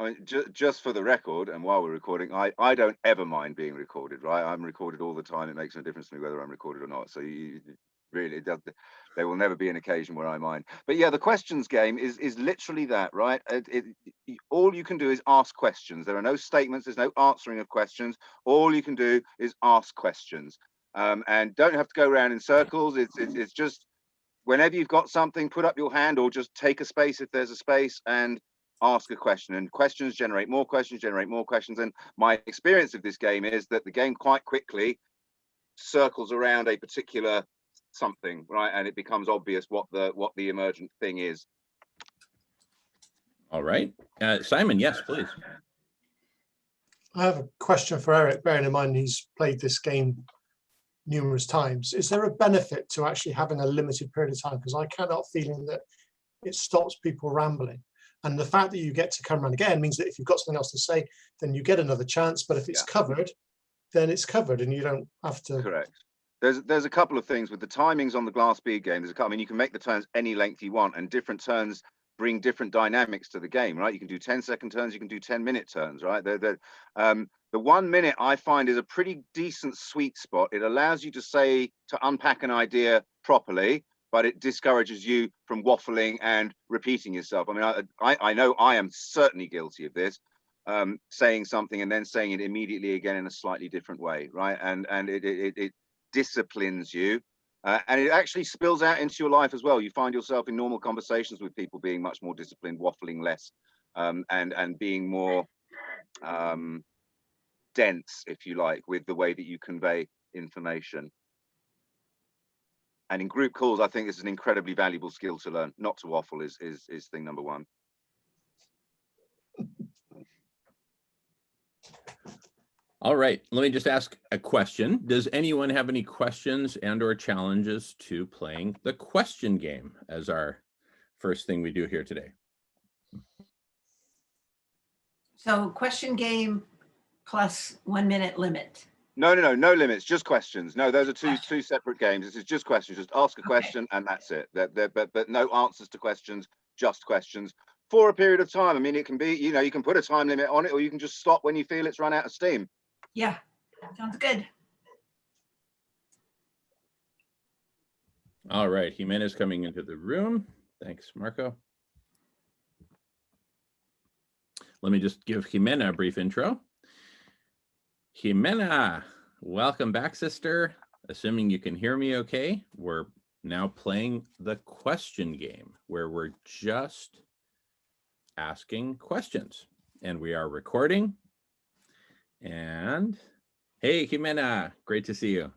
I mean, just for the record, and while we're recording, I don't ever mind being recorded, right? I'm recorded all the time. It makes no difference to me whether I'm recorded or not. So really, it does, there will never be an occasion where I mind. But yeah, the questions game is literally that, right? All you can do is ask questions. There are no statements. There's no answering of questions. All you can do is ask questions, and don't have to go around in circles. It's just whenever you've got something, put up your hand or just take a space if there's a space and ask a question, and questions generate more questions, and my experience of this game is that the game quite quickly circles around a particular something, right, and it becomes obvious what the emergent thing is. All right, Simon, yes, please. I have a question for Eric, bearing in mind he's played this game numerous times. Is there a benefit to actually having a limited period of time? Because I cannot feeling that it stops people rambling. And the fact that you get to come around again means that if you've got something else to say, then you get another chance. But if it's covered, then it's covered and you don't have to. Correct. There's a couple of things with the timings on the glass bead game. I mean, you can make the turns any length you want, and different turns bring different dynamics to the game, right? You can do 10-second turns, you can do 10-minute turns, right? The 1 minute I find is a pretty decent sweet spot. It allows you to unpack an idea properly, but it discourages you from waffling and repeating yourself. I mean, I know I am certainly guilty of this, saying something and then saying it immediately again in a slightly different way, right? And it disciplines you, and it actually spills out into your life as well. You find yourself in normal conversations with people being much more disciplined, waffling less, and being more dense, if you like, with the way that you convey information. And in group calls, I think this is an incredibly valuable skill to learn. Not to waffle is thing number one. All right, let me just ask a question. Does anyone have any questions and or challenges to playing the question game as our first thing we do here today? So question game plus 1 minute limit. No limits, just questions. No, those are two separate games. This is just questions. Just ask a question and that's it. But no answers to questions, just questions for a period of time. I mean, it can be, you can put a time limit on it, or you can just stop when you feel it's run out of steam. Yeah, sounds good. All right, Jimena's coming into the room. Thanks, Marco. Let me just give Jimena a brief intro. Jimena, welcome back, sister. Assuming you can hear me okay, we're now playing the question game where we're just asking questions, and we are recording. And hey, Jimena, great to see you.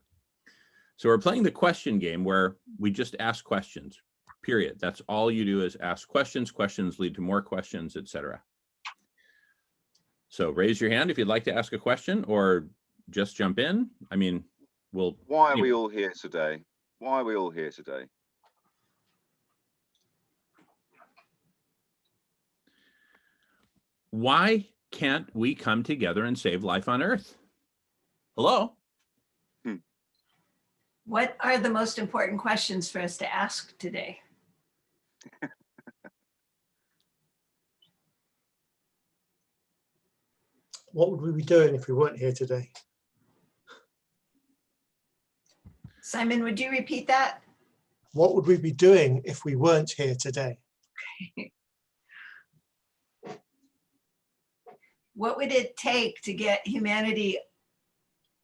So we're playing the question game where we just ask questions, period. That's all you do is ask questions. Questions lead to more questions, etc. So raise your hand if you'd like to ask a question, or just jump in. I mean, Why are we all here today? Why are we all here today? Why can't we come together and save life on Earth? Hello? What are the most important questions for us to ask today? What would we be doing if we weren't here today? Simon, would you repeat that? What would we be doing if we weren't here today? What would it take to get humanity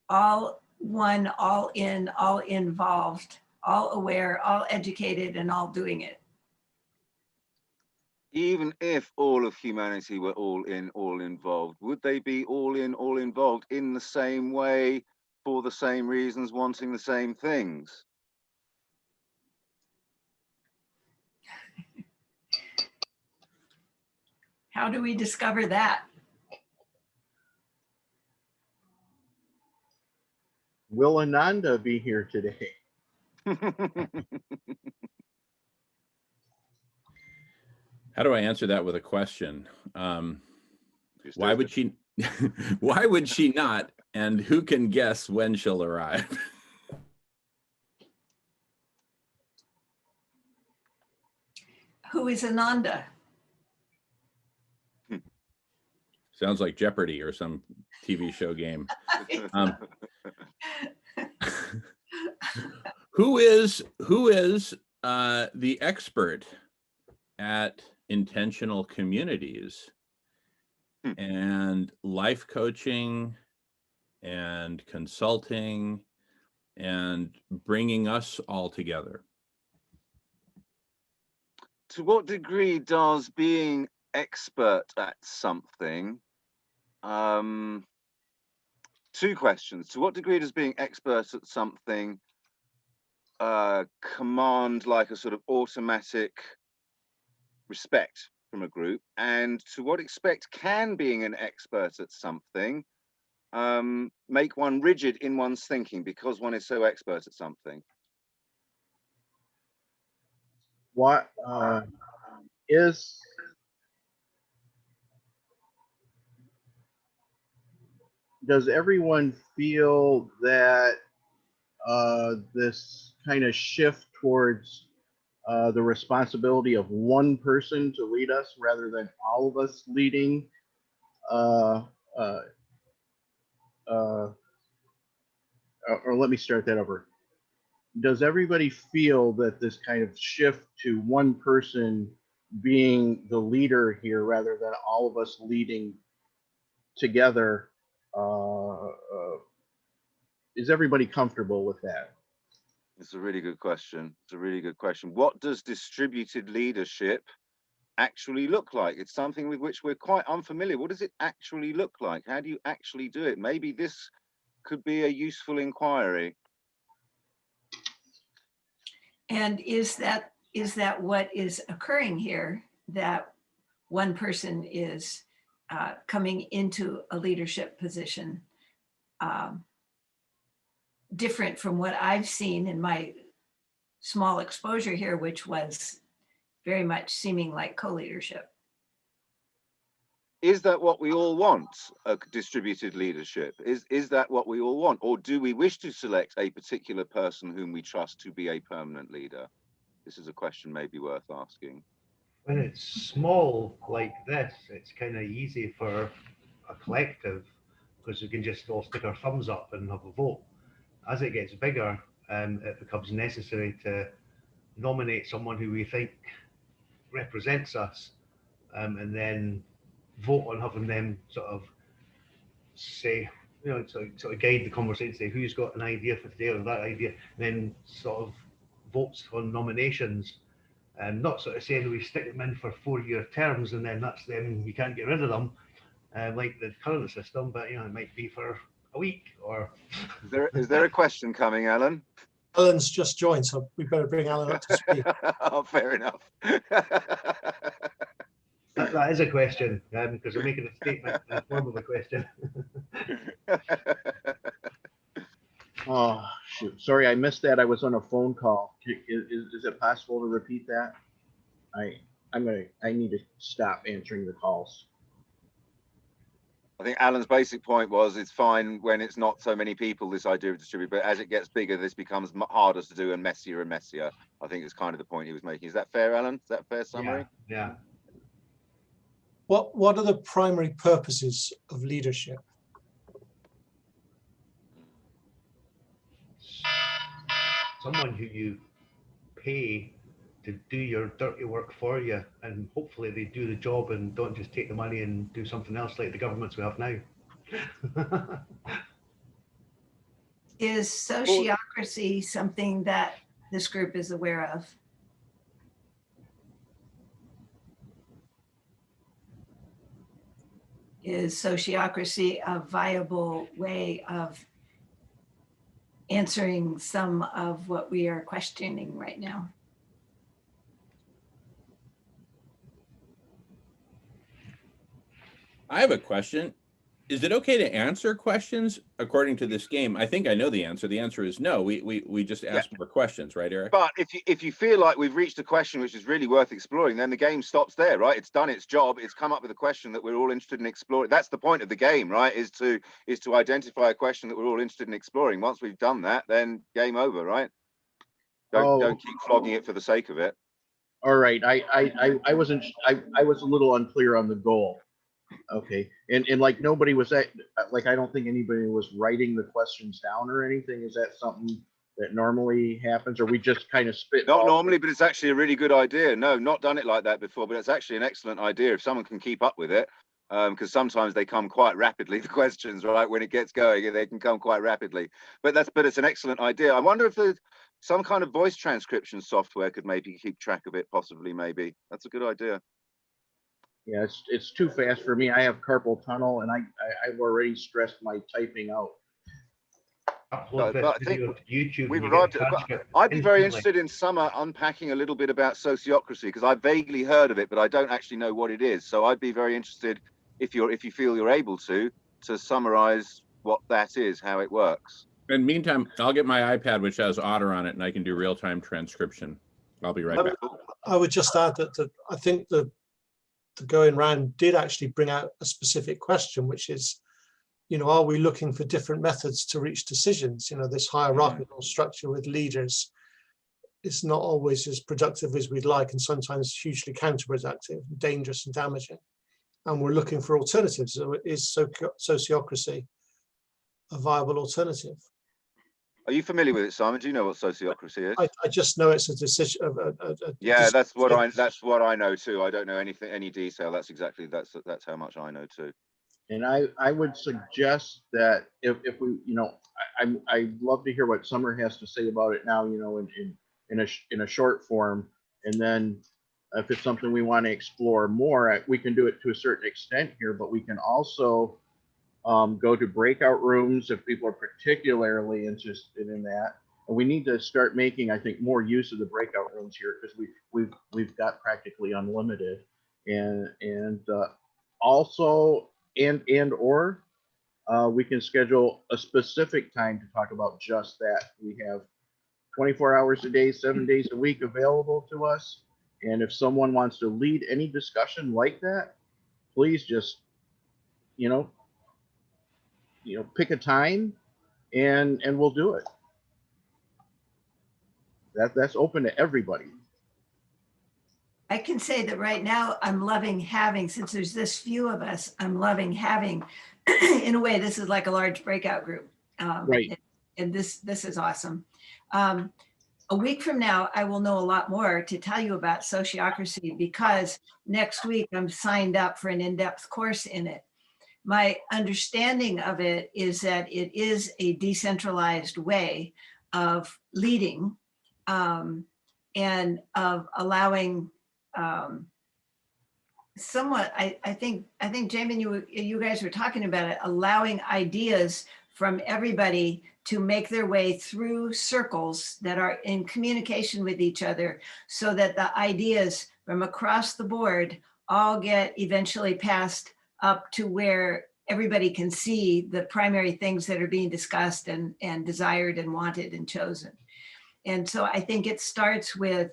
all one, all in, all involved, all aware, all educated, and all doing it? Even if all of humanity were all in, all involved, would they be all in, all involved in the same way, for the same reasons, wanting the same things? How do we discover that? Will Ananda be here today? How do I answer that with a question? Why would she? Why would she not? And who can guess when she'll arrive? Who is Ananda? Sounds like Jeopardy or some TV show game. Um, who is the expert at intentional communities and life coaching and consulting and bringing us all together? To what degree does being expert at something, two questions. To what degree does being expert at something command like a sort of automatic respect from a group? And to what extent can being an expert at something make one rigid in one's thinking because one is so expert at something? What is does everyone feel that this kind of shift towards the responsibility of one person to lead us rather than all of us leading or let me start that over. Does everybody feel that this kind of shift to one person being the leader here rather than all of us leading together, is everybody comfortable with that? It's a really good question. It's a really good question. What does distributed leadership actually look like? It's something with which we're quite unfamiliar. What does it actually look like? How do you actually do it? Maybe this could be a useful inquiry. And is that what is occurring here, that one person is coming into a leadership position, different from what I've seen in my small exposure here, which was very much seeming like co-leadership? Is that what we all want, a distributed leadership? Is that what we all want? Or do we wish to select a particular person whom we trust to be a permanent leader? This is a question maybe worth asking. When it's small like this, it's kind of easy for a collective because we can just all stick our thumbs up and have a vote. As it gets bigger, it becomes necessary to nominate someone who we think represents us, and then vote on having them sort of say, sort of guide the conversation, say who's got an idea for today or that idea, and then sort of votes on nominations. Not sort of saying we stick them in for 4-year terms and then that's them, you can't get rid of them, like the current system, but it might be for a week or. Is there a question coming, Alan? Alan's just joined, so we better bring Alan up to speed. Oh, fair enough. That is a question, because I'm making a statement in the form of a question. Oh, shoot. Sorry, I missed that. I was on a phone call. Is it possible to repeat that? I need to stop answering the calls. I think Alan's basic point was it's fine when it's not so many people, this idea of distribute, but as it gets bigger, this becomes harder to do and messier. I think it's kind of the point he was making. Is that fair, Alan? Is that a fair summary? Yeah. What are the primary purposes of leadership? Someone who you pay to do your dirty work for you, and hopefully they do the job and don't just take the money and do something else like the governments we have now. Is sociocracy something that this group is aware of? Is sociocracy a viable way of answering some of what we are questioning right now? I have a question. Is it okay to answer questions according to this game? I think I know the answer. The answer is no. We just ask more questions, right, Eric? But if you feel like we've reached a question which is really worth exploring, then the game stops there, right? It's done its job. It's come up with a question that we're all interested in exploring. That's the point of the game, right? Is to identify a question that we're all interested in exploring. Once we've done that, then game over, right? Don't keep flogging it for the sake of it. All right. I was a little unclear on the goal. Okay, and like nobody was like, I don't think anybody was writing the questions down or anything. Is that something that normally happens, or we just kind of spit? Not normally, but it's actually a really good idea. No, not done it like that before, but it's actually an excellent idea if someone can keep up with it. Because sometimes they come quite rapidly, the questions, right? When it gets going, they can come quite rapidly. But it's an excellent idea. I wonder if there's some kind of voice transcription software could maybe keep track of it, possibly, maybe. That's a good idea. Yeah, it's too fast for me. I have carpal tunnel, and I've already stressed my typing out. Upload this But I think video to YouTube. we've and you get a arrived at. transcript I'd be very instantly. interested in Summer unpacking a little bit about sociocracy, because I've vaguely heard of it, but I don't actually know what it is. So I'd be very interested, if you feel you're able to summarize what that is, how it works. In the meantime, I'll get my iPad, which has Otter on it, and I can do real-time transcription. I'll be right back. I would just add that I think the going round did actually bring out a specific question, which is, are we looking for different methods to reach decisions? This hierarchical structure with leaders is not always as productive as we'd like, and sometimes hugely counterproductive, dangerous and damaging. And we're looking for alternatives. So is sociocracy a viable alternative? Are you familiar with it, Simon? Do you know what sociocracy is? I just know it's a decision. Yeah, that's what I know too. I don't know any detail. That's how much I know too. And I would suggest that if we, I'd love to hear what Summer has to say about it now, in a short form. And then if it's something we want to explore more, we can do it to a certain extent here, but we can also go to breakout rooms if people are particularly interested in that. And we need to start making, I think, more use of the breakout rooms here, because we've got practically unlimited. And also, or we can schedule a specific time to talk about just that. We have 24 hours a day, 7 days a week available to us. And if someone wants to lead any discussion like that, please just, pick a time and we'll do it. That's open to everybody. I can say that right now I'm loving having, since there's this few of us, I'm loving having, in a way, this is like a large breakout group. Right. And this is awesome. A week from now, I will know a lot more to tell you about sociocracy, because next week I'm signed up for an in-depth course in it. My understanding of it is that it is a decentralized way of leading and of allowing somewhat, I think Jamie, you guys were talking about it, allowing ideas from everybody to make their way through circles that are in communication with each other, so that the ideas from across the board all get eventually passed up to where everybody can see the primary things that are being discussed and desired and wanted and chosen. And so I think it starts with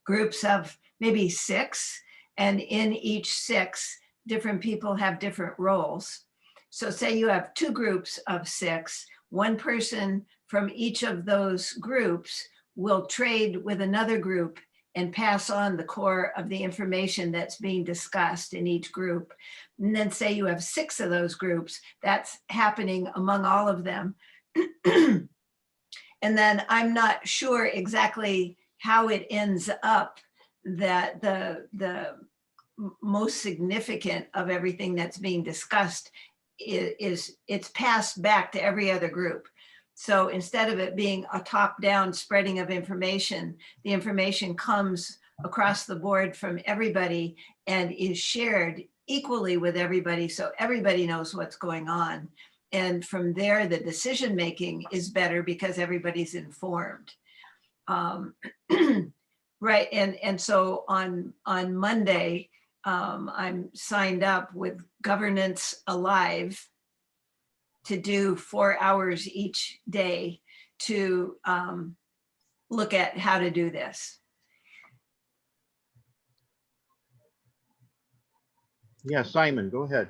groups of maybe 6, and in each 6, different people have different roles. So say you have 2 groups of 6, one person from each of those groups will trade with another group and pass on the core of the information that's being discussed in each group. And then say you have 6 of those groups, that's happening among all of them. And then I'm not sure exactly how it ends up that the most significant of everything that's being discussed is it's passed back to every other group. So instead of it being a top-down spreading of information, the information comes across the board from everybody and is shared equally with everybody, so everybody knows what's going on. And from there, the decision-making is better because everybody's informed. Right, and so on Monday, I'm signed up with Governance Alive to do 4 hours each day to look at how to do this. Yeah, Simon, go ahead.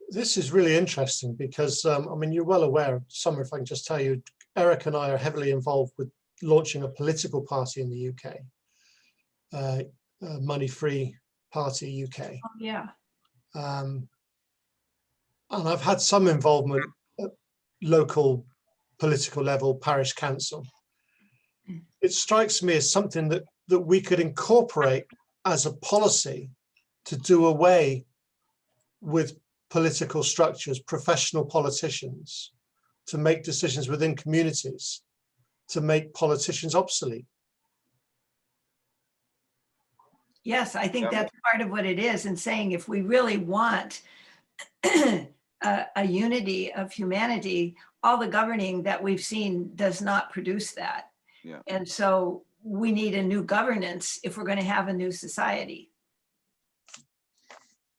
This is really interesting because, you're well aware, Summer, if I can just tell you, Eric and I are heavily involved with launching a political party in the UK, Money Free Party UK. Oh, yeah. And I've had some involvement at local political level, parish council. It strikes me as something that we could incorporate as a policy to do away with political structures, professional politicians, to make decisions within communities, to make politicians obsolete. Yes, I think that's part of what it is, and saying if we really want a unity of humanity, all the governing that we've seen does not produce that. Yeah. And so we need a new governance if we're going to have a new society.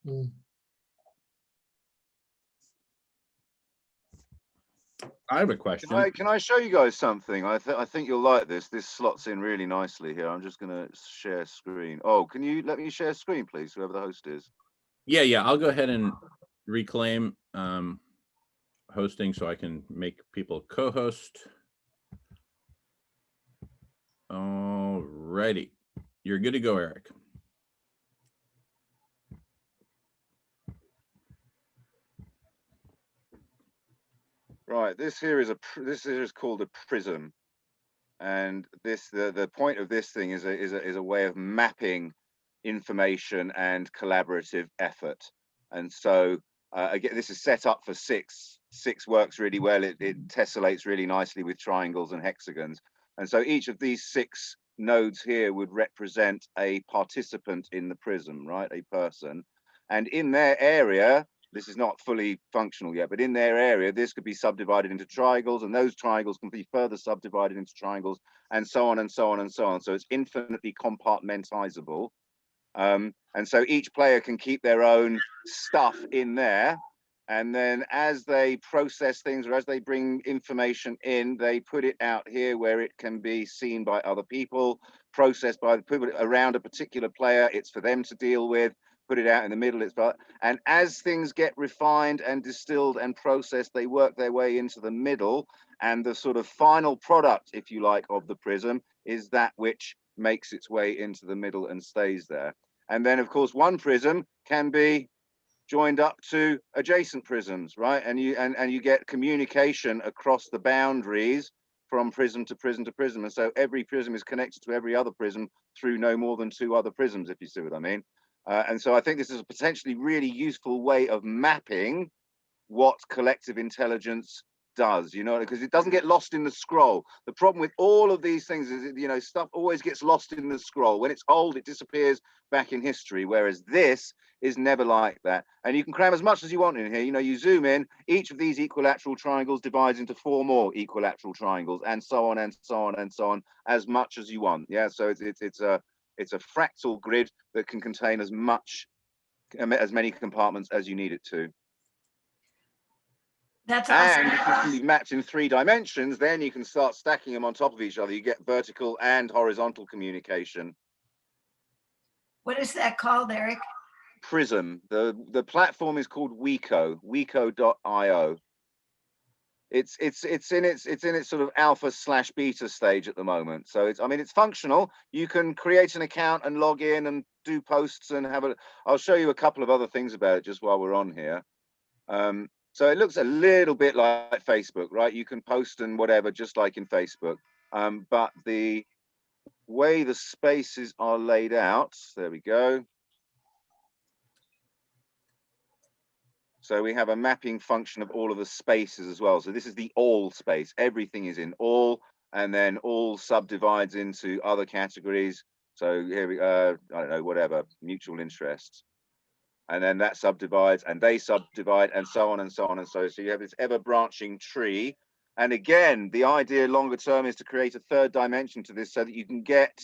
Mm. I have a question. Can I show you guys something? I think you'll like this. This slots in really nicely here. I'm just going to share screen. Oh, can you let me share screen, please, whoever the host is? Yeah, I'll go ahead and reclaim hosting so I can make people co-host. All righty. You're good to go, Eric. Right, this here is called a prism, and the point of this thing is a way of mapping information and collaborative effort. And so again, this is set up for six. Six works really well. It tessellates really nicely with triangles and hexagons. And so each of these 6 nodes here would represent a participant in the prism, right? A person. And in their area, this is not fully functional yet, but in their area, this could be subdivided into triangles, and those triangles can be further subdivided into triangles, and so on and so on and so on. So it's infinitely compartmentizable. And so each player can keep their own stuff in there. And then as they process things, or as they bring information in, they put it out here where it can be seen by other people, processed by the people around a particular player. It's for them to deal with. Put it out in the middle. And as things get refined and distilled and processed, they work their way into the middle. And the sort of final product, if you like, of the prism is that which makes its way into the middle and stays there. And then, of course, one prism can be joined up to adjacent prisms, right? And you get communication across the boundaries from prism to prism to prism. And so every prism is connected to every other prism through no more than 2 other prisms, if you see what I mean. And so I think this is a potentially really useful way of mapping what collective intelligence does, you know, because it doesn't get lost in the scroll. The problem with all of these things is, you know, stuff always gets lost in the scroll. When it's old, it disappears back in history, whereas this is never like that. And you can cram as much as you want in here. You know, you zoom in, each of these equilateral triangles divides into 4 more equilateral triangles, and so on and so on and so on, as much as you want. Yeah, so it's a fractal grid that can contain as many compartments as you need it to. That's awesome. And if this can be mapped in 3 dimensions, then you can start stacking them on top of each other. You get vertical and horizontal communication. What is that called, Eric? Prism. The platform is called Weko.io. It's in its sort of alpha/beta stage at the moment. So it's functional. You can create an account and log in and do posts and I'll show you a couple of other things about it just while we're on here. So it looks a little bit like Facebook, right? You can post and whatever, just like in Facebook. But the way the spaces are laid out, there we go. So we have a mapping function of all of the spaces as well. So this is the all space. Everything is in all, and then all subdivides into other categories. So here we I don't know, whatever, mutual interests. And then that subdivides, and they subdivide, and so on and so on and so on. So you have this ever branching tree. And again, the idea longer term is to create a 3rd dimension to this so that you can get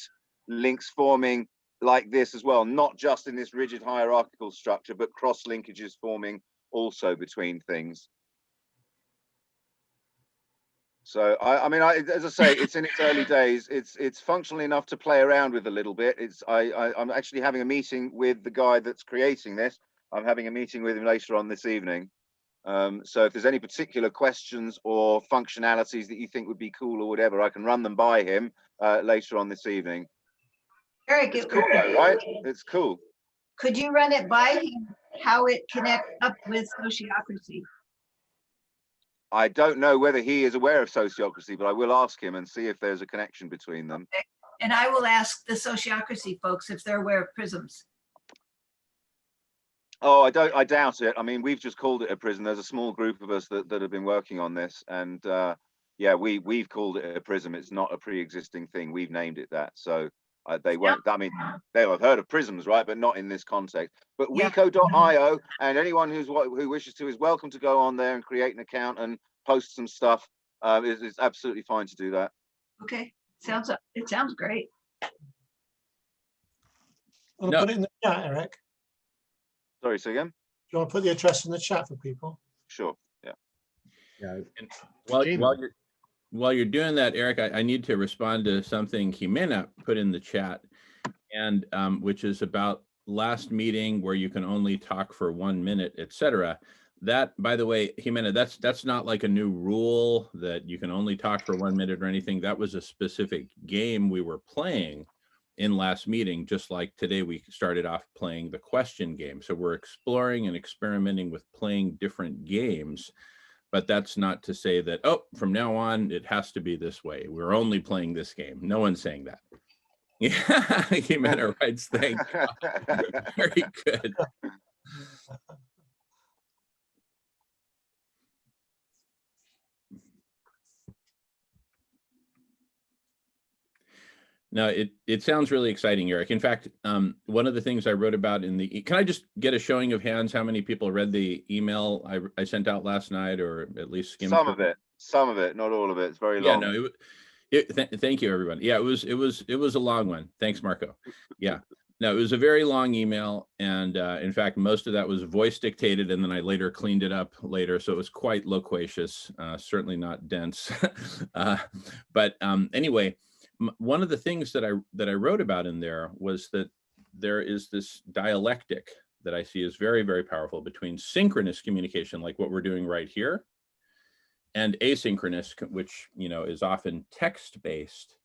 links forming like this as well, not just in this rigid hierarchical structure, but cross linkages forming also between things. So I mean, as I say, it's in its early days. It's functional enough to play around with a little bit. I'm actually having a meeting with the guy that's creating this. I'm having a meeting with him later on this evening. So if there's any particular questions or functionalities that you think would be cool or whatever, I can run them by him later on this evening. Eric, It's cool though, right? It's cool. Could you run it by him how it connects up with sociocracy. I don't know whether he is aware of sociocracy, but I will ask him and see if there's a connection between them. Okay. And I will ask the sociocracy folks if they're aware of prisms. Oh, I doubt it. I mean, we've just called it a prism. There's a small group of us that have been working on this, and yeah, we've called it a prism. It's not a pre-existing thing. We've named it that. So they won't. I mean, they'll have heard of prisms, right? But not in this context. But Yeah. Weco.io, and anyone who wishes to is welcome to go on there and create an account and post some stuff. It's absolutely fine to do that. Okay, it sounds great. Want to No. put it in the chat, Eric? Sorry, say again? Do you want to put the address in the chat for people? Sure. Yeah. Yeah. While you're doing that, Eric, I need to respond to something Jimena put in the chat, and which is about last meeting where you can only talk for 1 minute, etc. That, by the way, Jimena, that's not like a new rule that you can only talk for 1 minute or anything. That was a specific game we were playing in last meeting, just like today we started off playing the question game. So we're exploring and experimenting with playing different games, but that's not to say that, oh, from now on, it has to be this way. We're only playing this game. No one's saying that. Yeah, Jimena writes, thank God. Very good. No, it sounds really exciting, Eric. In fact, one of the things I wrote about in the, can I just get a showing of hands? How many people read the email I sent out last night, or at least skimmed Some through? of it, not all of it. It's very Yeah, long. no, thank you, everyone. Yeah, it was a long one. Thanks, Marco. Yeah, no, it was a very long email, and in fact, most of that was voice dictated, and then I later cleaned it up later, so it was quite loquacious, certainly not dense. But anyway, one of the things that I wrote about in there was that there is this dialectic that I see is very, very powerful between synchronous communication, like what we're doing right here, and asynchronous, which, you know, is often text-based,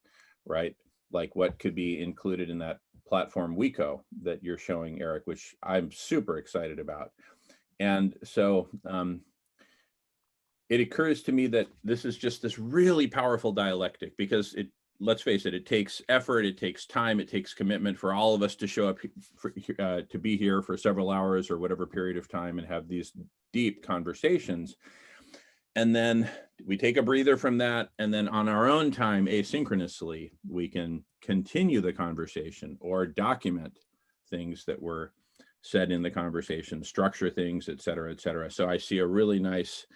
right? Like what could be included in that platform Weco that you're showing, Eric, which I'm super excited about. And so it occurs to me that this is just this really powerful dialectic, because let's face it, it takes effort, it takes time, it takes commitment for all of us to show up to be here for several hours or whatever period of time and have these deep conversations. And then we take a breather from that, and then on our own time, asynchronously, we can continue the conversation or document things that were said in the conversation, structure things, et cetera, et cetera. So I see a really nice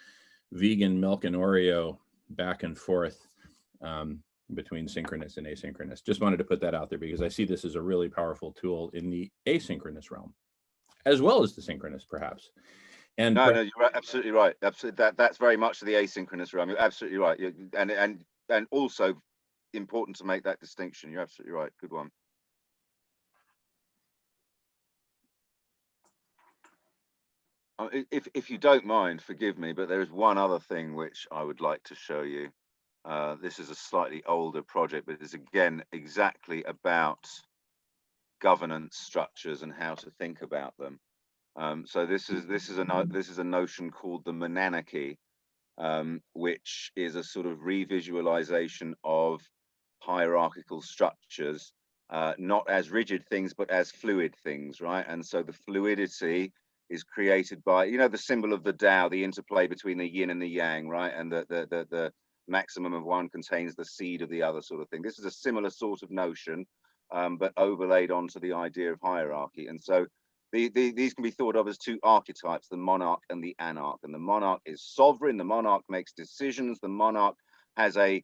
vegan milk and Oreo back and forth between synchronous and asynchronous. Just wanted to put that out there because I see this as a really powerful tool in the asynchronous realm, as well as the synchronous, perhaps. And no, you're absolutely right. Absolutely, that's very much the asynchronous realm. You're absolutely right. And also important to make that distinction. You're absolutely right. Good one. If you don't mind, forgive me, but there is one other thing which I would like to show you. This is a slightly older project, but it's again exactly about governance structures and how to think about them. So this is a notion called the monarchy, which is a sort of revisualization of hierarchical structures, not as rigid things, but as fluid things, right? And so the fluidity is created by, you know, the symbol of the Tao, the interplay between the yin and the yang, right? And the maximum of one contains the seed of the other, sort of thing. This is a similar sort of notion, but overlaid onto the idea of hierarchy. And so these can be thought of as two archetypes, the monarch and the anarch. And the monarch is sovereign, the monarch makes decisions, the monarch has a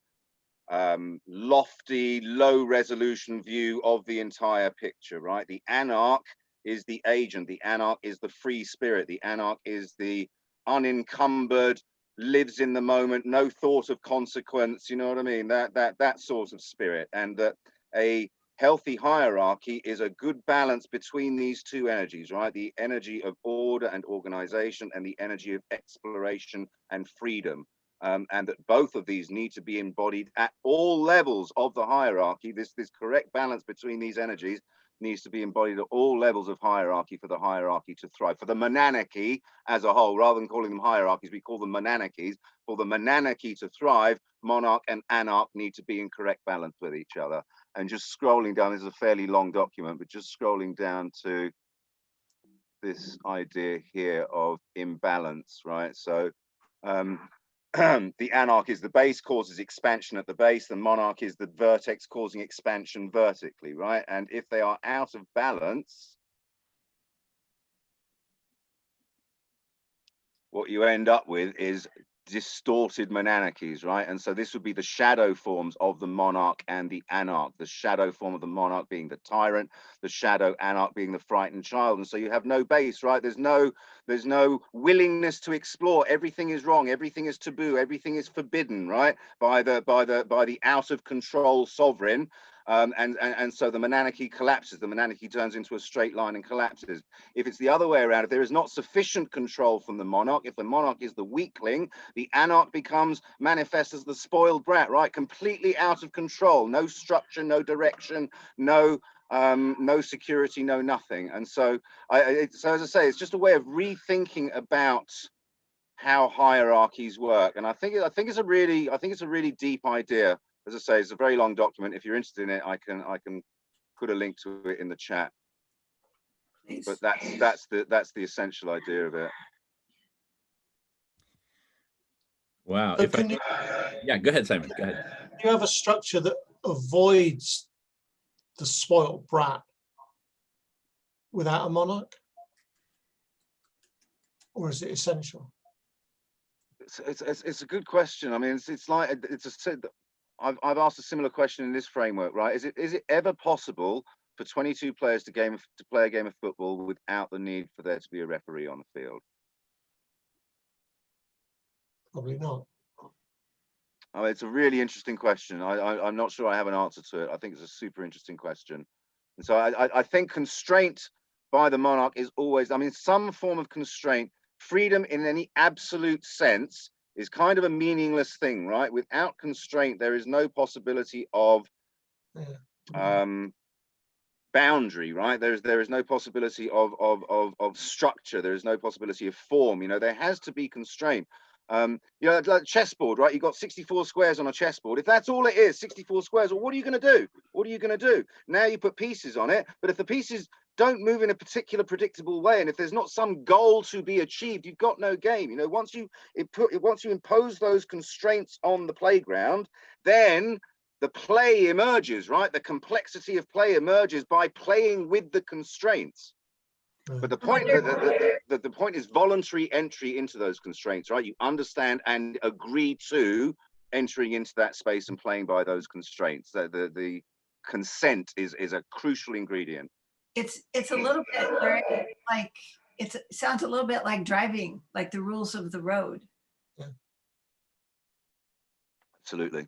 lofty, low resolution view of the entire picture, right? The anarch is the agent, the anarch is the free spirit, the anarch is the unencumbered, lives in the moment, no thought of consequence, you know what I mean? That sort of spirit. And that a healthy hierarchy is a good balance between these two energies, right? The energy of order and organization and the energy of exploration and freedom. And that both of these need to be embodied at all levels of the hierarchy. This correct balance between these energies needs to be embodied at all levels of hierarchy for the hierarchy to thrive. For the monarchy as a whole, rather than calling them hierarchies, we call them monarchies. For the monarchy to thrive, monarch and anarch need to be in correct balance with each other. And just scrolling down, this is a fairly long document, but just scrolling down to this idea here of imbalance, right? So the anarch is the base, causes expansion at the base. The monarch is the vertex, causing expansion vertically, right? And if they are out of balance, what you end up with is distorted monarchies, right? And so this would be the shadow forms of the monarch and the anarch. The shadow form of the monarch being the tyrant, the shadow anarch being the frightened child. And so you have no base, right? There's no willingness to explore. Everything is wrong. Everything is taboo. Everything is forbidden, right? By the out of control sovereign. And so the monarchy collapses. The monarchy turns into a straight line and collapses. If it's the other way around, if there is not sufficient control from the monarch, if the monarch is the weakling, the anarch becomes manifest as the spoiled brat, right? Completely out of control, no structure, no direction, no security, no nothing. And so, so as I say, it's just a way of rethinking about how hierarchies work. And I think it's a really deep idea. As I say, it's a very long document. If you're interested in it, I can put a link to it in the chat. Please. But that's the essential idea of it. Wow. So Yeah, go ahead, Simon. Go ahead. you have a structure that avoids the spoiled brat without a monarch? Or is it essential? It's a good question. I mean, I've asked a similar question in this framework, right? Is it ever possible for 22 players to play a game of football without the need for there to be a referee on the field? Probably not. I mean, it's a really interesting question. I'm not sure I have an answer to it. I think it's a super interesting question. And so I think constraint by the monarch is always, I mean, some form of constraint. Freedom in any absolute sense is kind of a meaningless thing, right? Without constraint, there is no possibility of boundary, right? There is no possibility of structure. There is no possibility of form. You know, there has to be constraint. You know, like chessboard, right? You've got 64 squares on a chessboard. If that's all it is, 64 squares, well, what are you going to do? What are you going to do? Now you put pieces on it, but if the pieces don't move in a particular predictable way, and if there's not some goal to be achieved, you've got no game. You know, once you impose those constraints on the playground, then the play emerges, right? The complexity of play emerges by playing with the constraints. But the point, the point is voluntary entry into those constraints, right? You understand and agree to entering into that space and playing by those constraints. The consent is a crucial ingredient. It's a little bit like it sounds a little bit like driving, like the rules of the road. Yeah. Absolutely.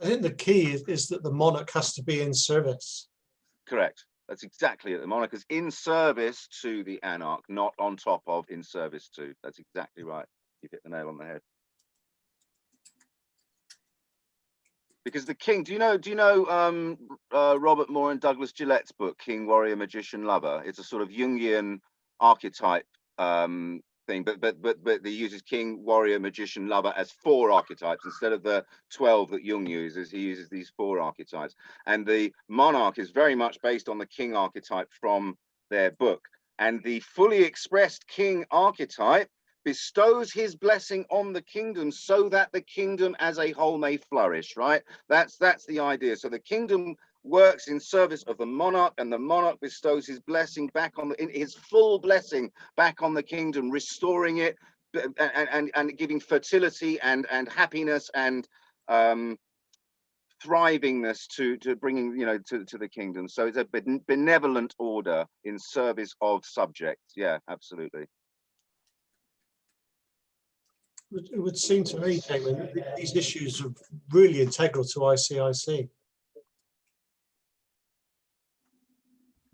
I think the key is that the monarch has to be in service. Correct. That's exactly it. The monarch is in service to the anarch, not on top of, in service to. That's exactly right. You've hit the nail on the head. Because the king, do you know Robert Moore and Douglas Gillette's book, King, Warrior, Magician, Lover? It's a sort of Jungian archetype thing, but he uses King, Warrior, Magician, Lover as 4 archetypes instead of the 12 that Jung uses. He uses these 4 archetypes, and the monarch is very much based on the king archetype from their book. And the fully expressed king archetype bestows his blessing on the kingdom so that the kingdom as a whole may flourish, right? That's the idea. So the kingdom works in service of the monarch, and the monarch bestows his blessing back on his full blessing back on the kingdom, restoring it and giving fertility and happiness and thrivingness to bringing, you know, to the kingdom. So it's a benevolent order in service of subjects. Yeah, absolutely. It would seem to me, Damon, these issues are really integral to ICIC.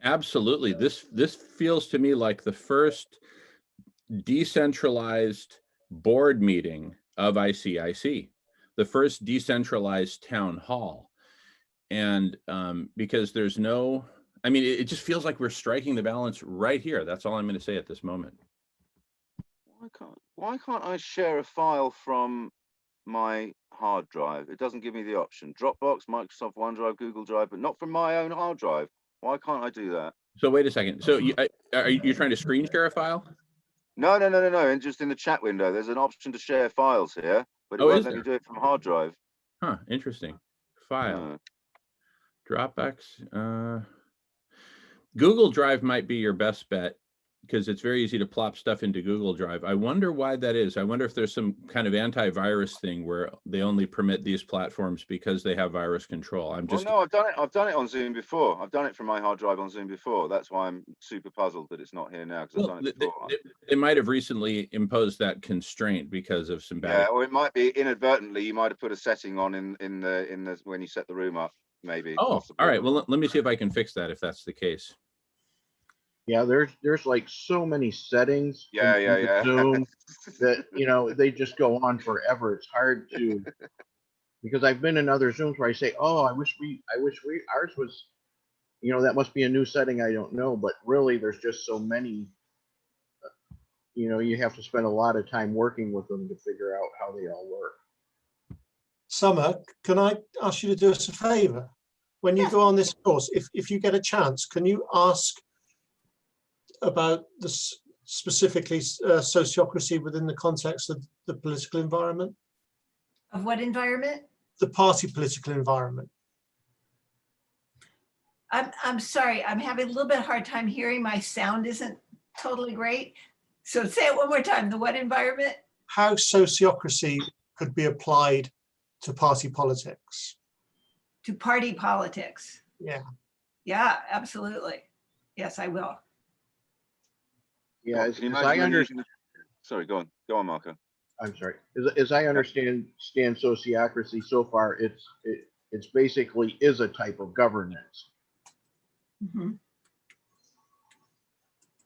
Absolutely. This feels to me like the first decentralized board meeting of ICIC, the first decentralized town hall. And because there's no I mean, it just feels like we're striking the balance right here. That's all I'm going to say at this moment. Why can't I share a file from my hard drive? It doesn't give me the option. Dropbox, Microsoft OneDrive, Google Drive, but not from my own hard drive. Why can't I do that? So wait a second. So are you trying to screen share a file? No. And just in the chat window, there's an option to share files here, but it Oh, won't is let me there? do it from hard drive. Huh, interesting. File. Dropbox. Google Drive might be your best bet because it's very easy to plop stuff into Google Drive. I wonder why that is. I wonder if there's some kind of antivirus thing where they only permit these platforms because they have virus control. Well, no, I've done it on Zoom before. I've done it from my hard drive on Zoom before. That's why I'm super puzzled that it's not here now, because I've done it before. They might have recently imposed that constraint because of some bad. Yeah, or it might be inadvertently. You might have put a setting on in the when you set the room up, maybe. Oh, possibly. all right. Well, let me see if I can fix that if that's the case. Yeah, there's like so many settings Yeah. Zoom that, you know, they just go on forever. It's hard to, because I've been in other Zooms where I say, oh, I wish ours was, you know, that must be a new setting I don't know, but really there's just so many, you know, you have to spend a lot of time working with them to figure out how they all work. Summer, can I ask you to do us a favor? When you go on this course, if you get a chance, can you ask about the specifically sociocracy within the context of the political environment? Of what environment? The party political environment. I'm sorry, I'm having a little bit hard time hearing. My sound isn't totally great. So say it one more time. The what environment? How sociocracy could be applied to party politics. To party politics. Yeah. Yeah, absolutely. Yes, I will. Yeah, Can you imagine when using sorry, go on, Marco. I'm sorry. As I understand sociocracy so far, it's basically is a type of governance. Mm-hmm.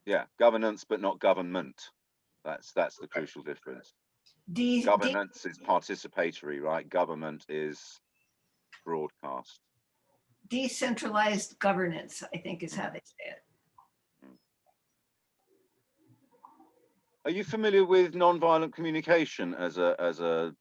Yeah, governance, but not government. That's the crucial difference. Governance is participatory, right? Government is broadcast. Decentralized governance, I think, is how they say it. Are you familiar with nonviolent communication as a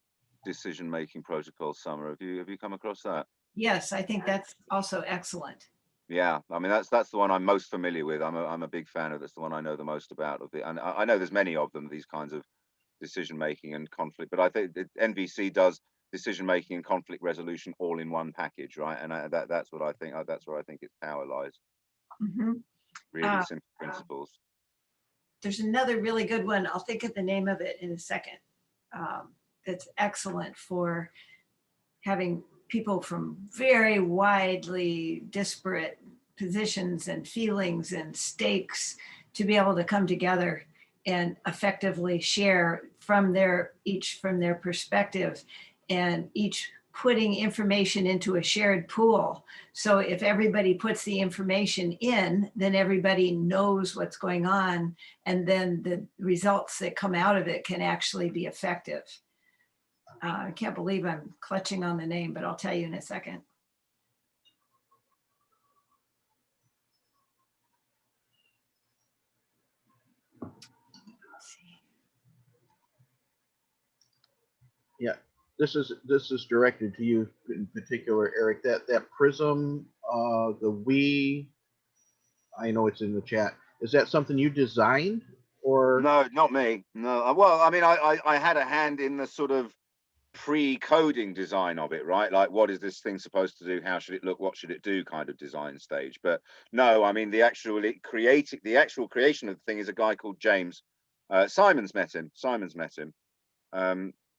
decision-making protocol, Summer? Have you come across that? Yes, I think that's also excellent. Yeah, I mean that's the one I'm most familiar with. I'm a big fan of. That's the one I know the most about. And I know there's many of them. These kinds of decision-making and conflict, but I think that NVC does decision-making and conflict resolution all in one package, right? And that's what I think. That's where I think its power lies. Mm-hmm. Really simple principles. There's another really good one. I'll think of the name of it in a second. That's excellent for having people from very widely disparate positions and feelings and stakes to be able to come together and effectively share from their perspective, and each putting information into a shared pool. So if everybody puts the information in, then everybody knows what's going on, and then the results that come out of it can actually be effective. I can't believe I'm clutching on the name, but I'll tell you in a second. Yeah, this is directed to you in particular, Eric. That prism, I know it's in the chat. Is that something you designed, or? No, not me. No. Well, I mean, I had a hand in the sort of pre-coding design of it, right? Like, what is this thing supposed to do? How should it look? What should it do? Kind of design stage. But no, I mean, the actual creation of the thing is a guy called James. Simon's met him.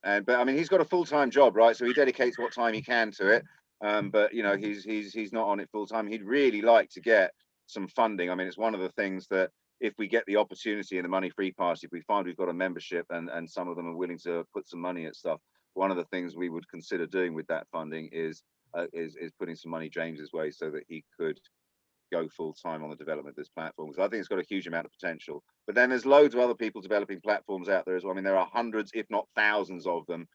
But I mean, he's got a full-time job, right? So he dedicates what time he can to it. But you know, he's not on it full time. He'd really like to get some funding. I mean, it's one of the things that if we get the opportunity in the Money Free Party, if we find we've got a membership and some of them are willing to put some money at stuff, one of the things we would consider doing with that funding is putting some money James's way so that he could go full time on the development of this platform, because I think it's got a huge amount of potential. But then there's loads of other people developing platforms out there as well. I mean, there are hundreds, if not thousands, of them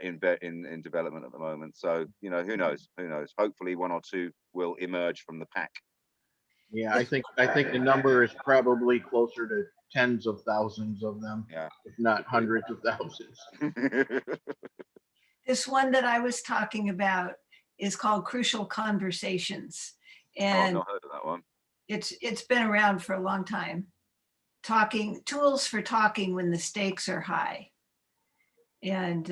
in development at the moment. So you know, who knows? Hopefully, one or two will emerge from the pack. Yeah, I think the number is probably closer to tens of thousands of them, Yeah. if not hundreds of thousands. This one that I was talking about is called Crucial Conversations. Oh, I've And not heard of that one. it's been around for a long time. Tools for talking when the stakes are high. And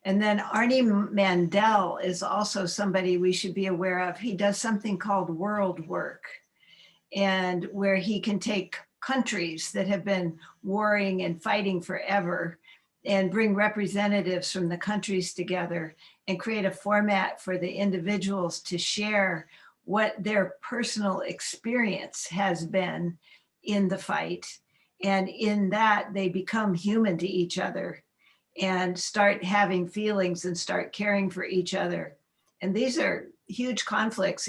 then Arnie Mandel is also somebody we should be aware of. He does something called world work, and where he can take countries that have been warring and fighting forever and bring representatives from the countries together and create a format for the individuals to share what their personal experience has been in the fight. And in that, they become human to each other and start having feelings and start caring for each other. And these are huge conflicts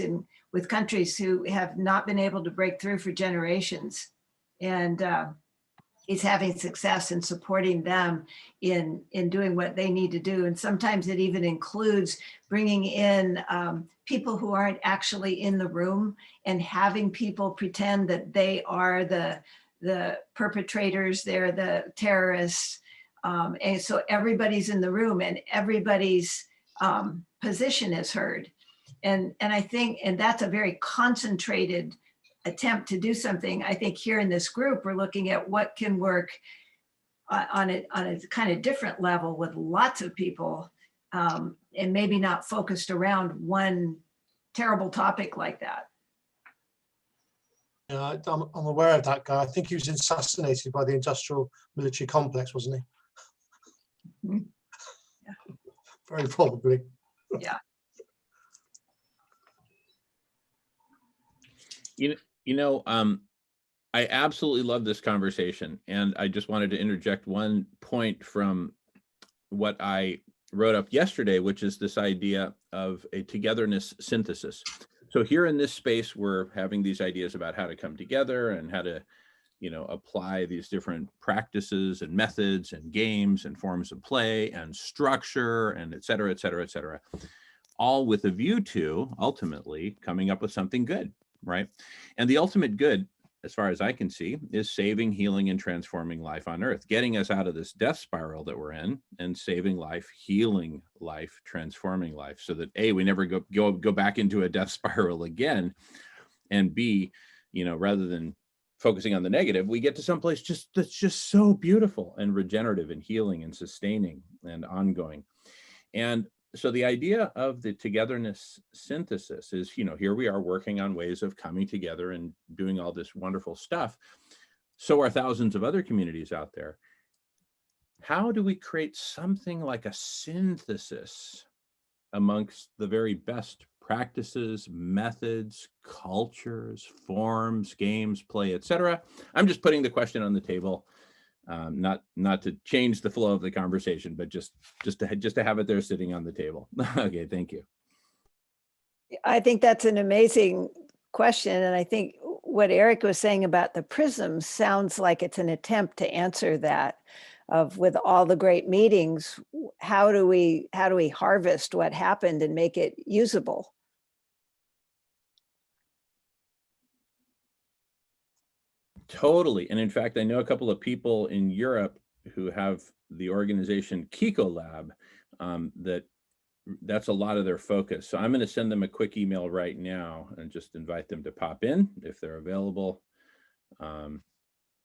with countries who have not been able to break through for generations. And he's having success in supporting them in doing what they need to do. And sometimes it even includes bringing in people who aren't actually in the room and having people pretend that they are the perpetrators, they're the terrorists. And so everybody's in the room and everybody's position is heard. And I think, and that's a very concentrated attempt to do something. I think here in this group, we're looking at what can work on a kind of different level with lots of people, and maybe not focused around one terrible topic like that. Yeah, I'm aware of that guy. I think he was assassinated by the industrial military complex, wasn't he? Mhm. Yeah. Very probably. Yeah. I absolutely love this conversation, and I just wanted to interject one point from what I wrote up yesterday, which is this idea of a togetherness synthesis. So here in this space, we're having these ideas about how to come together and how to, apply these different practices and methods and games and forms of play and structure and et cetera, et cetera, et cetera, all with a view to ultimately coming up with something good, right? And the ultimate good, as far as I can see, is saving, healing, and transforming life on Earth, getting us out of this death spiral that we're in and saving life, healing life, transforming life, so that A, we never go back into a death spiral again, and B, rather than focusing on the negative, we get to someplace that's just so beautiful and regenerative and healing and sustaining and ongoing. And so the idea of the togetherness synthesis is, here we are working on ways of coming together and doing all this wonderful stuff. So are thousands of other communities out there. How do we create something like a synthesis amongst the very best practices, methods, cultures, forms, games, play, etc.? I'm just putting the question on the table. Not to change the flow of the conversation, but just to have it there sitting on the table. Okay, thank you. I think that's an amazing question. And I think what Eric was saying about the prisms sounds like it's an attempt to answer that, of with all the great meetings, how do we harvest what happened and make it usable? Totally. And in fact, I know a couple of people in Europe who have the organization Kiko Lab, that's a lot of their focus. So I'm going to send them a quick email right now and just invite them to pop in if they're available.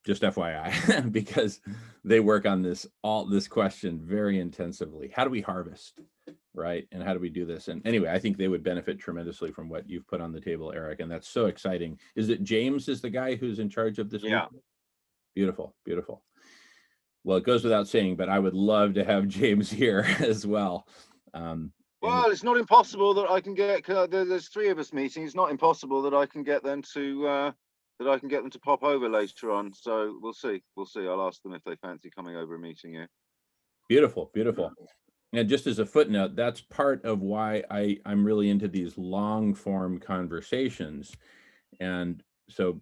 Just FYI, because they work on this question very intensively. How do we harvest, right? And how do we do this? And anyway, I think they would benefit tremendously from what you've put on the table, Eric. And that's so exciting. Is it James is the guy who's in charge of this? Yeah. Week? Beautiful, beautiful. Well, it goes without saying, but I would love to have James here as well. Well, it's not impossible that I can get. There's three of us meeting. It's not impossible that I can get them to pop over later on. So we'll see. I'll ask them if they fancy coming over and meeting you. Beautiful, beautiful. And just as a footnote, that's part of why I'm really into these long form conversations. And so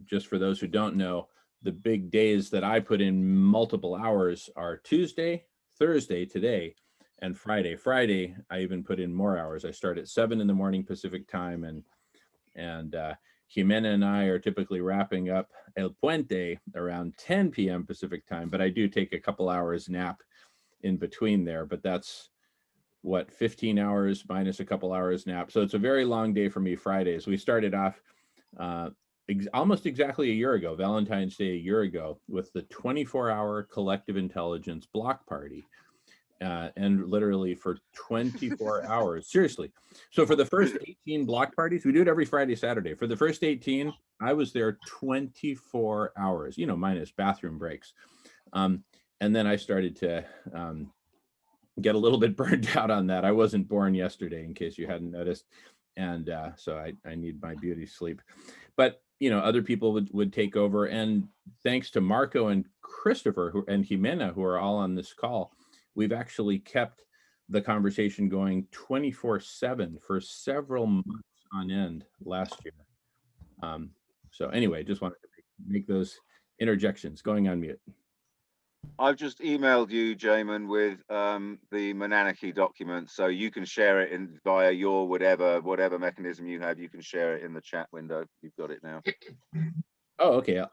just for those who don't know, the big days that I put in multiple hours are Tuesday, Thursday, today, and Friday. Friday, I even put in more hours. I start at 7 in the morning Pacific time, and Jimena and I are typically wrapping up El Puente around 10 p.m. Pacific time, but I do take a couple hours nap in between there, but that's what, 15 hours minus a couple hours nap. So it's a very long day for me Fridays. We started off almost exactly a year ago, Valentine's Day a year ago, with the 24-hour collective intelligence block party. And literally for 24 hours, seriously. So for the first 18 block parties, we do it every Friday, Saturday. For the first 18, I was there 24 hours, you know, minus bathroom breaks. And then I started to get a little bit burned out on that. I wasn't born yesterday, in case you hadn't noticed. And so I need my beauty sleep. But, you know, other people would take over. And thanks to Marco and Christopher and Jimena, who are all on this call, we've actually kept the conversation going 24/7 for several months on end last year. So anyway, just wanted to make those interjections. Going on mute. I've just emailed you, Jamin, with the Monanarchy document, so you can share it in via your whatever mechanism you have. You can share it in the chat window. You've got it now. Oh, okay.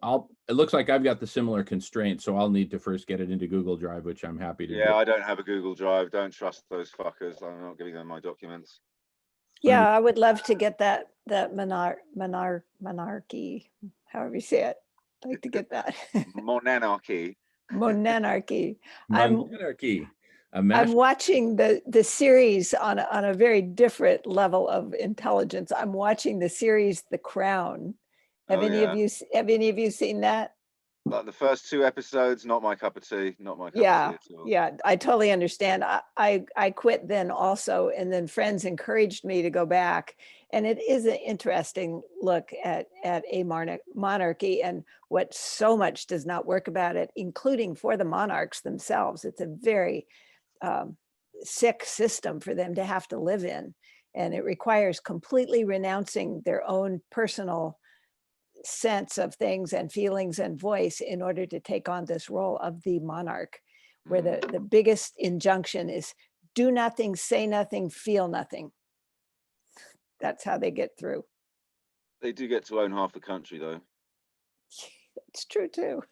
It looks like I've got the similar constraint, so I'll need to first get it into Google Drive, which I'm happy to do. Yeah, I don't have a Google Drive. Don't trust those fuckers. I'm not giving them my documents. Yeah, I would love to get that monarchy, however you say it. I'd like to get that. Monanarchy. Monanarchy. Monarchy. I'm watching the series on a very different level of intelligence. I'm watching the series The Crown. Have any of you seen that? Like the first 2 episodes, not my cup of tea. Not my cup of tea at all. Yeah, I totally understand. I quit then also, and then friends encouraged me to go back. And it is an interesting look at a monarchy and what so much does not work about it, including for the monarchs themselves. It's a very sick system for them to have to live in. And it requires completely renouncing their own personal sense of things and feelings and voice in order to take on this role of the monarch, where the biggest injunction is do nothing, say nothing, feel nothing. That's how they get through. They do get to own half the country, though. It's true too.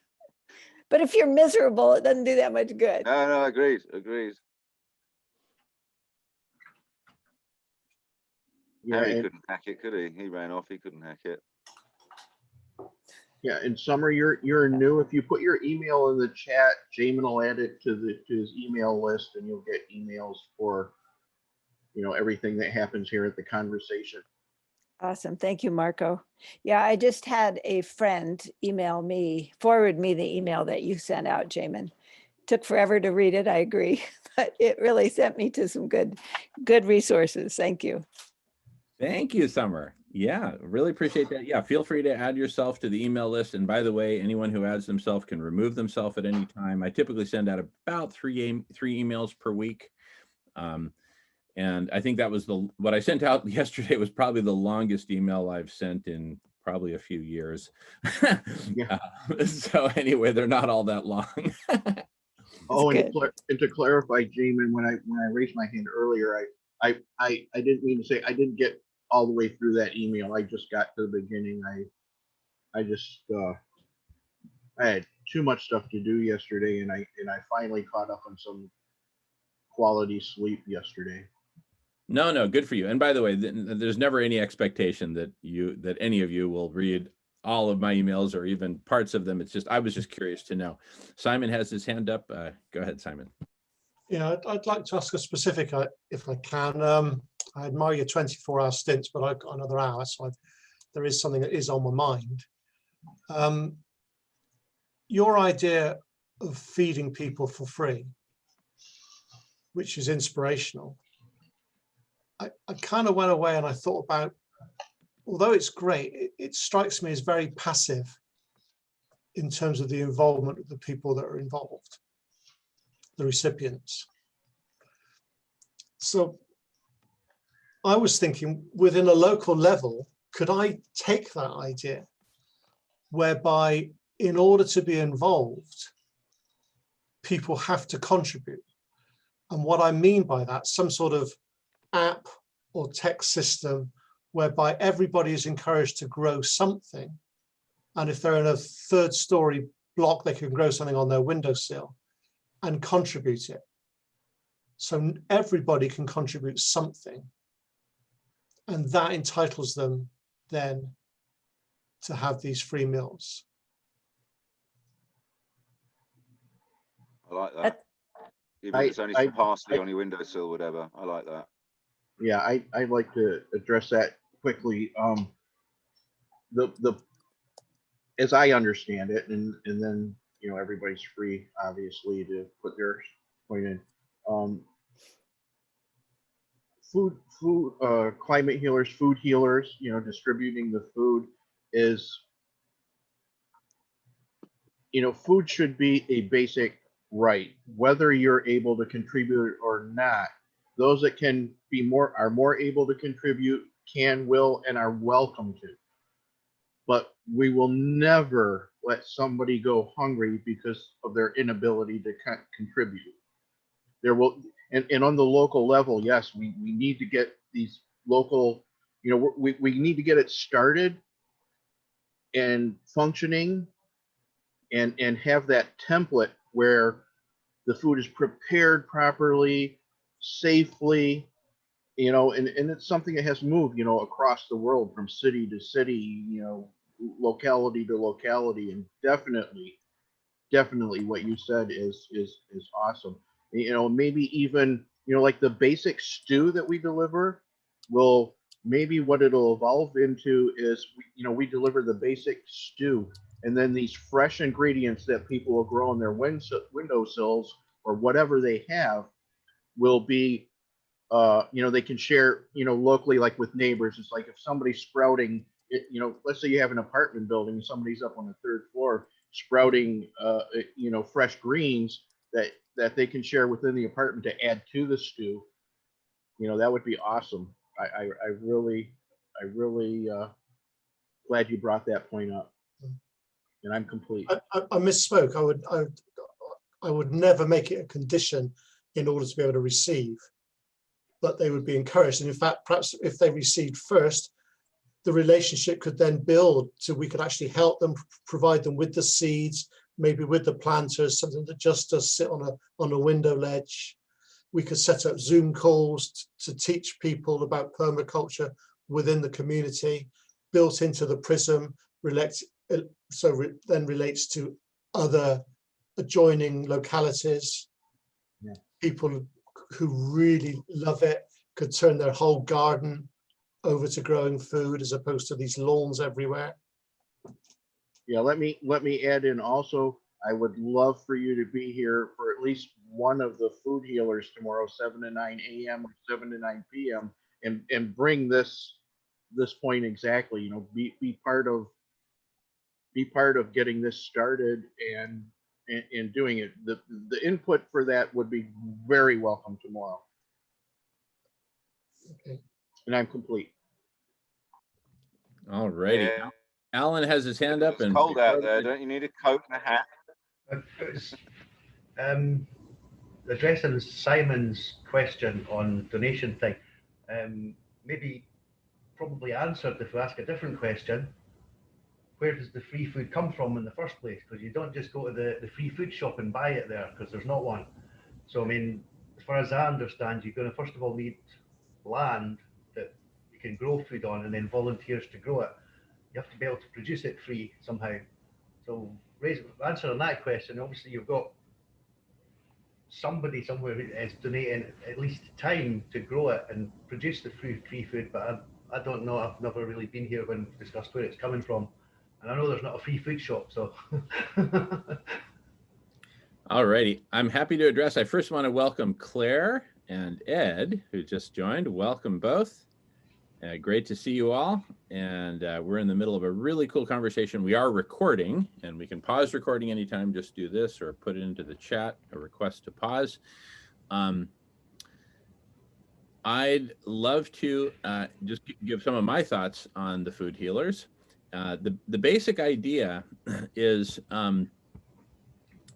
But if you're miserable, it doesn't do that much good. No, agreed. Yeah, Harry couldn't hack it, could he? He ran off. He couldn't hack it. Yeah, in summer, you're new. If you put your email in the chat, Jamin will add it to his email list, and you'll get emails for, you know, everything that happens here at the conversation. Awesome. Thank you, Marco. Yeah, I just had a friend forward me the email that you sent out, Jamin. Took forever to read it, I agree, but it really sent me to some good resources. Thank you. Thank you, Summer. Yeah, really appreciate that. Yeah, feel free to add yourself to the email list. And by the way, anyone who adds themselves can remove themselves at any time. I typically send out about three emails per week. And I think that was what I sent out yesterday was probably the longest email I've sent in probably a few years. Yeah. So anyway, they're not all that long. Oh, and to clarify, Jamin, when I raised my hand earlier, I didn't mean to say I didn't get all the way through that email. I just got to the beginning. I had too much stuff to do yesterday, and I finally caught up on some quality sleep yesterday. No, good for you. And by the way, there's never any expectation that any of you will read all of my emails or even parts of them. It's just, I was just curious to know. Simon has his hand up. Go ahead, Simon. Yeah, I'd like to ask a specific, if I can. I admire your 24-hour stints, but I've got another hour, so there is something that is on my mind. Your idea of feeding people for free, which is inspirational. I kind of went away and I thought about, although it's great, it strikes me as very passive in terms of the involvement of the people that are involved, the recipients. So I was thinking within a local level, could I take that idea whereby in order to be involved, people have to contribute? And what I mean by that, some sort of app or text system whereby everybody is encouraged to grow something. And if they're in a 3rd story block, they can grow something on their windowsill and contribute it. So everybody can contribute something. And that entitles them then to have these free meals. I like that. Even if it's only some parsley on your windowsill, whatever. I like that. Yeah, I'd like to address that quickly. The as I understand it, and then everybody's free, obviously, to put their point in. Climate healers, food healers, distributing the food is, food should be a basic right, whether you're able to contribute or not. Those that are more able to contribute can, will, and are welcome to. But we will never let somebody go hungry because of their inability to contribute. There will, and on the local level, yes, we need to get these local, we need to get it started and functioning, and have that template where the food is prepared properly, safely, and it's something that has moved, across the world from city to city, locality to locality, and definitely what you said is awesome. Maybe even, like the basic stew that we deliver maybe what it'll evolve into is, we deliver the basic stew, and then these fresh ingredients that people will grow on their windowsills or whatever they have will be, they can share, locally, like with neighbors. It's like if somebody's sprouting, let's say you have an apartment building, somebody's up on the 3rd floor sprouting, fresh greens that they can share within the apartment to add to the stew. That would be awesome. I really glad you brought that point up, and I'm complete. I misspoke. I would never make it a condition in order to be able to receive, but they would be encouraged. And in fact, perhaps if they received first, the relationship could then build so we could actually help them, provide them with the seeds, maybe with the planters, something that just does sit on a window ledge. We could set up Zoom calls to teach people about permaculture within the community, built into the prism, then relates to other adjoining localities. Yeah. People who really love it could turn their whole garden over to growing food as opposed to these lawns everywhere. Yeah, let me add in also, I would love for you to be here for at least one of the food healers tomorrow, 7 to 9 a.m. or 7 to 9 p.m. and bring this point exactly, be part of getting this started and doing it. The input for that would be very welcome tomorrow. Okay. And I'm complete. All righty. Yeah. Alan has his hand up. It's and cold out there. Don't you need a coat and a hat? Addressing Simon's question on donation thing, maybe probably answered if we ask a different question. Where does the free food come from in the first place? Because you don't just go to the free food shop and buy it there, because there's not one. So, I mean, as far as I understand, you're going to first of all need land that you can grow food on, and then volunteers to grow it. You have to be able to produce it free somehow. So, answering that question, obviously you've got somebody somewhere is donating at least time to grow it and produce the free food, but I don't know. I've never really been here when we discussed where it's coming from. And I know there's not a free food shop, so. All righty. I'm happy to address. I first want to welcome Claire and Ed, who just joined. Welcome both. Great to see you all. And we're in the middle of a really cool conversation. We are recording, and we can pause recording anytime. Just do this or put it into the chat, a request to pause. I'd love to just give some of my thoughts on the food healers. The basic idea is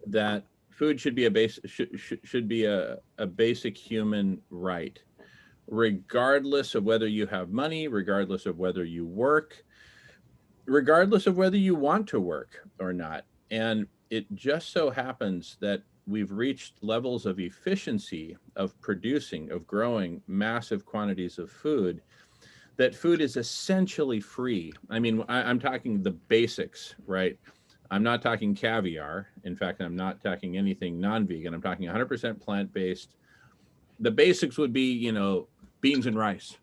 that food should be a basic human right. regardless of whether you have money, regardless of whether you work, regardless of whether you want to work or not. And it just so happens that we've reached levels of efficiency of producing, of growing massive quantities of food, that food is essentially free. I mean, I'm talking the basics, right? I'm not talking caviar. In fact, I'm not talking anything non-vegan. I'm talking 100% plant-based. The basics would be, you know, beans and rice,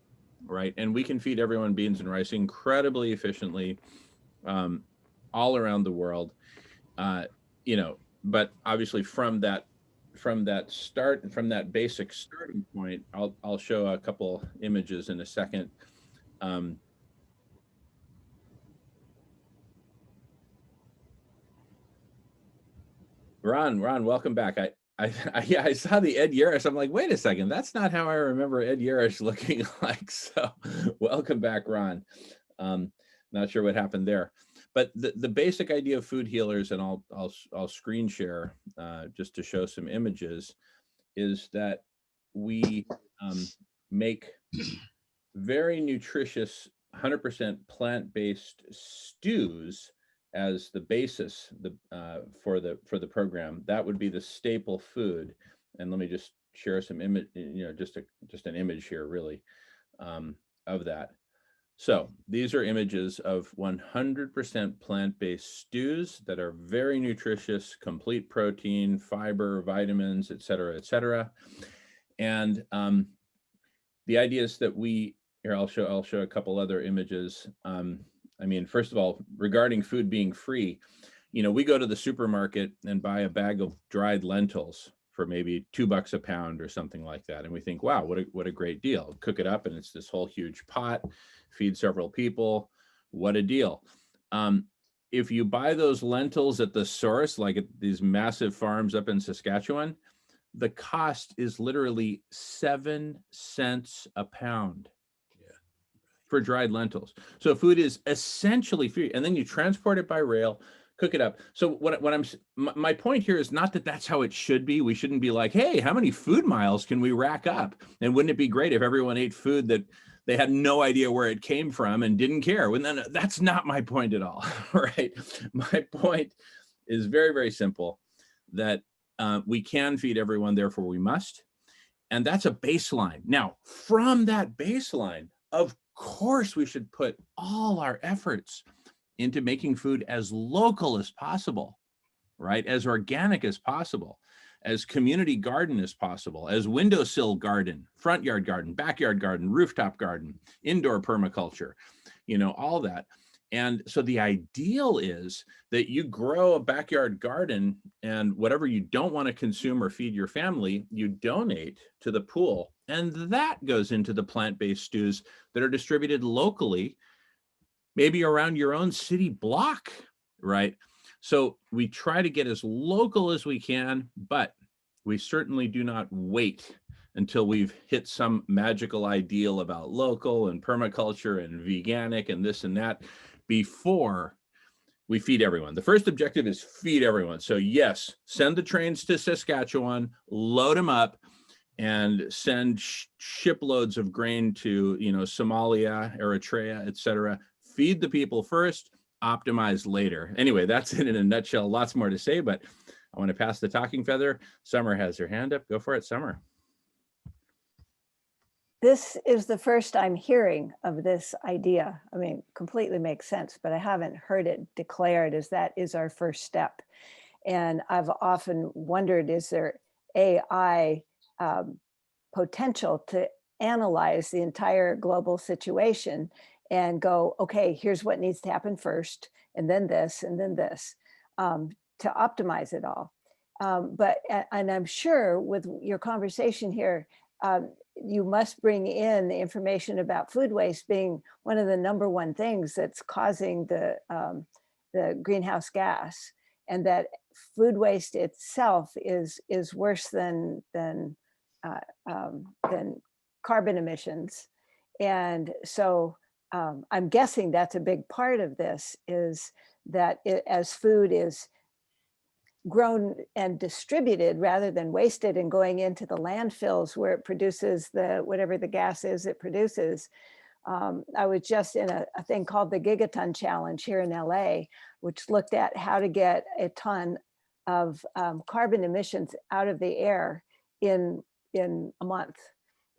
right? And we can feed everyone beans and rice incredibly efficiently, all around the world. You know, but obviously from that basic starting point, I'll show a couple images in a second. Ron, welcome back. I saw the Ed Yarish. I'm like, wait a second, that's not how I remember Ed Yarish looking like. So welcome back, Ron. Not sure what happened there, but the basic idea of food healers, and I'll screen share just to show some images, is that we make very nutritious 100% plant-based stews as the basis for the program. That would be the staple food. And let me just share some image, you know, just an image here really of that. So these are images of 100% plant-based stews that are very nutritious, complete protein, fiber, vitamins, et cetera, et cetera. And the idea is that here, I'll show a couple other images. I mean, first of all, regarding food being free, you know, we go to the supermarket and buy a bag of dried lentils for maybe $2 a pound or something like that. And we think, wow, what a great deal. Cook it up and it's this whole huge pot, feed several people. What a deal. If you buy those lentils at the source, like at these massive farms up in Saskatchewan, the cost is literally 7 cents a pound for dried lentils. So food is essentially free, and then you transport it by rail, cook it up. So my point here is not that that's how it should be. We shouldn't be like, hey, how many food miles can we rack up? And wouldn't it be great if everyone ate food that they had no idea where it came from and didn't care? Well, then that's not my point at all, right? My point is very, very simple, that we can feed everyone, therefore we must. And that's a baseline. Now, from that baseline, of course, we should put all our efforts into making food as local as possible, right? As organic as possible, as community garden as possible, as windowsill garden, front yard garden, backyard garden, rooftop garden, indoor permaculture, you know, all that. And so the ideal is that you grow a backyard garden, and whatever you don't want to consume or feed your family, you donate to the pool. And that goes into the plant-based stews that are distributed locally, maybe around your own city block, right? So we try to get as local as we can, but we certainly do not wait until we've hit some magical ideal about local and permaculture and veganic and this and that before we feed everyone. The first objective is feed everyone. So yes, send the trains to Saskatchewan, load them up, and send shiploads of grain to, you know, Somalia, Eritrea, et cetera. Feed the people first, optimize later. Anyway, that's it in a nutshell. Lots more to say, but I want to pass the talking feather. Summer has her hand up. Go for it, Summer. This is the first I'm hearing of this idea. I mean, completely makes sense, but I haven't heard it declared as that is our first step. And I've often wondered, is there AI potential to analyze the entire global situation and go, okay, here's what needs to happen first, and then this, to optimize it all. And I'm sure with your conversation here, you must bring in the information about food waste being one of the #1 things that's causing the greenhouse gas, and that food waste itself is worse than carbon emissions. And so I'm guessing that's a big part of this, is that as food is grown and distributed rather than wasted and going into the landfills where it produces the whatever the gas is it produces. I was just in a thing called the Gigaton Challenge here in LA, which looked at how to get a ton of carbon emissions out of the air in a month.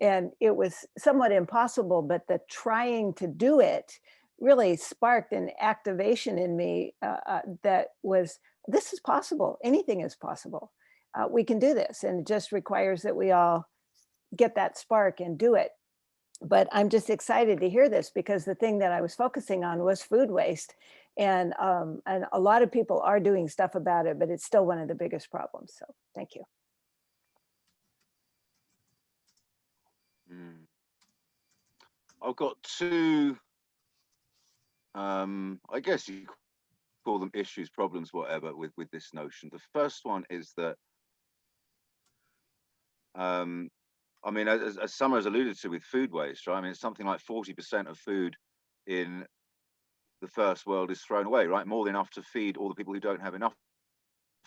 And it was somewhat impossible, but the trying to do it really sparked an activation in me that was, this is possible. Anything is possible. We can do this. And it just requires that we all get that spark and do it. But I'm just excited to hear this because the thing that I was focusing on was food waste. And a lot of people are doing stuff about it, but it's still one of the biggest problems. So thank you. I've got two, I guess you call them issues, problems, whatever, with this notion. The first one is that, I mean, as Summer has alluded to with food waste, right? I mean, it's something like 40% of food in the first world is thrown away, right? More than enough to feed all the people who don't have enough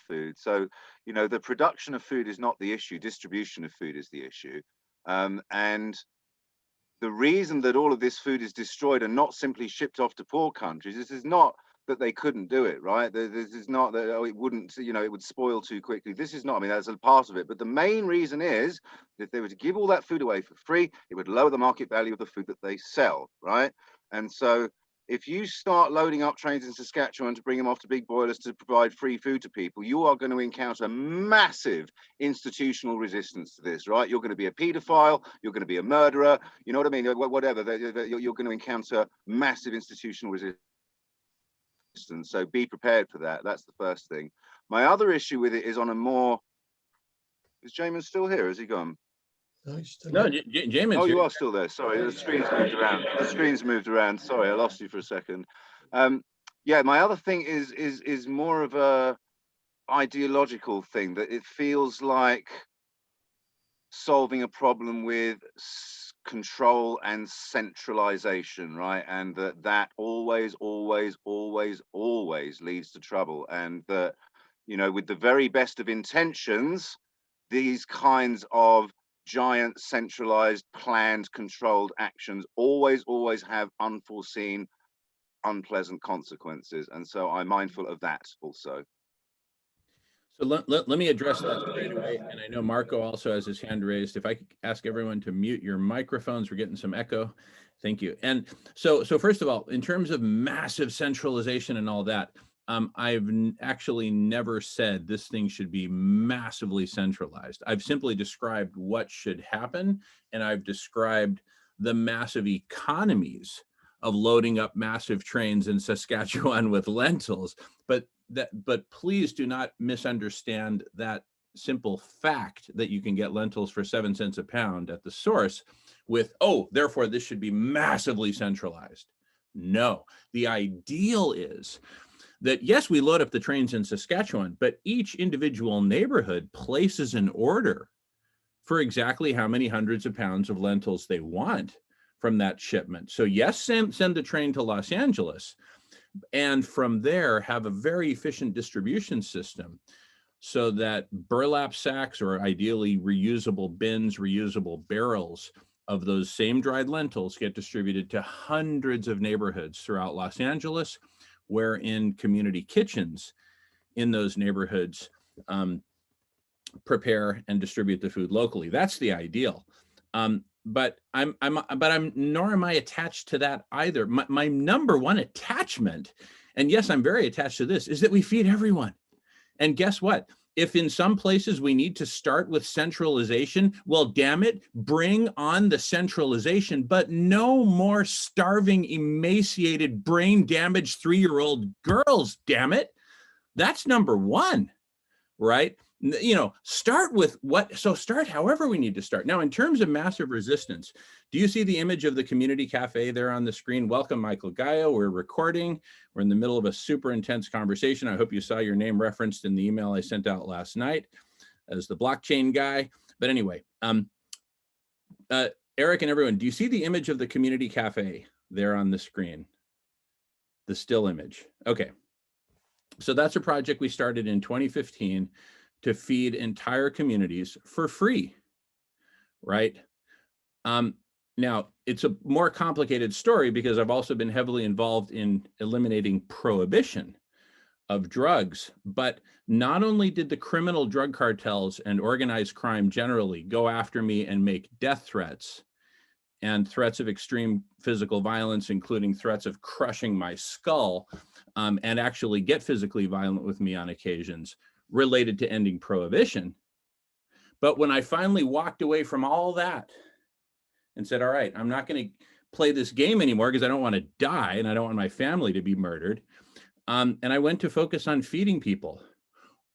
food. So, you know, the production of food is not the issue. Distribution of food is the issue. And the reason that all of this food is destroyed and not simply shipped off to poor countries, this is not that they couldn't do it, right? This is not that, oh, it wouldn't, you know, it would spoil too quickly. This is not, I mean, that's a part of it. But the main reason is that if they were to give all that food away for free, it would lower the market value of the food that they sell, right? And so if you start loading up trains in Saskatchewan to bring them off to big boilers to provide free food to people, you are going to encounter massive institutional resistance to this, right? You're going to be a pedophile, you're going to be a murderer, you know what I mean? Whatever, you're going to encounter massive institutional resistance. So be prepared for that. That's the first thing. My other issue with it is on a more, is Jamin still here? Has he gone? No, he's still No, here. Jamin's Oh, you here. are still there. Sorry, the screen's moved around. The screen's moved around. Sorry, I lost you for a second. Yeah, my other thing is more of a ideological thing, that it feels like solving a problem with control and centralization, right? And that always leads to trouble. And that, you know, with the very best of intentions, these kinds of giant centralized planned controlled actions always have unforeseen unpleasant consequences, and so I'm mindful of that also. So let me address that straight away. And I know Marco also has his hand raised. If I could ask everyone to mute your microphones, we're getting some echo. Thank you. And so first of all, in terms of massive centralization and all that, I've actually never said this thing should be massively centralized. I've simply described what should happen, and I've described the massive economies of loading up massive trains in Saskatchewan with lentils. But please do not misunderstand that simple fact that you can get lentils for 7 cents a pound at the source with, oh, therefore this should be massively centralized. No, the ideal is that, yes, we load up the trains in Saskatchewan, but each individual neighborhood places an order for exactly how many hundreds of pounds of lentils they want from that shipment. So yes, send the train to Los Angeles, and from there have a very efficient distribution system so that burlap sacks, or ideally reusable bins, reusable barrels of those same dried lentils, get distributed to hundreds of neighborhoods throughout Los Angeles, wherein community kitchens in those neighborhoods prepare and distribute the food locally. That's the ideal. But nor am I attached to that either. My number one attachment, and yes, I'm very attached to this, is that we feed everyone. And guess what? If in some places we need to start with centralization, well, damn it, bring on the centralization, but no more starving, emaciated, brain damaged 3-year-old girls, damn it. That's number one, right? You know, start with what, so start however we need to start. Now, in terms of massive resistance, do you see the image of the community cafe there on the screen? Welcome, Michael Gaio. We're recording. We're in the middle of a super intense conversation. I hope you saw your name referenced in the email I sent out last night as the blockchain guy. But anyway, Eric and everyone, do you see the image of the community cafe there on the screen? The still image. Okay. So that's a project we started in 2015 to feed entire communities for free, right? Now, it's a more complicated story because I've also been heavily involved in eliminating prohibition of drugs. But not only did the criminal drug cartels and organized crime generally go after me and make death threats and threats of extreme physical violence, including threats of crushing my skull, and actually get physically violent with me on occasions related to ending prohibition. But when I finally walked away from all that and said, all right, I'm not going to play this game anymore because I don't want to die and I don't want my family to be murdered. And I went to focus on feeding people.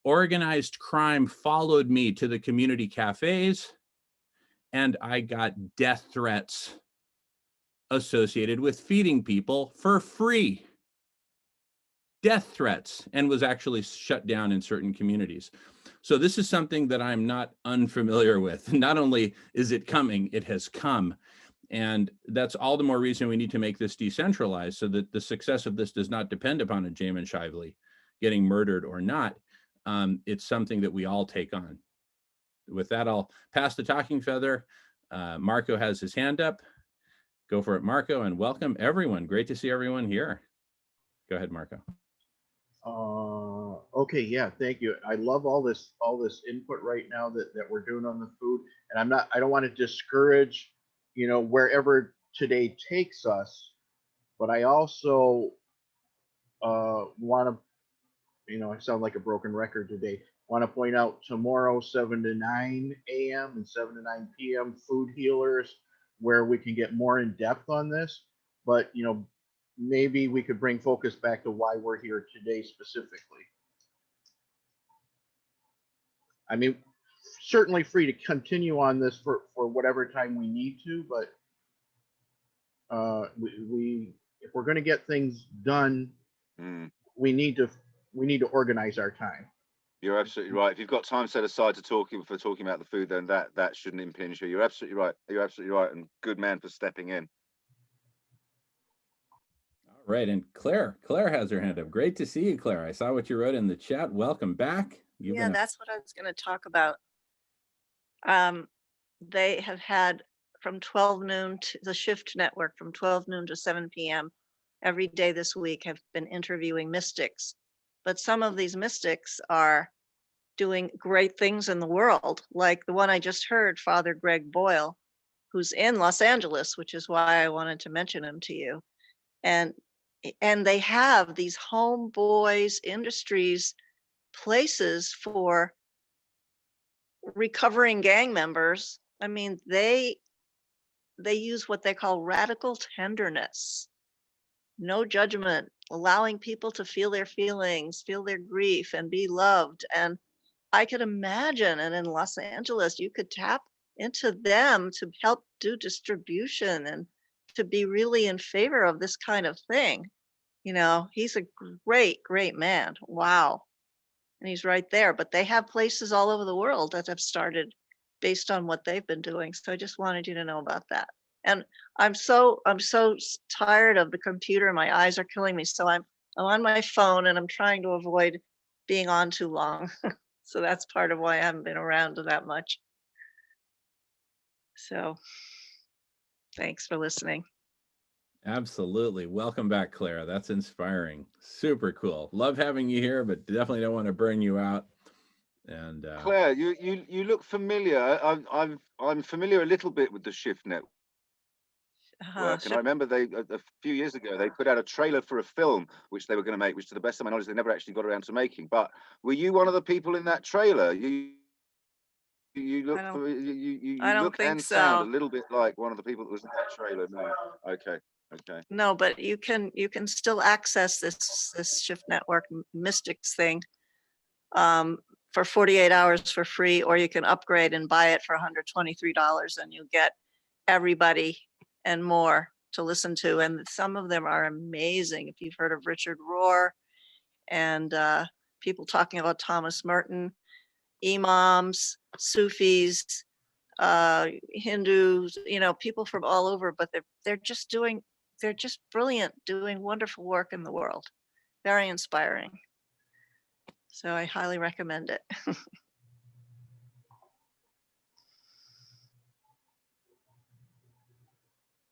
Organized crime followed me to the community cafes, and I got death threats associated with feeding people for free. Death threats, and was actually shut down in certain communities. So this is something that I'm not unfamiliar with. Not only is it coming, it has come. And that's all the more reason we need to make this decentralized so that the success of this does not depend upon a Jamin Shively getting murdered or not. It's something that we all take on. With that, I'll pass the talking feather. Marco has his hand up. Go for it, Marco, and welcome everyone. Great to see everyone here. Go ahead, Marco. Okay, yeah, thank you. I love all this input right now that we're doing on the food, and I don't want to discourage, wherever today takes us, but I also want to, I sound like a broken record today. Want to point out tomorrow 7 to 9 a.m. and 7 to 9 p.m. food healers, where we can get more in depth on this. But maybe we could bring focus back to why we're here today specifically. I mean, certainly free to continue on this for whatever time we need to, but we if we're going to get things done, we need to organize our time. You're absolutely right. If you've got time set aside to talking about the food, then that shouldn't impinge you. You're absolutely right. You're absolutely right, and good man for stepping in. All right, and Claire has her hand up. Great to see you, Claire. I saw what you wrote in the chat. Welcome back. Yeah, that's what I was going to talk about. They have had from 12 noon to the shift network from 12 noon to 7 p.m. every day this week have been interviewing mystics. But some of these mystics are doing great things in the world, like the one I just heard, Father Greg Boyle, who's in Los Angeles, which is why I wanted to mention him to you. And they have these homeboys industries, places for recovering gang members. I mean, they use what they call radical tenderness, no judgment, allowing people to feel their feelings, feel their grief, and be loved. And I could imagine, and in Los Angeles, you could tap into them to help do distribution and to be really in favor of this kind of thing. He's a great, great man. Wow. And he's right there. But they have places all over the world that have started based on what they've been doing. So I just wanted you to know about that. And I'm so tired of the computer. My eyes are killing me. So I'm on my phone and I'm trying to avoid being on too long. So that's part of why I haven't been around that much. So thanks for listening. Absolutely. Welcome back, Clara. That's inspiring. Super cool. Love having you here, but definitely don't want to burn you out. And Claire, you look familiar. I'm familiar a little bit with the Shift Network. And I remember a few years ago they put out a trailer for a film which they were going to make, which to the best of my knowledge they never actually got around to making. But were you one of the people in that trailer? You look you look and sound a little bit like one of the people that was in that trailer. No. Okay. No, but you can still access this Shift Network Mystics thing for 48 hours for free, or you can upgrade and buy it for $123 and you get everybody and more to listen to. And some of them are amazing. If you've heard of Richard Rohr and people talking about Thomas Merton, imams, Sufis, Hindus, people from all over, but they're just brilliant, doing wonderful work in the world. Very inspiring. So I highly recommend it.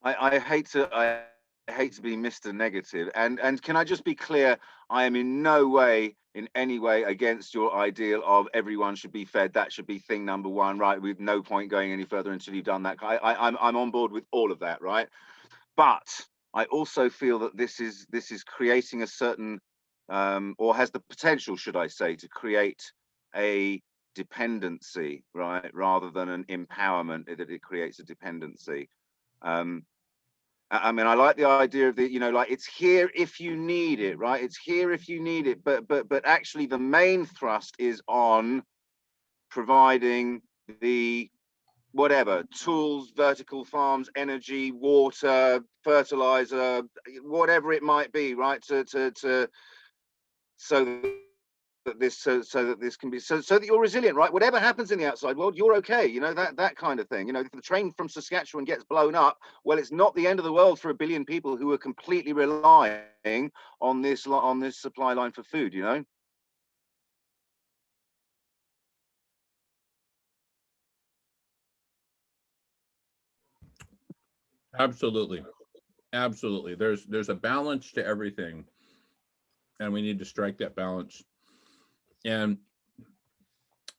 I hate to be Mr. Negative, and can I just be clear? I am in no way, in any way, against your ideal of everyone should be fed. That should be thing number one, right? With no point going any further until you've done that. I'm on board with all of that, right? But I also feel that this is creating a certain, or has the potential, should I say, to create a dependency, right, rather than an empowerment. That it creates a dependency. I mean, I like the idea of the, like, it's here if you need it, right? It's here if you need it. But actually, the main thrust is on providing the whatever tools, vertical farms, energy, water, fertilizer, whatever it might be, right? So that this can be so that you're resilient, right? Whatever happens in the outside world, you're okay. That kind of thing. If the train from Saskatchewan gets blown up, well, it's not the end of the world for 1 billion people who are completely relying on this supply line for food. Absolutely. Absolutely. There's a balance to everything, and we need to strike that balance. And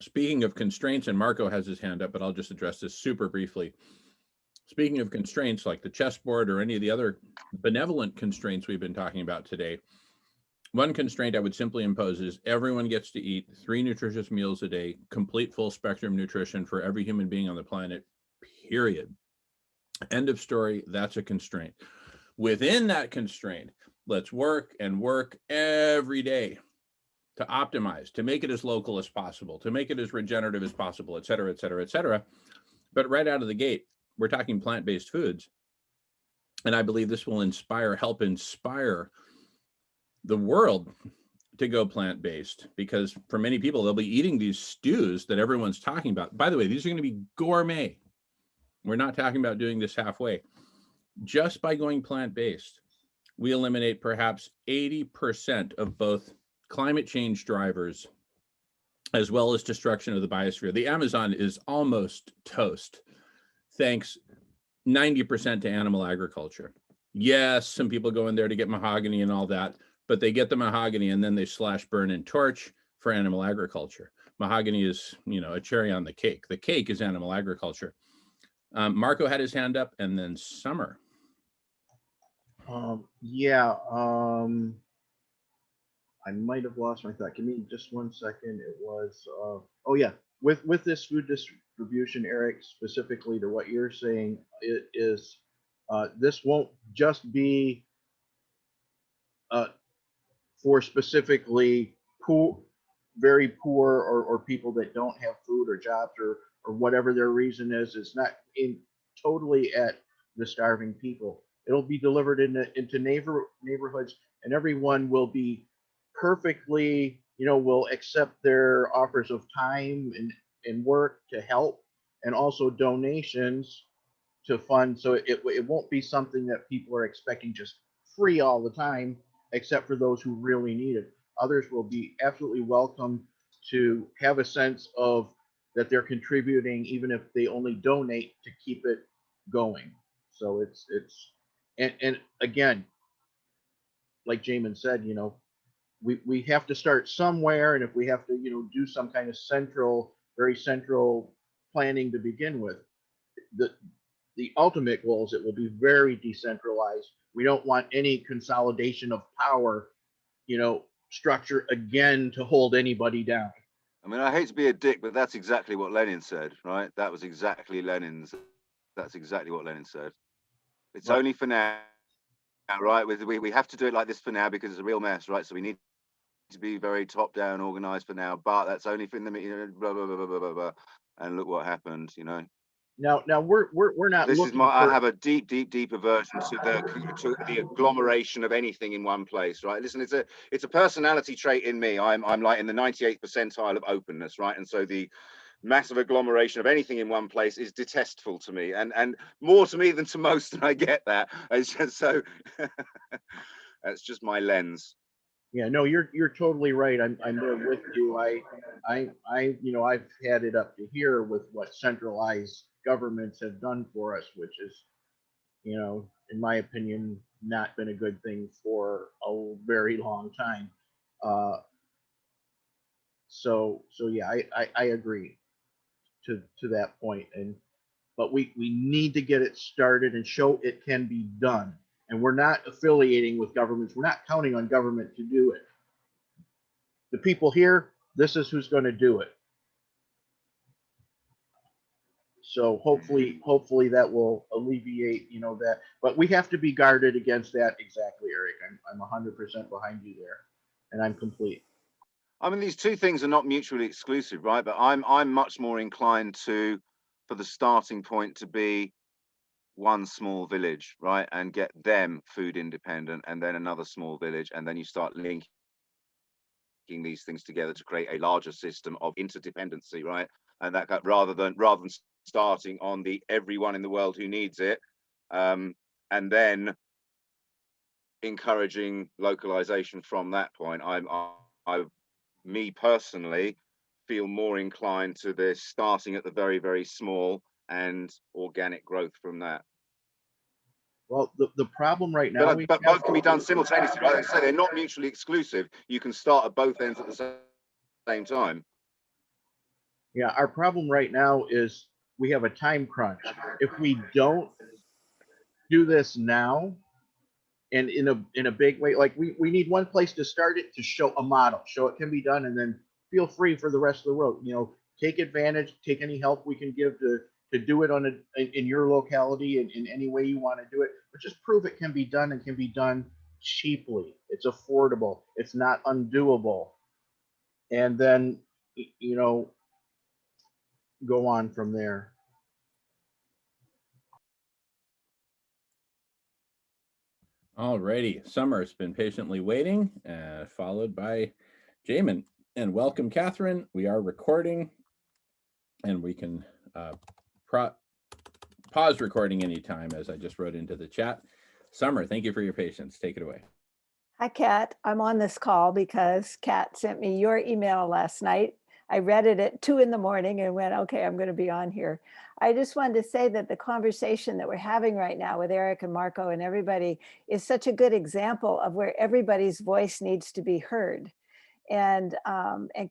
speaking of constraints, and Marco has his hand up, but I'll just address this super briefly. Speaking of constraints like the chessboard or any of the other benevolent constraints we've been talking about today, one constraint I would simply impose is everyone gets to eat 3 nutritious meals a day, complete full spectrum nutrition for every human being on the planet, period. End of story. That's a constraint. Within that constraint, let's work and work every day to optimize, to make it as local as possible, to make it as regenerative as possible, et cetera, et cetera, et cetera. But right out of the gate, we're talking plant-based foods. And I believe this will help inspire the world to go plant-based, because for many people, they'll be eating these stews that everyone's talking about. By the way, these are going to be gourmet. We're not talking about doing this halfway. Just by going plant-based, we eliminate perhaps 80% of both climate change drivers as well as destruction of the biosphere. The Amazon is almost toast, thanks 90% to animal agriculture. Yes, some people go in there to get mahogany and all that, but they get the mahogany and then they slash, burn, and torch for animal agriculture. Mahogany is, a cherry on the cake. The cake is animal agriculture. Marco had his hand up, and then Summer. I might have lost my thought. Give me just 1 second. It was, oh yeah, with this food distribution, Eric, specifically to what you're saying, it is, this won't just be for specifically poor, very poor, or people that don't have food or jobs or whatever their reason is. It's not totally at the starving people. It'll be delivered into neighborhoods, and everyone will be perfectly, will accept their offers of time and work to help, and also donations to fund. So it won't be something that people are expecting just free all the time, except for those who really need it. Others will be absolutely welcome to have a sense of that they're contributing, even if they only donate to keep it going. So and again, like Jamin said, we have to start somewhere, and if we have to, do some kind of very central planning to begin with, the ultimate goal is it will be very decentralized. We don't want any consolidation of power, structure again to hold anybody down. I mean, I hate to be a dick, but that's exactly what Lenin said, right? That's exactly what Lenin said. It's Right. only for now, right? We have to do it like this for now because it's a real mess, right? So we need to be very top down organized for now, but that's only for in the blah blah blah blah blah blah. And look what happened, Now we're not This is looking I for, have a deep aversion to the agglomeration of anything in one place, right? Listen, it's a personality trait in me. I'm like in the 98th percentile of openness, right? And so the massive agglomeration of anything in one place is detestful to me, and more to me than to most, and I get that. It's just so that's just my lens. Yeah, no, you're totally right. I'm there with you. I've had it up to here with what centralized governments have done for us, which is, in my opinion, not been a good thing for a very long time. Uh, so yeah, I agree to that point. But we need to get it started and show it can be done. And we're not affiliating with governments. We're not counting on government to do it. The people here, this is who's going to do it. So hopefully that will alleviate, that. But we have to be guarded against that. Exactly, Eric. I'm 100% behind you there, and I'm complete. I mean, these two things are not mutually exclusive, right? But I'm much more inclined for the starting point to be one small village, right, and get them food independent, and then another small village, and then you start linking these things together to create a larger system of interdependency, right? And that rather than starting on the everyone in the world who needs it, and then encouraging localization from that point. Me personally feel more inclined to this starting at the very, very small and organic growth from that. Well, the problem right now, but both can be done simultaneously, right? So they're not mutually exclusive. You can start at both ends at the same time. Yeah, our problem right now is we have a time crunch. If we don't do this now, and in a big way, like we need one place to start it, to show a model, show it can be done, and then feel free for the rest of the world. Take advantage, take any help we can give to do it in your locality in any way you want to do it, but just prove it can be done and can be done cheaply. It's affordable. It's not undoable. And then, go on from there. All righty. Summer's been patiently waiting, followed by Jamin. And welcome, Catherine. We are recording, and we can pause recording anytime, as I just wrote into the chat. Summer, thank you for your patience. Take it away. Hi, Kat. I'm on this call because Kat sent me your email last night. I read it at 2 a.m. and went, okay, I'm going to be on here. I just wanted to say that the conversation that we're having right now with Eric and Marco and everybody is such a good example of where everybody's voice needs to be heard. And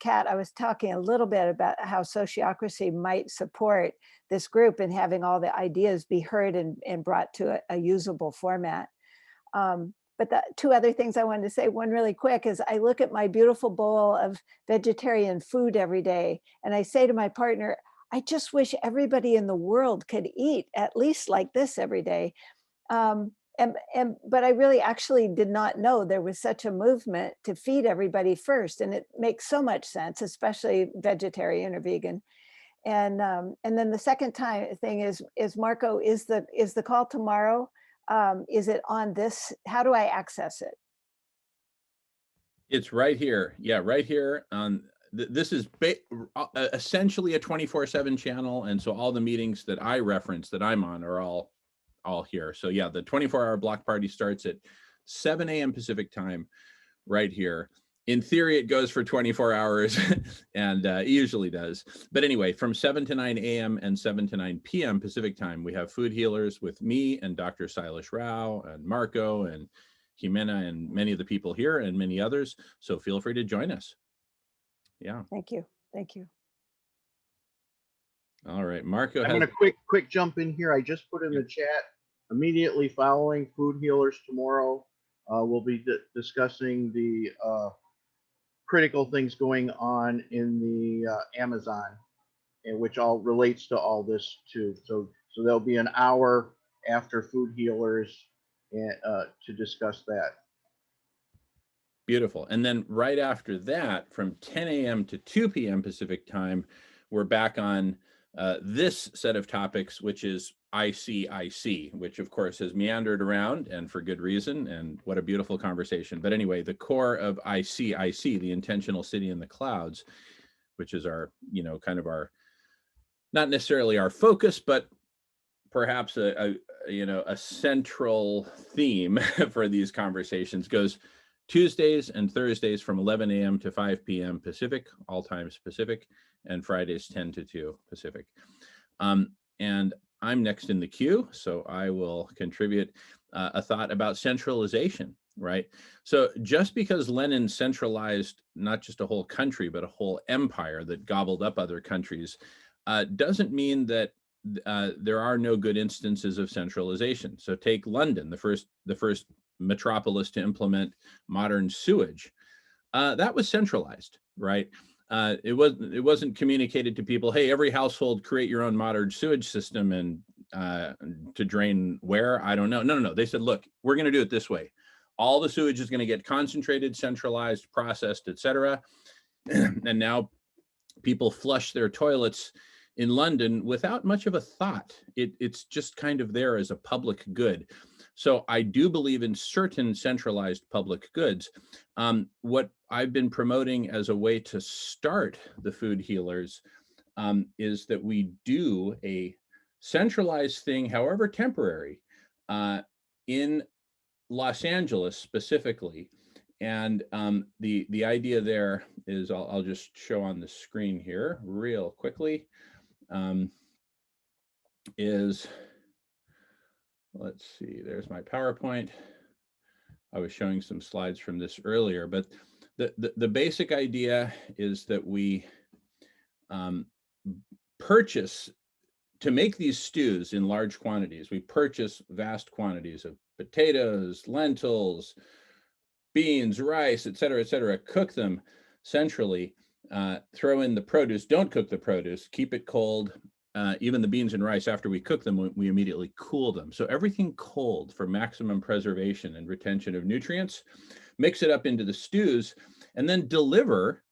Kat, I was talking a little bit about how sociocracy might support this group and having all the ideas be heard and brought to a usable format. But the two other things I wanted to say, one really quick, is I look at my beautiful bowl of vegetarian food every day, and I say to my partner, I just wish everybody in the world could eat at least like this every day. But I really actually did not know there was such a movement to feed everybody first, and it makes so much sense, especially vegetarian or vegan. And then the second thing is Marco, is the call tomorrow? Is it on this? How do I access it? It's right here. Yeah, right here. This is essentially a 24/7 channel. And so all the meetings that I reference that I'm on are all here. So yeah, the 24-hour block party starts at 7 a.m. Pacific time right here. In theory, it goes for 24 hours, and it usually does. But anyway, from 7 to 9 a.m. and 7 to 9 p.m. Pacific time, we have food healers with me and Dr. Silas Rao and Marco and Jimena and many of the people here and many others. So feel free to join us. Yeah. Thank you. Thank you. All right, Marco. I'm going to quick jump in here. I just put in the chat, immediately following Food Healers tomorrow, we'll be discussing the critical things going on in the Amazon, and which all relates to all this too. So there'll be an hour after Food Healers to discuss that. Beautiful. And then right after that, from 10 a.m. to 2 p.m. Pacific time, we're back on this set of topics, which is ICIC, which of course has meandered around, and for good reason, and what a beautiful conversation. But anyway, the core of ICIC, the Intentional City in the Clouds, which is our, kind of our, not necessarily our focus, but perhaps a central theme for these conversations, goes Tuesdays and Thursdays from 11 a.m. to 5 p.m. Pacific, all times Pacific, and Fridays 10 to 2 Pacific. And I'm next in the queue, so I will contribute a thought about centralization, right? So just because Lenin centralized not just a whole country, but a whole empire that gobbled up other countries, doesn't mean that there are no good instances of centralization. So take London, the first metropolis to implement modern sewage. That was centralized, right? It wasn't communicated to people, hey, every household create your own modern sewage system and to drain where, I don't know. No. They said, look, we're going to do it this way. All the sewage is going to get concentrated, centralized, processed, etc. And now people flush their toilets in London without much of a thought. It's just kind of there as a public good. So I do believe in certain centralized public goods. What I've been promoting as a way to start the food healers is that we do a centralized thing, however temporary, in Los Angeles specifically. And the idea there is, I'll just show on the screen here real quickly, is, let's see, there's my PowerPoint. I was showing some slides from this earlier, but the basic idea is that we purchase, to make these stews in large quantities, we purchase vast quantities of potatoes, lentils, beans, rice, et cetera, cook them centrally, throw in the produce, don't cook the produce, keep it cold. Even the beans and rice, after we cook them, we immediately cool them. So everything cold for maximum preservation and retention of nutrients, mix it up into the stews, and then deliver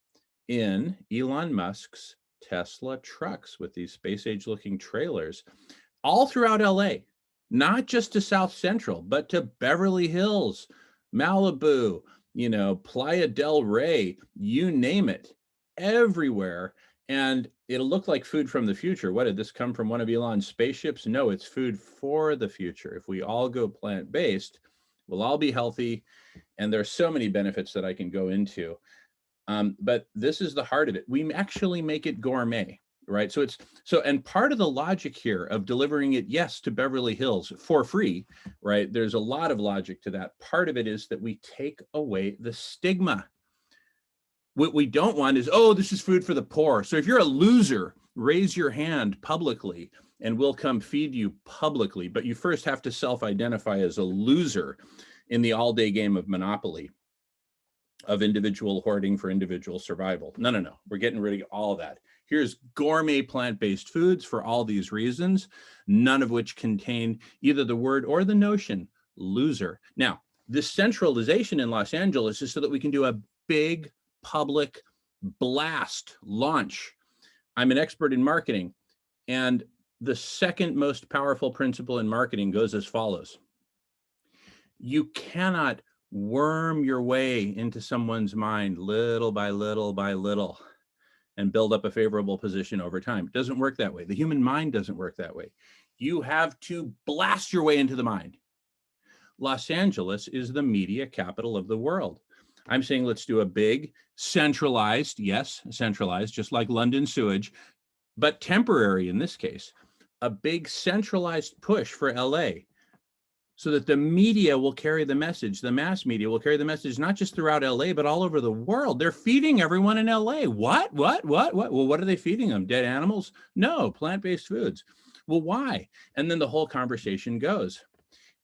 in Elon Musk's Tesla trucks with these space age looking trailers all throughout LA, not just to South Central, but to Beverly Hills, Malibu, Playa del Rey, you name it, everywhere. And it'll look like food from the future. What, did this come from one of Elon's spaceships? No, it's food for the future. If we all go plant-based, we'll all be healthy. And there's so many benefits that I can go into. But this is the heart of it. We actually make it gourmet, right? And part of the logic here of delivering it, yes, to Beverly Hills for free, right? There's a lot of logic to that. Part of it is that we take away the stigma. What we don't want is, oh, this is food for the poor. So if you're a loser, raise your hand publicly and we'll come feed you publicly. But you first have to self-identify as a loser in the all-day game of Monopoly, of individual hoarding for individual survival. No. We're getting rid of all of that. Here's gourmet plant-based foods for all these reasons, none of which contain either the word or the notion loser. Now, this centralization in Los Angeles is so that we can do a big public blast launch. I'm an expert in marketing, and the second most powerful principle in marketing goes as follows. You cannot worm your way into someone's mind little by little by little and build up a favorable position over time. It doesn't work that way. The human mind doesn't work that way. You have to blast your way into the mind. Los Angeles is the media capital of the world. I'm saying let's do a big centralized, yes, centralized, just like London sewage, but temporary in this case, a big centralized push for LA so that the media will carry the message, the mass media will carry the message, not just throughout LA, but all over the world. They're feeding everyone in LA. What? Well, what are they feeding them? Dead animals? No, plant-based foods. Well, why? And then the whole conversation goes.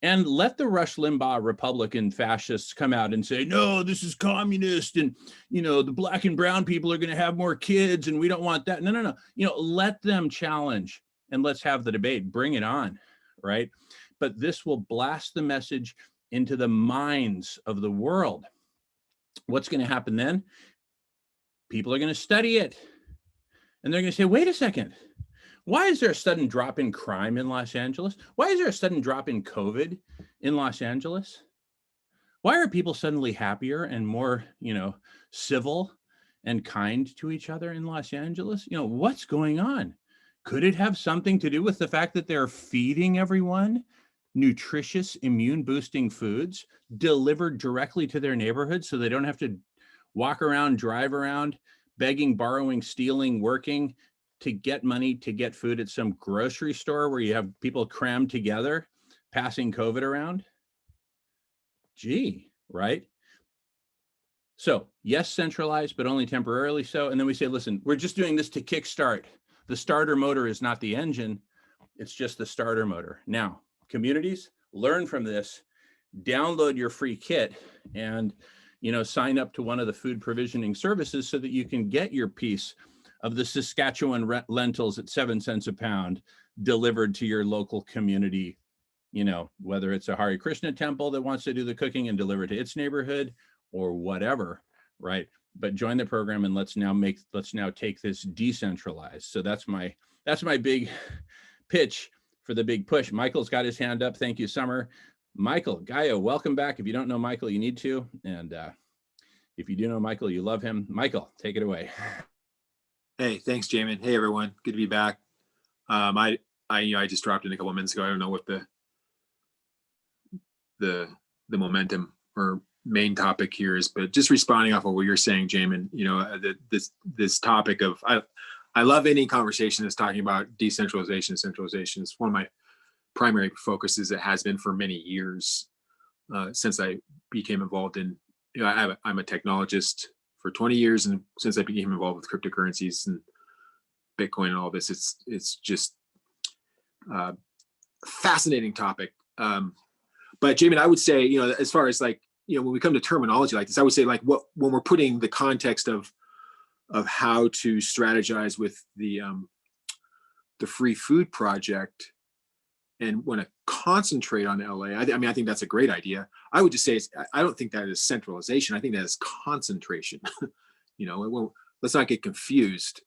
And let the Rush Limbaugh Republican fascists come out and say, no, this is communist, and the black and brown people are going to have more kids, and we don't want that. No. Let them challenge, and let's have the debate. Bring it on, right? But this will blast the message into the minds of the world. What's going to happen then? People are going to study it, and they're going to say, wait a second. Why is there a sudden drop in crime in Los Angeles? Why is there a sudden drop in COVID in Los Angeles? Why are people suddenly happier and more, civil and kind to each other in Los Angeles? What's going on? Could it have something to do with the fact that they're feeding everyone nutritious, immune boosting foods delivered directly to their neighborhood so they don't have to walk around, drive around, begging, borrowing, stealing, working to get money to get food at some grocery store where you have people crammed together, passing COVID around. Gee, right? So yes, centralized, but only temporarily so. And then we say, listen, we're just doing this to kickstart. The starter motor is not the engine. It's just the starter motor. Now, communities, learn from this, download your free kit and, sign up to one of the food provisioning services so that you can get your piece of the Saskatchewan lentils at 7 cents a pound delivered to your local community, whether it's a Hare Krishna temple that wants to do the cooking and deliver to its neighborhood or whatever, right? But join the program and let's now take this decentralized. So that's my big pitch for the big push. Michael's got his hand up. Thank you, Summer. Michael, Gaia, welcome back. If you don't know Michael, you need to. And if you do know Michael, you love him. Michael, take it away. Hey, thanks, Jamin. Hey, everyone. Good to be back. I just dropped in a couple of minutes ago. I don't know what the momentum or main topic here is, but just responding off of what you're saying, Jamin, this topic of, I love any conversation that's talking about decentralization and centralization. It's one of my primary focuses. It has been for many years since I became involved in, I'm a technologist for 20 years. And since I became involved with cryptocurrencies and Bitcoin and all this, it's just a fascinating topic. But Jamin, I would say, as far as like, when we come to terminology like this, I would say like when we're putting the context of how to strategize with the Free Food Project and want to concentrate on LA, I think that's a great idea. I would just say I don't think that is centralization. I think that is concentration. Let's not get confused.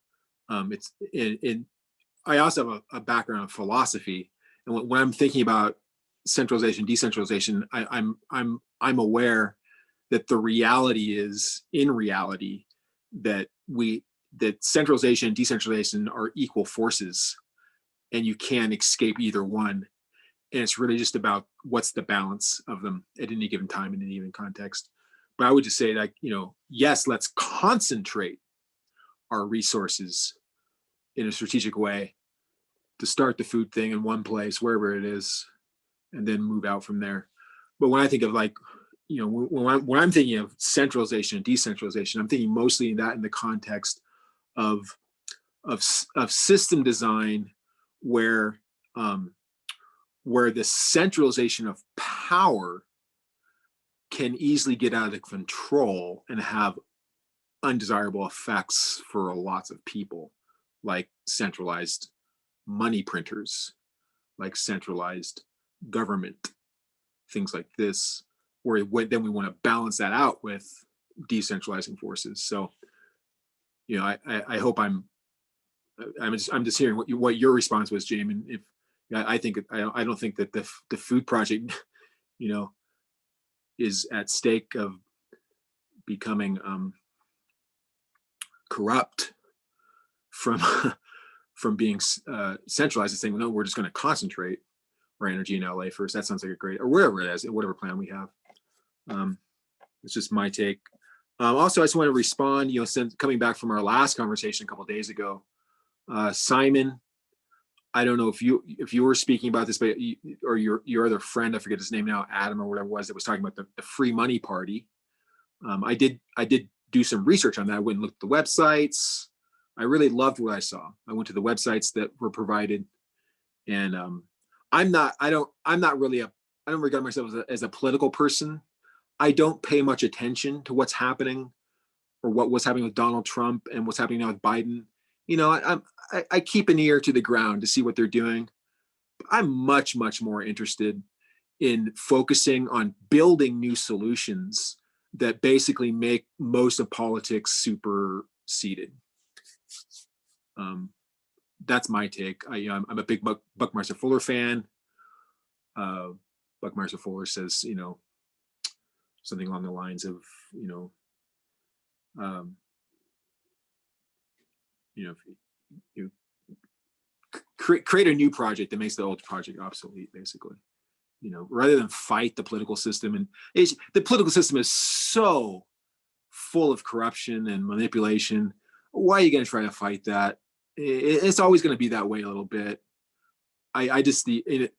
I also have a background in philosophy, and when I'm thinking about centralization, decentralization, I'm aware that the reality is in reality that centralization and decentralization are equal forces and you can't escape either one. And it's really just about what's the balance of them at any given time in any given context. But I would just say like, yes, let's concentrate our resources in a strategic way to start the food thing in one place, wherever it is, and then move out from there. But when I think of like, when I'm thinking of centralization and decentralization, I'm thinking mostly in the context of system design where the centralization of power can easily get out of control and have undesirable effects for lots of people, like centralized money printers, like centralized government, things like this, where then we want to balance that out with decentralizing forces. So, I hope I'm just hearing what your response was, Jamin. If I don't think that the food project, is at stake of becoming corrupt from being centralized and saying, no, we're just going to concentrate our energy in LA first. That sounds like a great, or wherever it is, whatever plan we have. It's just my take. Also, I just want to respond, since coming back from our last conversation a couple of days ago, Simon, I don't know if you were speaking about this, but or your other friend, I forget his name now, Adam or whatever it was, that was talking about the free money party. I did do some research on that. I went and looked at the websites. I really loved what I saw. I went to the websites that were provided, and I don't regard myself as a political person. I don't pay much attention to what's happening or what was happening with Donald Trump and what's happening now with Biden. I keep an ear to the ground to see what they're doing. I'm much, much more interested in focusing on building new solutions that basically make most of politics superseded. That's my take. I'm a big Buckminster Fuller fan. Buckminster Fuller says, something along the lines of, if you create a new project that makes the old project obsolete, basically. rather than fight the political system. And the political system is so full of corruption and manipulation. Why are you going to try to fight that? It's always going to be that way a little bit. I think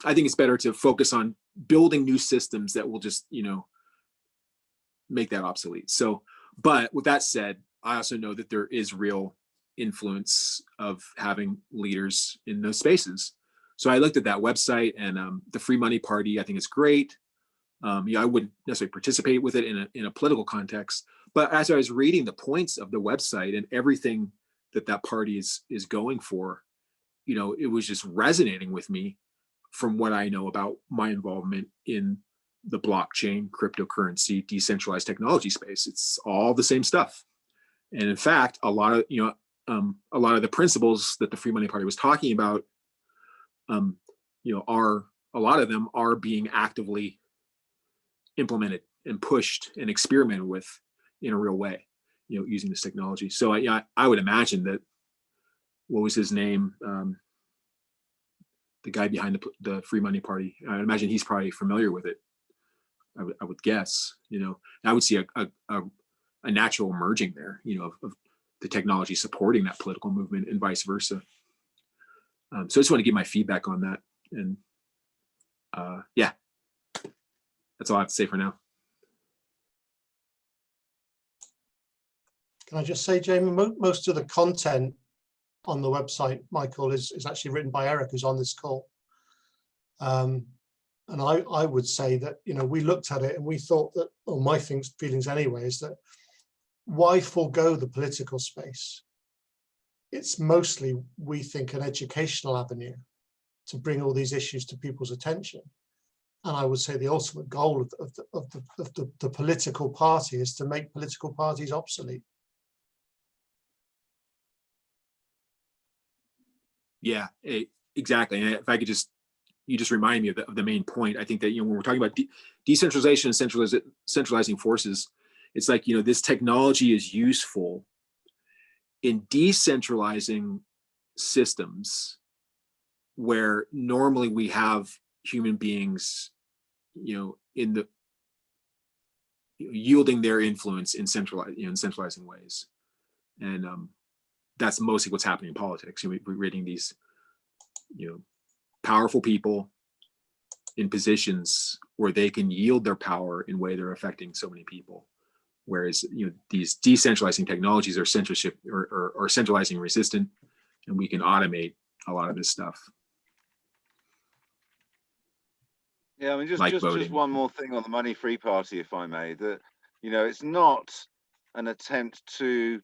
it's better to focus on building new systems that will just, make that obsolete. So, but with that said, I also know that there is real influence of having leaders in those spaces. So I looked at that website, and the Free Money Party, I think is great. I wouldn't necessarily participate with it in a political context, but as I was reading the points of the website and everything that party is going for, it was just resonating with me from what I know about my involvement in the blockchain, cryptocurrency, decentralized technology space. It's all the same stuff. And in fact, a lot of the principles that the Free Money Party was talking about, a lot of them are being actively implemented and pushed and experimented with in a real way, using this technology. So I would imagine that, what was his name? The guy behind the Free Money Party, I imagine he's probably familiar with it. I would guess, I would see a natural merging there, of the technology supporting that political movement and vice versa. So I just want to give my feedback on that. And that's all I have to say for now. Can I just say, Jamie, most of the content on the website, Michael, is actually written by Eric, who's on this call. And I would say that, we looked at it and we thought that, or my feelings anyway, is that why forego the political space? It's mostly, we think, an educational avenue to bring all these issues to people's attention. And I would say the ultimate goal of the political party is to make political parties obsolete. Yeah, exactly. And if I could you just remind me of the main point. I think that, when we're talking about decentralization and centralizing forces, it's like, this technology is useful in decentralizing systems where normally we have human beings, in the yielding their influence in centralizing ways. And that's mostly what's happening in politics. We're reading these, powerful people in positions where they can yield their power in a way they're affecting so many people. Whereas, these decentralizing technologies are censorship or centralizing resistant, and we can automate a lot of this stuff. Yeah, I mean, Like just one more thing on the Money Free Party, if I may, that, it's not an attempt to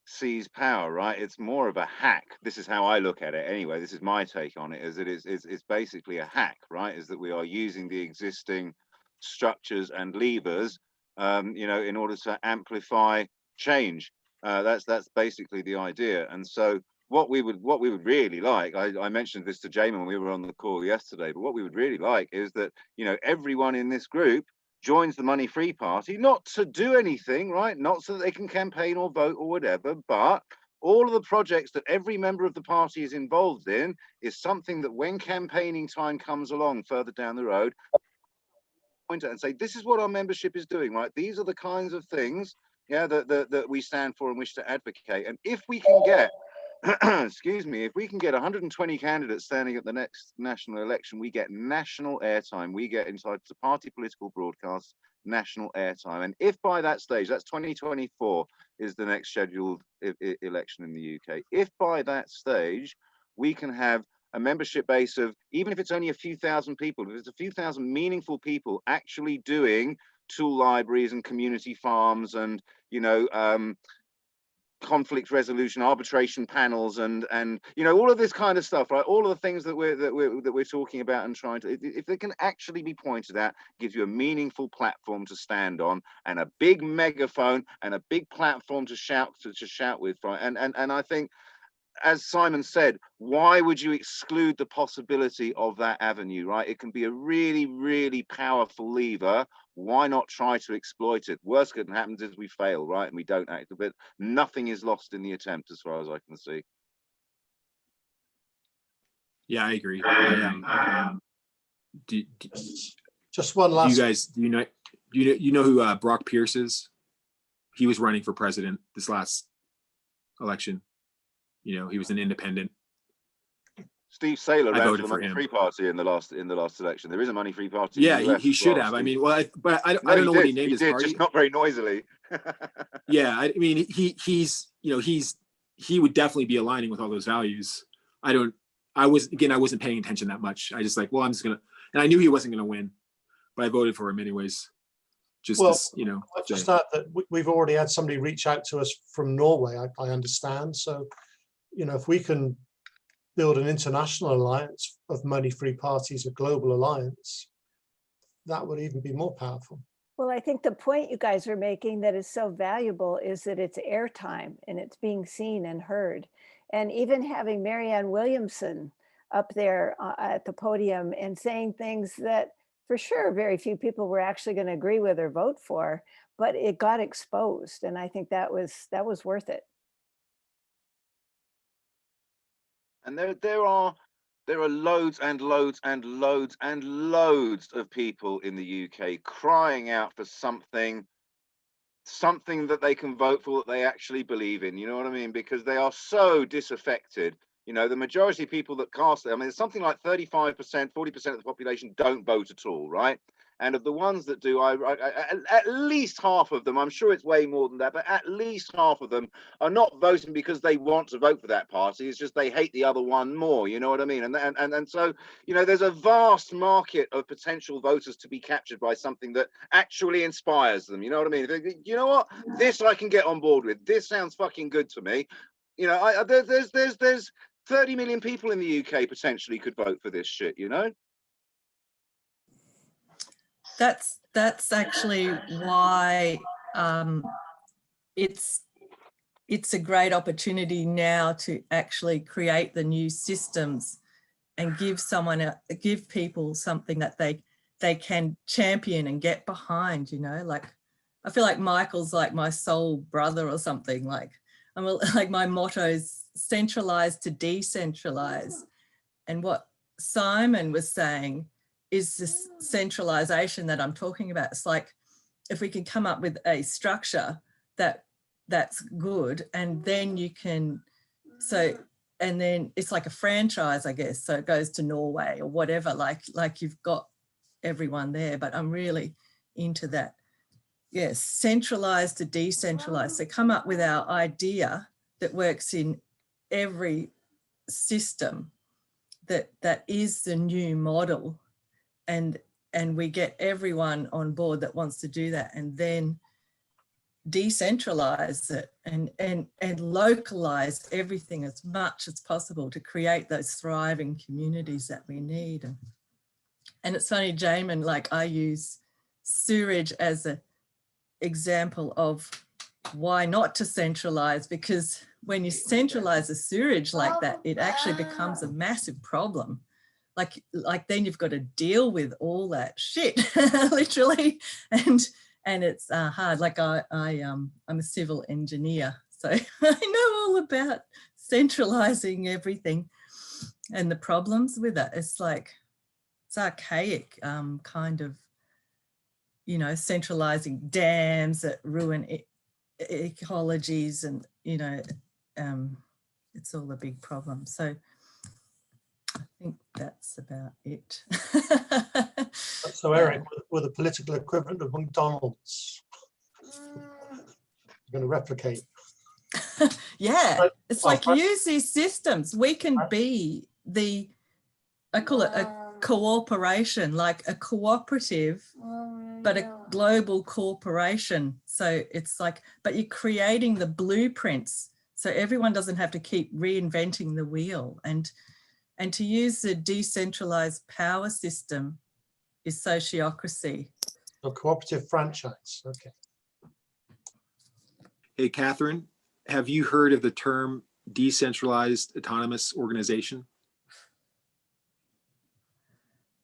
seize power, right? It's more of a hack. This is how I look at it anyway. This is my take on it, is that it's basically a hack, right? Is that we are using the existing structures and levers, in order to amplify change. That's basically the idea. And so what we would really like, I mentioned this to Jamie when we were on the call yesterday, but what we would really like is that, everyone in this group joins the Money Free Party, not to do anything, right? Not so that they can campaign or vote or whatever, but all of the projects that every member of the party is involved in is something that when campaigning time comes along further down the road, point out and say, this is what our membership is doing, right? These are the kinds of things, that we stand for and wish to advocate. And if we can get excuse me, if we can get 120 candidates standing at the next national election, we get national airtime. We get inside the party political broadcasts, national airtime. And if by that stage, that's 2024 is the next scheduled election in the UK. If by that stage, we can have a membership base of, even if it's only a few thousand people, if it's a few thousand meaningful people actually doing tool libraries and community farms and, conflict resolution, arbitration panels, and all of this kind of stuff, right? All of the things that we're talking about and trying to, if they can actually be pointed at, gives you a meaningful platform to stand on and a big megaphone and a big platform to shout with, right? And I think, as Simon said, why would you exclude the possibility of that avenue, right? It can be a really, really powerful lever. Why not try to exploit it? Worst that happens is we fail, right? And we don't act, but nothing is lost in the attempt as far as I can see. Yeah, I agree. do Just one last. you guys, do you know who Brock Pierce is? He was running for president this last election. You know, he was an independent. Steve Saylor I ran for voted the for Money him. Free Party in the last election. There is a Money Free Party. Yeah, in the US he as should well, have. I Steve. mean, well, I No, don't know what he did. named He his did, party. just not very noisily. Yeah, I mean, he would definitely be aligning with all those values. I wasn't paying attention that much. I just like, well, I'm just gonna, and I knew he wasn't gonna win, but I voted for him anyways. Just Well, to, you know, I just add that we've already had somebody reach out to us from Norway, I understand. So, you know, if we can build an international alliance of money-free parties, a global alliance, that would even be more powerful. Well, I think the point you guys are making that is so valuable is that it's airtime and it's being seen and heard. And even having Marianne Williamson up there at the podium and saying things that for sure very few people were actually going to agree with or vote for, but it got exposed. And I think that was worth it. And there are loads and loads and loads and loads of people in the UK crying out for something that they can vote for, that they actually believe in. You know what I mean? Because they are so disaffected. You know, the majority of people that cast it, I mean, it's something like 35%, 40% of the population don't vote at all, right? And of the ones that do, at least half of them, I'm sure it's way more than that, but at least half of them are not voting because they want to vote for that party. It's just they hate the other one more. You know what I mean? And so, you know, there's a vast market of potential voters to be captured by something that actually inspires them. You know what I mean? You know what? This I can get on board with. This sounds fucking good to me. You know, there's 30 million people in the UK potentially could vote for this shit. You know. That's actually why it's a great opportunity now to actually create the new systems and give people something that they can champion and get behind. You know, like I feel like Michael's like my soul brother or something. Like like my motto is centralize to decentralize, and what Simon was saying is this centralization that I'm talking about. It's like if we can come up with a structure that's good, and then you can, and then it's like a franchise, I guess. So it goes to Norway or whatever, like you've got everyone there, but I'm really into that. Yes, centralized to decentralized. So come up with our idea that works in every system that is the new model. And we get everyone on board that wants to do that, and then decentralize it and localize everything as much as possible to create those thriving communities that we need. And it's funny, Jamin, like I use sewerage as an example of why not to centralize, because when you centralize the sewerage like that, it actually becomes a massive problem. Like then you've got to deal with all that shit, literally, and it's hard. Like I'm a civil engineer, so I know all about centralizing everything and the problems with it. It's archaic, kind of, you know, centralizing dams that ruin ecologies, and you know, it's all a big problem. So I think that's about it. So Eric, with a political equivalent of McDonald's, I'm going to replicate. Yeah, it's like use these systems. We can be I call it a cooperation, like a cooperative, but a global corporation. So it's like, but you're creating the blueprints so everyone doesn't have to keep reinventing the wheel. And to use the decentralized power system is sociocracy. A cooperative franchise, okay. Hey, Catherine, have you heard of the term decentralized autonomous organization?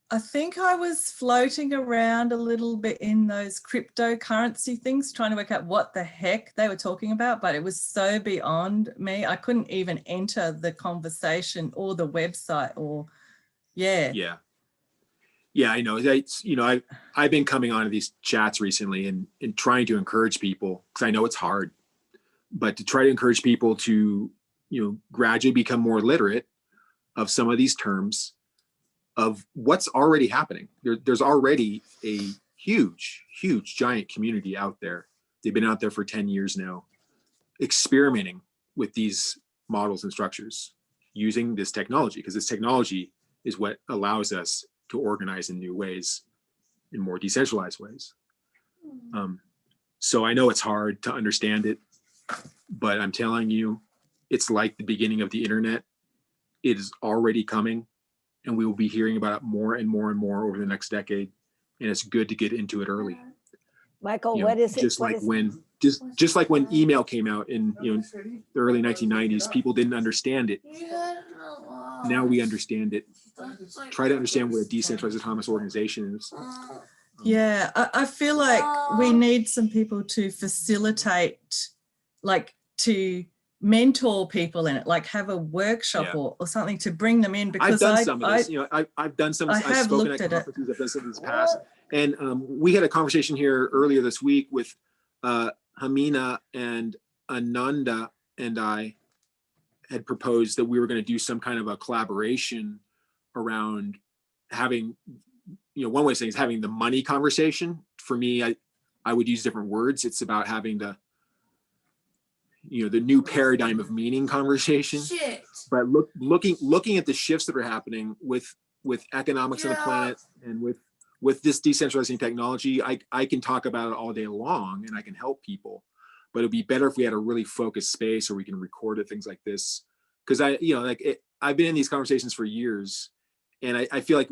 I think I was floating around a little bit in those cryptocurrency things, trying to work out what the heck they were talking about, but it was so beyond me. I couldn't even enter the conversation or the website or, yeah. Yeah, I know. I've been coming onto these chats recently and trying to encourage people, because I know it's hard, but to try to encourage people to, gradually become more literate of some of these terms, of what's already happening. There's already a huge, giant community out there. They've been out there for 10 years now, experimenting with these models and structures using this technology, because this technology is what allows us to organize in new ways, in more decentralized ways. So I know it's hard to understand it, but I'm telling you, it's like the beginning of the internet. It is already coming, and we will be hearing about it more and more and more over the next decade. And it's good to get into it early. Michael, what is it? Just like when email came out in the early 1990s, people didn't understand it. Now we understand it. Try to understand what a decentralized autonomous organization is. Yeah, I feel like we need some people to facilitate, like to mentor people in it, like have a workshop or something to bring them in. Because I've done some of this. I've done some. I've spoken at conferences. I've done some of this past. And we had a conversation here earlier this week with Hamina and Ananda, and I had proposed that we were going to do some kind of a collaboration around having, one way of saying is having the money conversation. For me, I would use different words. It's about having the new paradigm of meaning conversation. But looking at the shifts that are happening with economics on the planet and with this decentralizing technology, I can talk about it all day long and I can help people, but it'd be better if we had a really focused space, or we can record it, things like this. Because I've been in these conversations for years, and I feel like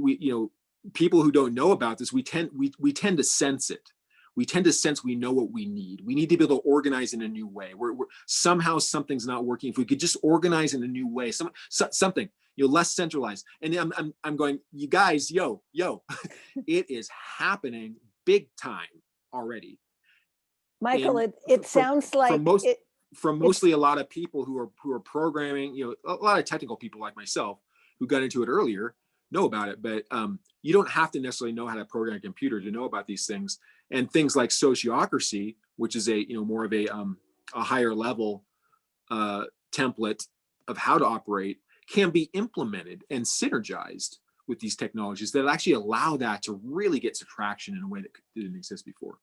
people who don't know about this, we tend to sense it. We tend to sense we know what we need. We need to be able to organize in a new way. We're somehow something's not working. If we could just organize in a new way, something less centralized. And I'm going, you guys, yo, it is happening big time already. Michael, it sounds like mostly a lot of people who are programming, a lot of technical people like myself who got into it earlier know about it, but you don't have to necessarily know how to program a computer to know about these things. And things like sociocracy, which is a more of a higher level template of how to operate, can be implemented and synergized with these technologies that actually allow that to really get some traction in a way that didn't exist before.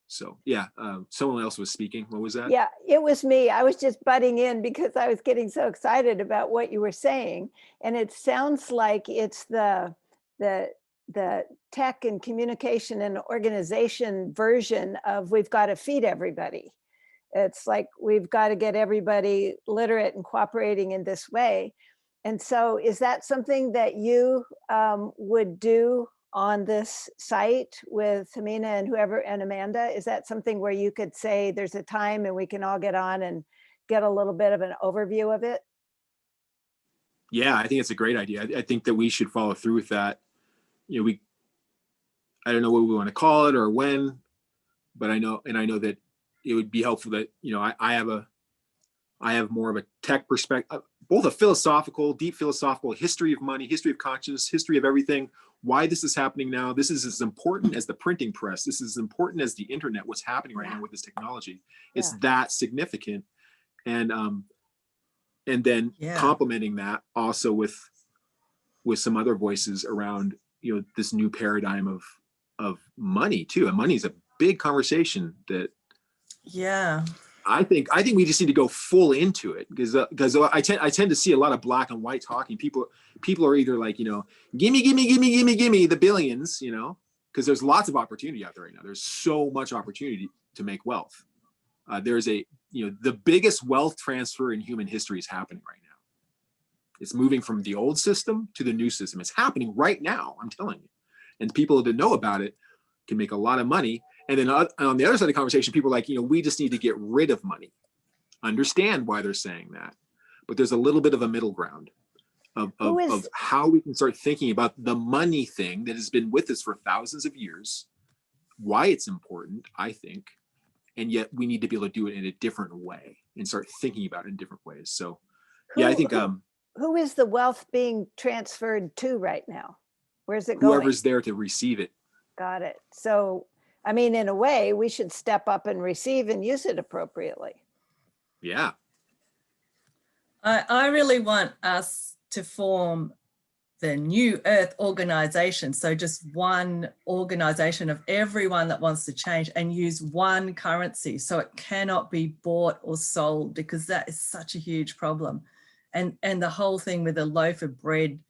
So yeah, someone else was speaking. What was that? Yeah, it was me. I was just butting in because I was getting so excited about what you were saying. And it sounds like it's the tech and communication and organization version of we've got to feed everybody. It's like we've got to get everybody literate and cooperating in this way. And so is that something that you would do on this site with Hamina and whoever and Amanda? Is that something where you could say there's a time and we can all get on and get a little bit of an overview of it? Yeah, I think it's a great idea. I think that we should follow through with that. I don't know what we want to call it or when, but I know that it would be helpful that, I have more of a tech perspective, both a deep philosophical history of money, history of consciousness, history of everything, why this is happening now. This is as important as the printing press. This is as important as the internet, what's happening right now with this technology. It's that significant. And then complementing that also with some other voices around, this new paradigm of money too. And money is a big conversation that I think we just need to go full into it, because I tend to see a lot of black and white talking. People are either like, gimme the billions, because there's lots of opportunity out there right now. There's so much opportunity to make wealth. There's the biggest wealth transfer in human history is happening right now. It's moving from the old system to the new system. It's happening right now, I'm telling you. And people that know about it can make a lot of money. And then on the other side of the conversation, people are like, we just need to get rid of money. Understand why they're saying that. But there's a little bit of a middle ground of how we can start thinking about the money thing that has been with us for thousands of years, why it's important, I think. And yet we need to be able to do it in a different way and start thinking about it in different ways. So I think... Who is the wealth being transferred to right now? Where's it going? whoever's there to receive it. Got it. So, I mean, in a way, we should step up and receive and use it appropriately. Yeah. I really want us to form the New Earth organization. So just one organization of everyone that wants to change and use one currency. So it cannot be bought or sold, because that is such a huge problem. And the whole thing with a loaf of bread,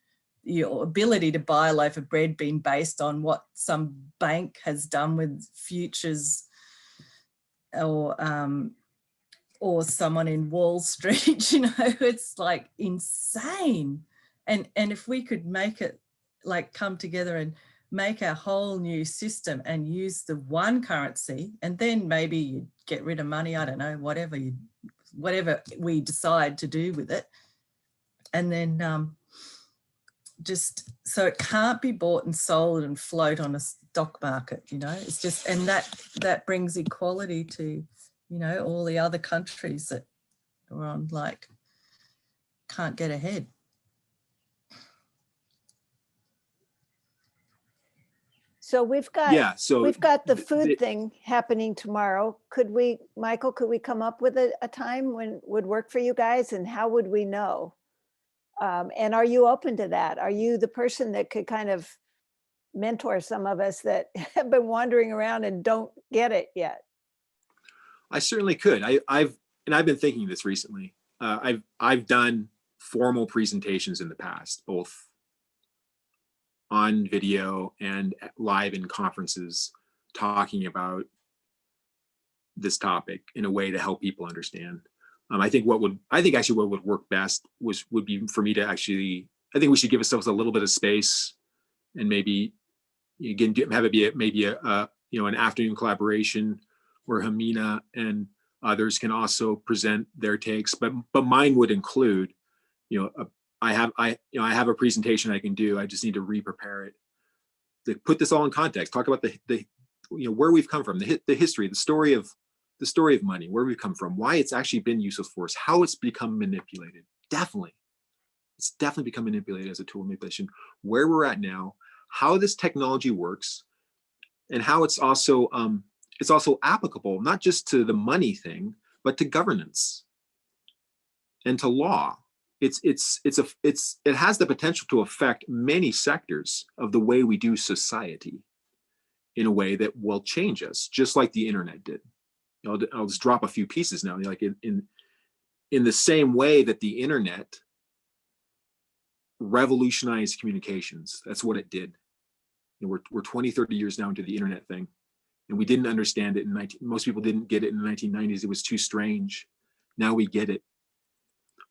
your ability to buy a loaf of bread being based on what some bank has done with futures, or someone in Wall Street, you know, it's like insane. And if we could make it like come together and make a whole new system and use the one currency, and then maybe you get rid of money, I don't know, whatever we decide to do with it. And then just so it can't be bought and sold and float on a stock market, you know, it's just, and that brings equality to, you know, all the other countries that are on, like, can't get ahead. So we've got, we've got the food thing happening tomorrow. Could we, Michael, could we come up with a time when would work for you guys, and how would we know? And are you open to that? Are you the person that could kind of mentor some of us that have been wandering around and don't get it yet? I certainly could. I've been thinking this recently. I've done formal presentations in the past, both on video and live in conferences, talking about this topic in a way to help people understand. I think what would work best would be for me to actually, I think we should give ourselves a little bit of space, and maybe again have it be maybe a an afternoon collaboration where Hamina and others can also present their takes, but mine would include, I have a presentation I can do. I just need to re-prepare it to put this all in context. Talk about the where we've come from, the history, the story of money, where we've come from, why it's actually been useful for us, how it's become manipulated. It's definitely become manipulated as a tool of manipulation. Where we're at now, how this technology works, and how it's also applicable not just to the money thing, but to governance and to law. It has the potential to affect many sectors of the way we do society in a way that will change us, just like the internet did. I'll just drop a few pieces now. Like in the same way that the internet revolutionized communications, that's what it did. We're 20, 30 years now into the internet thing, and we didn't understand it most people didn't get it in the 1990s. It was too strange. Now we get it.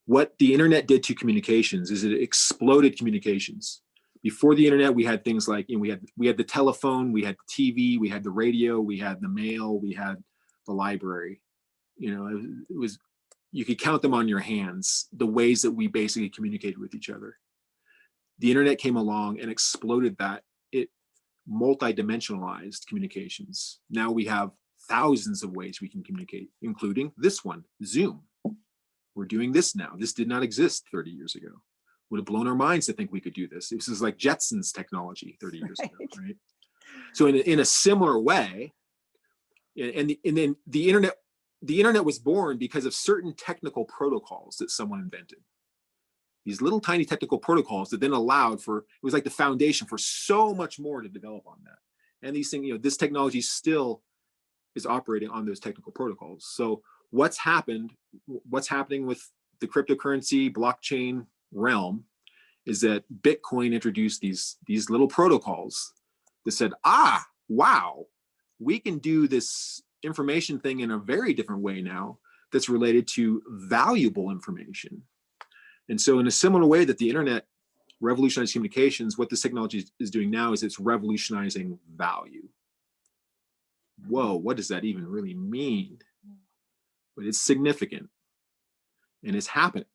What the internet did to communications is it exploded communications. Before the internet, we had things like, we had the telephone, we had the TV, we had the radio, we had the mail, we had the library. It was, you could count them on your hands, the ways that we basically communicated with each other. The internet came along and exploded that. It multi-dimensionalized communications. Now we have thousands of ways we can communicate, including this one, Zoom. We're doing this now. This did not exist 30 years ago. Would have blown our minds to think we could do this. This is like Jetsons technology 30 years ago, right? So in a similar way, and then the internet was born because of certain technical protocols that someone invented. These little tiny technical protocols that then allowed for, it was like the foundation for so much more to develop on that. And these things, this technology still is operating on those technical protocols. So what's happening with the cryptocurrency blockchain realm is that Bitcoin introduced these little protocols that said, wow, we can do this information thing in a very different way now that's related to valuable information. And so in a similar way that the internet revolutionized communications, what this technology is doing now is it's revolutionizing value. Whoa, what does that even really mean? But it's significant, and it's happening.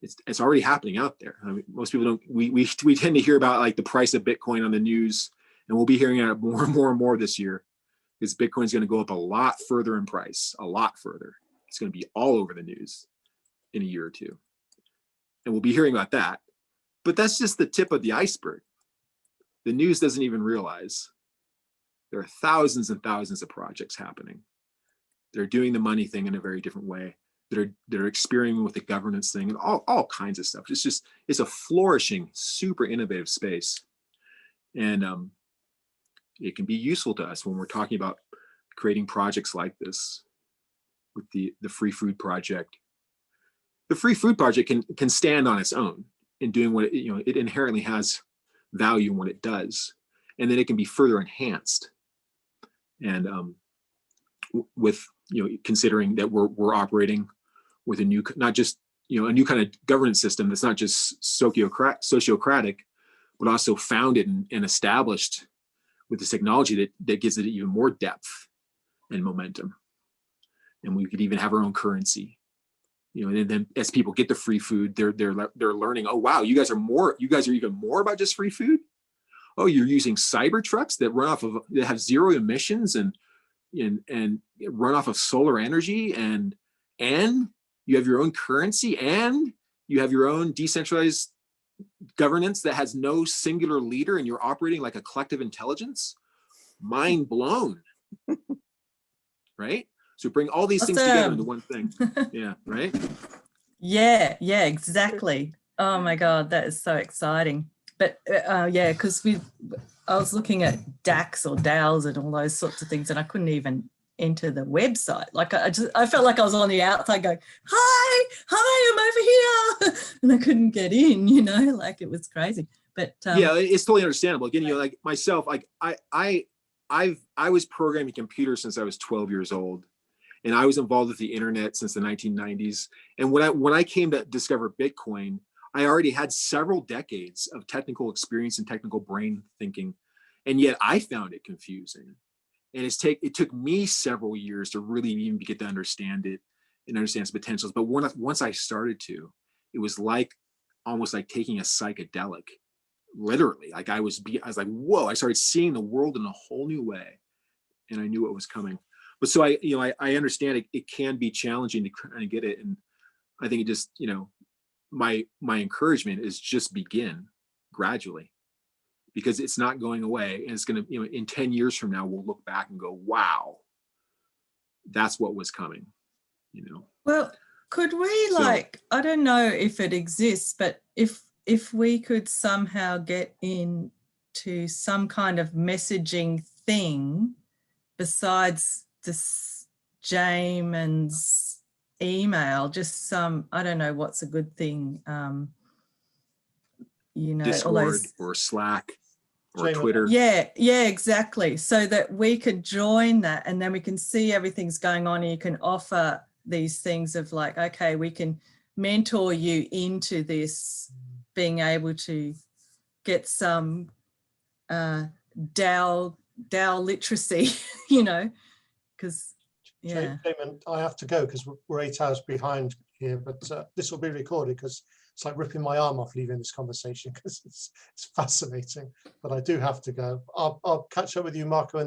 It's already happening out there. I mean, most people don't. We tend to hear about like the price of Bitcoin on the news, and we'll be hearing it more and more and more this year, because Bitcoin's going to go up a lot further in price, a lot further. It's going to be all over the news in a year or two, and we'll be hearing about that. But that's just the tip of the iceberg. the news doesn't even realize there are thousands and thousands of projects happening. They're doing the money thing in a very different way. They're experimenting with the governance thing and all kinds of stuff. It's a flourishing, super innovative space. And it can be useful to us when we're talking about creating projects like this with the Free Food Project. The Free Food Project can stand on its own in doing what it inherently has value in what it does. And then it can be further enhanced. And with considering that we're operating with a new, not just a new kind of governance system that's not just sociocratic, but also founded and established with this technology that gives it even more depth and momentum. And we could even have our own currency. And then as people get the free food, they're learning, oh wow, you guys are even more about just free food. Oh, you're using cyber trucks that have zero emissions and run off of solar energy, and you have your own currency, and you have your own decentralized governance that has no singular leader, and you're operating like a collective intelligence. Mind blown. Right? So bring all these things together into one thing. Yeah, right? Yeah, exactly. Oh my God, that is so exciting. But yeah, because I was looking at DAX or DAOs and all those sorts of things, and I couldn't even enter the website. Like I felt like I was on the outside going, hi, I'm over here. And I couldn't get in, like it was crazy. But yeah, it's totally understandable. Again, like myself, like I was programming computers since I was 12 years old. And I was involved with the internet since the 1990s. And when I came to discover Bitcoin, I already had several decades of technical experience and technical brain thinking. And yet I found it confusing. And it took me several years to really even get to understand it and understand its potentials. But once I started to, it was almost like taking a psychedelic, literally. Like I was like, whoa, I started seeing the world in a whole new way. And I knew what was coming. But so I understand it can be challenging to kind of get it. And I think it just, my encouragement is just begin gradually, because it's not going away. And it's going to, in 10 years from now, we'll look back and go, wow, that's what was coming, Well, could we I don't know if it exists, but if we could somehow get into some kind of messaging thing besides this Jamin's email, just I don't know what's a good thing, Discord or Slack or Jamin. Twitter. Yeah, exactly. So that we could join that, and then we can see everything's going on, and you can offer these things of like, okay, we can mentor you into this, being able to get some DAO literacy, because Jamin, I have to go because we're 8 hours behind here, but this will be recorded because it's like ripping my arm off leaving this conversation because it's fascinating. But I do have to go. I'll catch up with you, Marco,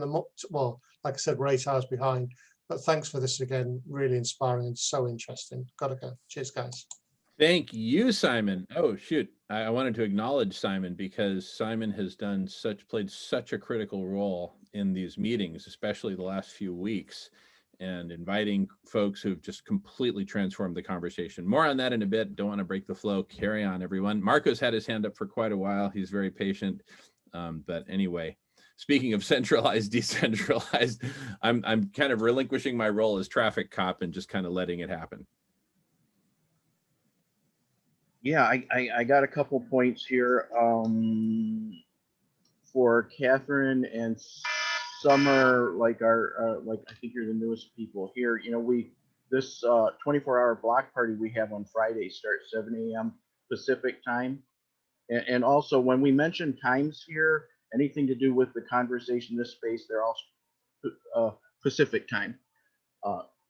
well, like I said, we're 8 hours behind. But thanks for this again. Really inspiring and so interesting. Gotta go. Cheers, guys. Thank you, Simon. Oh, shoot. I wanted to acknowledge Simon because Simon has played such a critical role in these meetings, especially the last few weeks, and inviting folks who've just completely transformed the conversation. More on that in a bit. Don't want to break the flow. Carry on, everyone. Marco's had his hand up for quite a while. He's very patient. But anyway, speaking of centralized, decentralized, I'm kind of relinquishing my role as traffic cop and just kind of letting it happen. Yeah, I got a couple points here for Catherine and Summer, like I think you're the newest people here. This 24-hour block party we have on Friday starts 7 a.m. Pacific time. And also when we mention times here, anything to do with the conversation in this space, they're all Pacific time.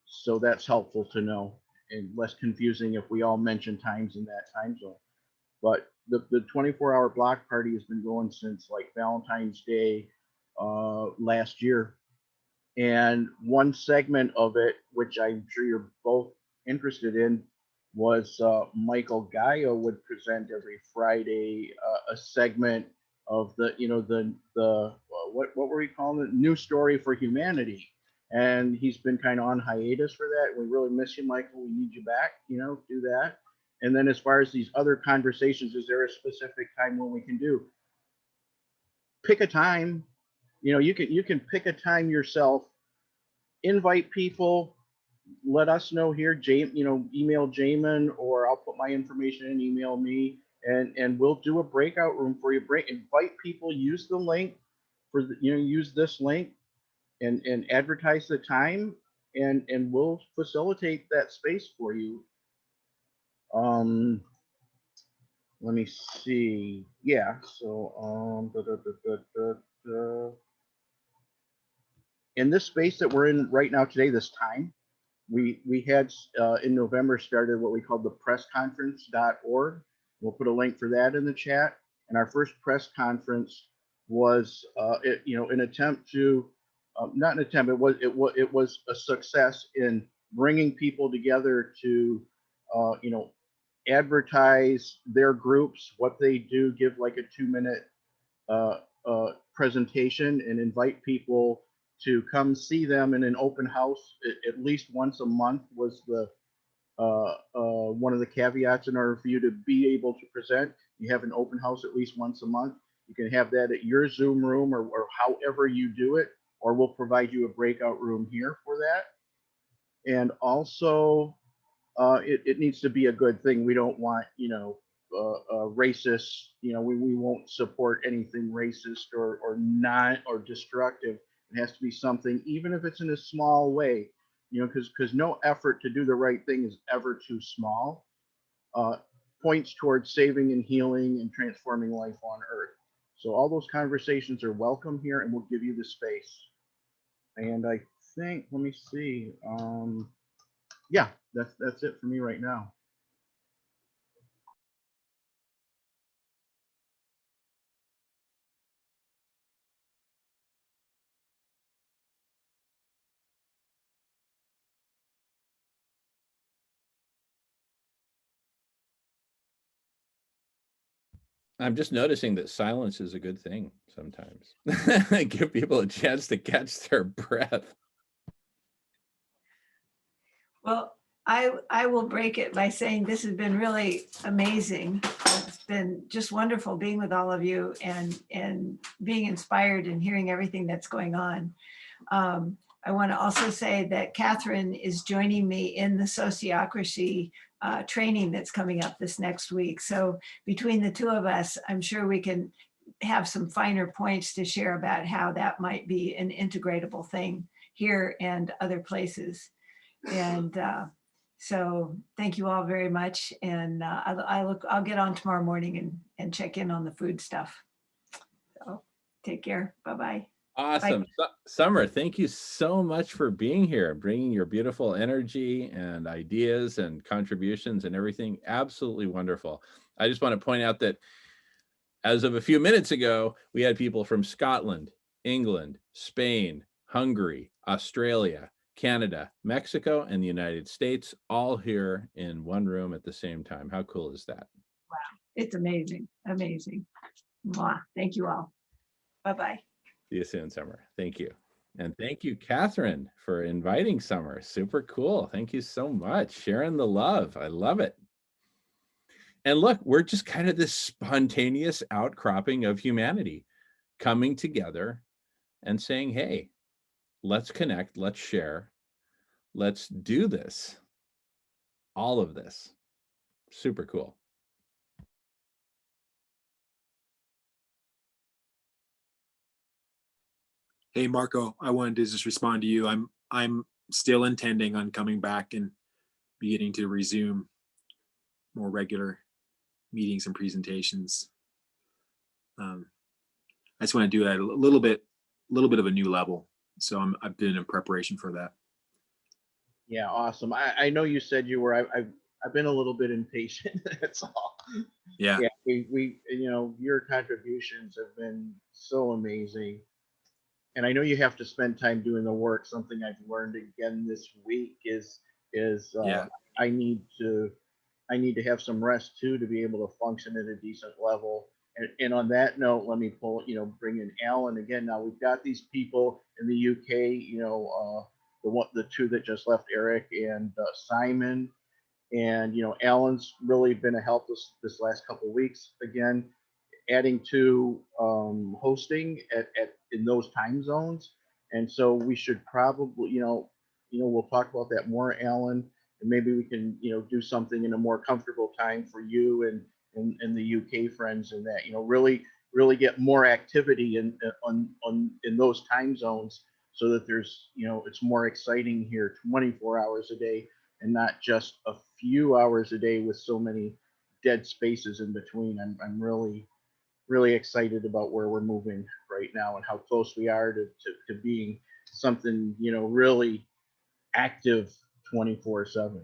So that's helpful to know and less confusing if we all mention times in that time zone. But the 24-hour block party has been going since like Valentine's Day last year. And one segment of it, which I'm sure you're both interested in, was Michael Gaia would present every Friday a segment of the, you know, what were we calling it? New Story for Humanity. And he's been kind of on hiatus for that. We really miss you, Michael. We need you back, you know, do that. And then as far as these other conversations, is there a specific time when we can do? Pick a time. You know, you can pick a time yourself, invite people, let us know here, you know, email Jamin, or I'll put my information in, email me, and we'll do a breakout room for you. Invite people, use the link for the, you know, use this link and advertise the time, and we'll facilitate that space for you. Let me see. Yeah, so in this space that we're in right now today, this time, we had in November started what we called the pressconference.org. We'll put a link for that in the chat. And our first press conference was, you know, an attempt to, not an attempt, it was a success in bringing people together to, you know, advertise their groups, what they do, give like a 2-minute presentation, and invite people to come see them in an open house at least once a month was the one of the caveats in order for you to be able to present. You have an open house at least once a month. You can have that at your Zoom room, or however you do it, or we'll provide you a breakout room here for that. And also, it needs to be a good thing. We don't want, you know, racist, you know, we won't support anything racist or not, or destructive. It has to be something, even if it's in a small way, you know, because no effort to do the right thing is ever too small. Points towards saving and healing and transforming life on Earth. So all those conversations are welcome here, and we'll give you the space. And I think, let me see. Yeah, that's it for me right now. I'm just noticing that silence is a good thing sometimes. Give people a chance to catch their breath. Well, I will break it by saying this has been really amazing. It's been just wonderful being with all of you and being inspired and hearing everything that's going on. I want to also say that Catherine is joining me in the sociocracy training that's coming up this next week. So between the two of us, I'm sure we can have some finer points to share about how that might be an integratable thing here and other places. And so thank you all very much. And I'll get on tomorrow morning and check in on the food stuff. So take care. Bye-bye. Awesome. Summer, thank you so much for being here, bringing your beautiful energy and ideas and contributions and everything. Absolutely wonderful. I just want to point out that as of a few minutes ago, we had people from Scotland, England, Spain, Hungary, Australia, Canada, Mexico, and the United States, all here in one room at the same time. How cool is that? Wow, it's amazing, amazing. Mwah. Thank you all. Bye-bye. See you soon, Summer. Thank you. And thank you, Catherine, for inviting Summer. Super cool. Thank you so much. Sharing the love. I love it. And look, we're just kind of this spontaneous outcropping of humanity coming together and saying, hey, let's connect, let's share, let's do this. All of this. Super cool. Hey, Marco, I wanted to just respond to you. I'm still intending on coming back and beginning to resume more regular meetings and presentations. I just want to do that a little bit of a new level. So I've been in preparation for that. Yeah, awesome. I know you said you were. I've been a little bit impatient. That's all. Yeah. Yeah. We you know, your contributions have been so amazing, and I know you have to spend time doing the work. Something I've learned again this week is Yeah. I need to have some rest too to be able to function at a decent level. And on that note, let me bring in Alan again. Now we've got these people in the UK, the two that just left, Eric and Simon. And, Alan's really been a help this last couple of weeks. Again, adding to hosting in those time zones. And so we should probably, we'll talk about that more, Alan, and maybe we can, do something in a more comfortable time for you and the UK friends, and that, really get more activity in those time zones, so that there's, it's more exciting here 24 hours a day and not just a few hours a day with so many dead spaces in between. I'm really excited about where we're moving right now and how close we are to being something, really active 24/7.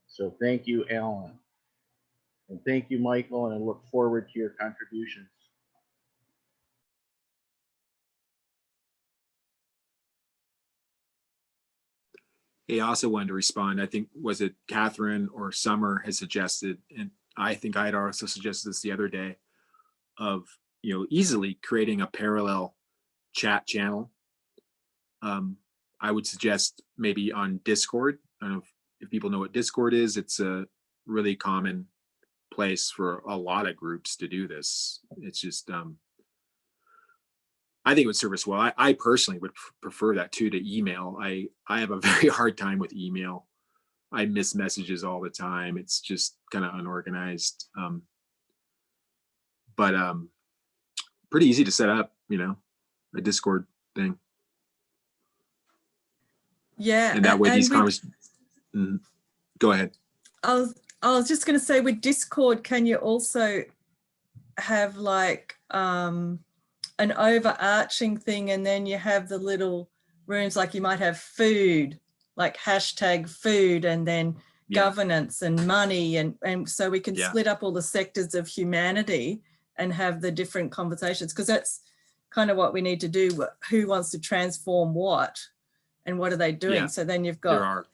So thank you, Alan. And thank you, Michael, and I look forward to your contributions. Hey, I also wanted to respond. I think, was it Catherine or Summer has suggested, and I think I had also suggested this the other day, of, easily creating a parallel chat channel. I would suggest maybe on Discord. I don't know if people know what Discord is. It's a really common place for a lot of groups to do this. It's just, I think it would serve us well. I personally would prefer that too, to email. I have a very hard time with email. I miss messages all the time. It's just kind of unorganized. But pretty easy to set up, a Discord thing. Yeah. And that way these conversations, go ahead. I was just going to say, with Discord, can you also have like an overarching thing, and then you have the little rooms, like you might have food, like hashtag food, and then governance and money, and so we can split up all the sectors of humanity and have the different conversations, because that's kind of what we need to do. Who wants to transform what, and what are they doing? So then you've got, there are.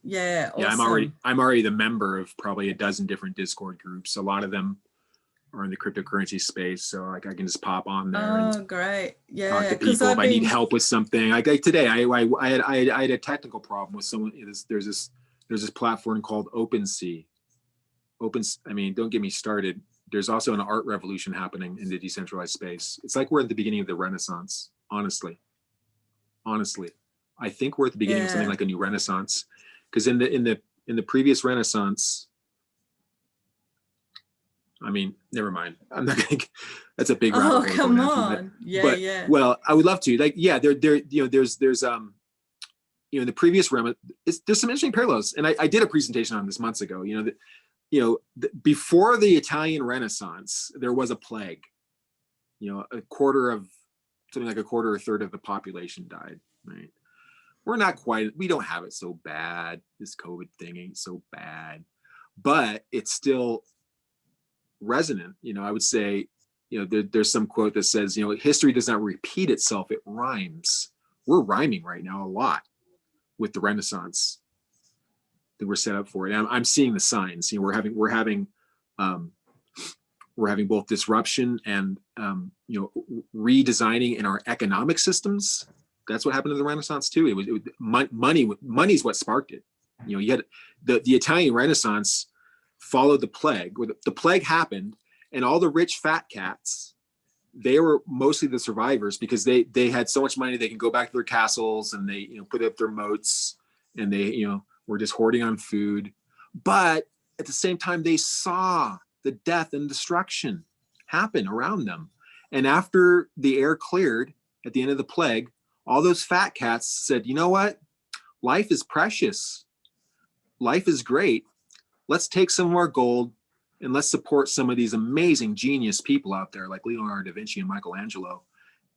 Yeah, awesome. I'm already the member of probably a dozen different Discord groups. A lot of them are in the cryptocurrency space, so like I can just pop on there. Oh, great! Yeah, talk to people if I need help with something. Like today, I had a technical problem with someone. There's this platform called OpenSea. I mean, don't get me started. There's also an art revolution happening in the decentralized space. It's like we're at the beginning of the Renaissance. Honestly, I think we're at the beginning of something like a new Renaissance. Because in the previous Renaissance, I mean, never mind. I'm not gonna. That's a big rabbit hole. Oh, come on! Yeah. Well, I would love to. Like, yeah, there's in the previous realm, there's some interesting parallels, and I did a presentation on this months ago. Before the Italian Renaissance, there was a plague. A quarter or a third of the population died. Right. We don't have it so bad. This COVID thing ain't so bad, but it's still resonant. I would say, there's some quote that says, history does not repeat itself, it rhymes. We're rhyming right now a lot with the Renaissance that we're set up for it. And I'm seeing the signs. We're having both disruption and redesigning in our economic systems. That's what happened to the Renaissance too. It was money's what sparked it. You had the Italian Renaissance followed the plague. The plague happened, and all the rich fat cats, they were mostly the survivors, because they had so much money they can go back to their castles, and they put up their moats, and they were just hoarding on food. But at the same time, they saw the death and destruction happen around them. And after the air cleared at the end of the plague, all those fat cats said, you know what? Life is precious. Life is great. Let's take some of our gold and let's support some of these amazing genius people out there like Leonardo da Vinci and Michelangelo.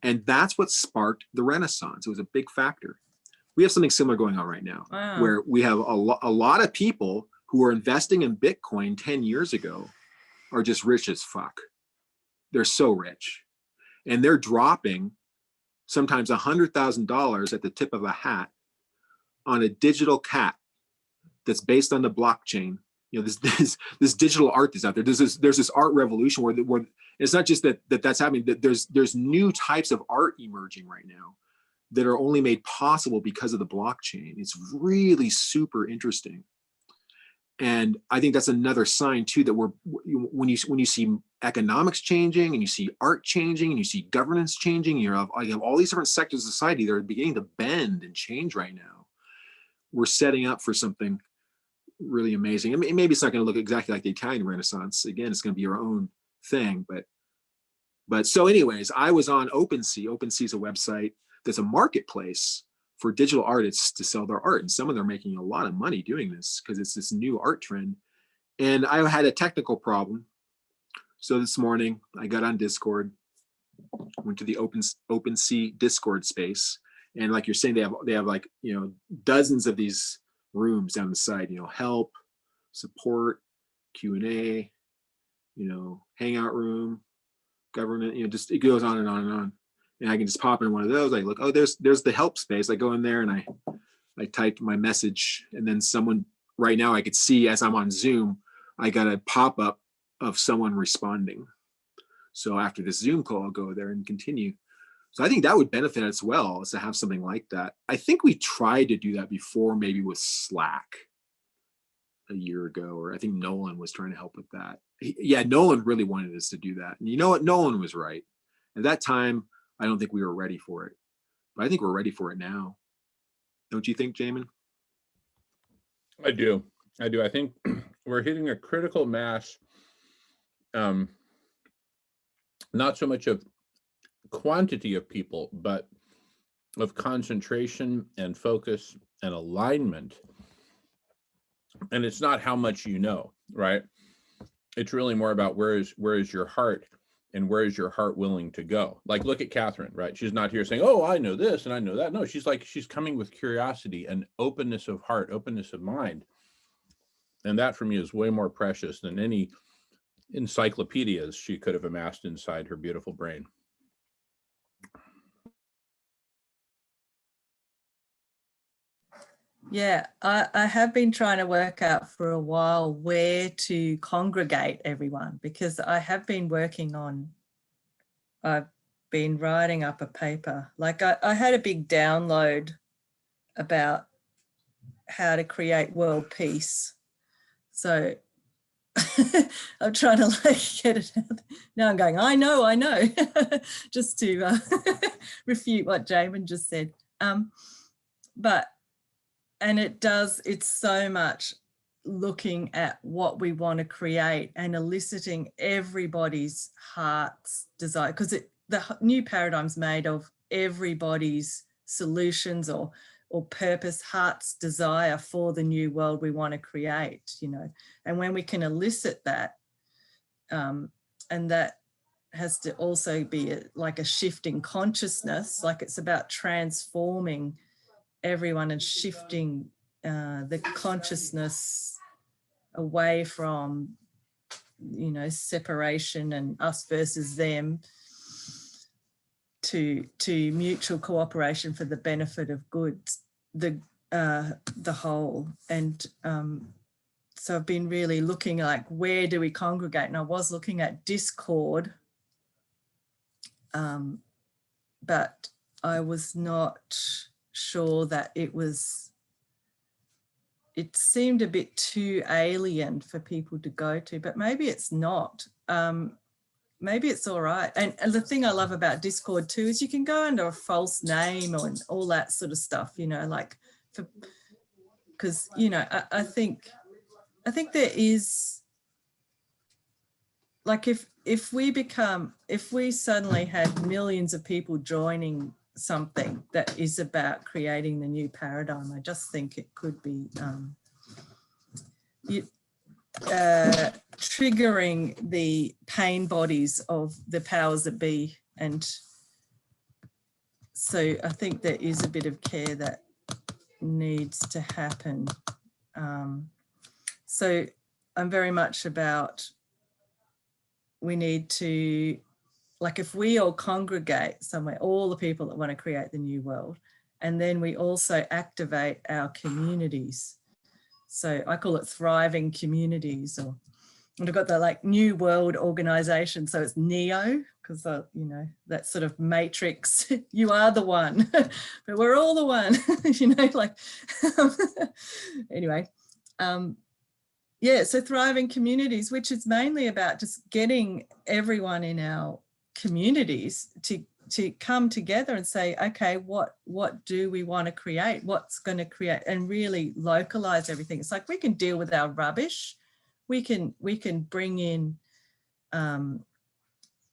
And that's what sparked the Renaissance. It was a big factor. We have something similar going on right now, where we have a lot of people who were investing in Bitcoin 10 years ago are just rich as fuck. They're so rich. And they're dropping sometimes $100,000 at the tip of a hat on a digital cat that's based on the blockchain, you know, this digital art that's out there. There's this art revolution where it's not just that's happening, that there's new types of art emerging right now that are only made possible because of the blockchain. It's really super interesting. And I think that's another sign too, that when you see economics changing, and you see art changing, and you see governance changing, you have all these different sectors of society that are beginning to bend and change right now. We're setting up for something really amazing. I mean, maybe it's not going to look exactly like the Italian Renaissance. Again, it's going to be our own thing. But so anyways, I was on OpenSea. OpenSea is a website that's a marketplace for digital artists to sell their art. And some of them are making a lot of money doing this because it's this new art trend. And I had a technical problem. So this morning I got on Discord, went to the OpenSea Discord space. And like you're saying, they have like, you know, dozens of these rooms down the side, you know, help, support, Q&A, you know, hangout room, government, you know, just it goes on and on and on. And I can just pop in one of those. I look, oh, there's the help space. I go in there and I type my message, and then someone right now I could see as I'm on Zoom, I got a pop-up of someone responding. So after this Zoom call, I'll go there and continue. So I think that would benefit as well, is to have something like that. I think we tried to do that before, maybe with Slack a year ago, or I think Nolan was trying to help with that. Nolan really wanted us to do that. And you know what? Nolan was right. At that time, I don't think we were ready for it, but I think we're ready for it now. Don't you think, Jamin? I do. I think we're hitting a critical mass, not so much of quantity of people, but of concentration and focus and alignment. And it's not how much you know, right? It's really more about where is your heart, and where is your heart willing to go? Like, look at Catherine, right? She's not here saying, oh, I know this and I know that. No, she's coming with curiosity and openness of heart, openness of mind. And that for me is way more precious than any encyclopedias she could have amassed inside her beautiful brain. Yeah, I have been trying to work out for a while where to congregate everyone, because I have been I've been writing up a paper. Like I had a big download about how to create world peace. So I'm trying to like get it out. Now I'm going, I know, just to refute what Jamin just said. And it's so much looking at what we want to create and eliciting everybody's heart's desire, because the new paradigm's made of everybody's solutions or purpose, heart's desire for the new world we want to create, you know. And when we can elicit that, and that has to also be like a shift in consciousness, like it's about transforming everyone and shifting the consciousness away from, you know, separation and us versus them to mutual cooperation for the benefit of good, the whole. And so I've been really looking like, where do we congregate? And I was looking at Discord, but I was not sure that it seemed a bit too alien for people to go to, but maybe it's not. Maybe it's all right. And the thing I love about Discord too is you can go under a false name or all that sort of stuff, you know, like, because, you know, I think there is, like, if we suddenly had millions of people joining something that is about creating the new paradigm, I just think it could be triggering the pain bodies of the powers that be. And so I think there is a bit of care that needs to happen. So I'm very much about, we need to, like, if we all congregate somewhere, all the people that want to create the new world, and then we also activate our communities So I call it thriving communities, or and I've got the like New World Organization. So it's NEO, because you know, that sort of matrix, you are the one, but we're all the one, you know, like, anyway. Yeah, so thriving communities, which is mainly about just getting everyone in our communities to come together and say, okay, what do we want to create? What's going to create, and really localize everything. It's like we can deal with our rubbish. We can bring in,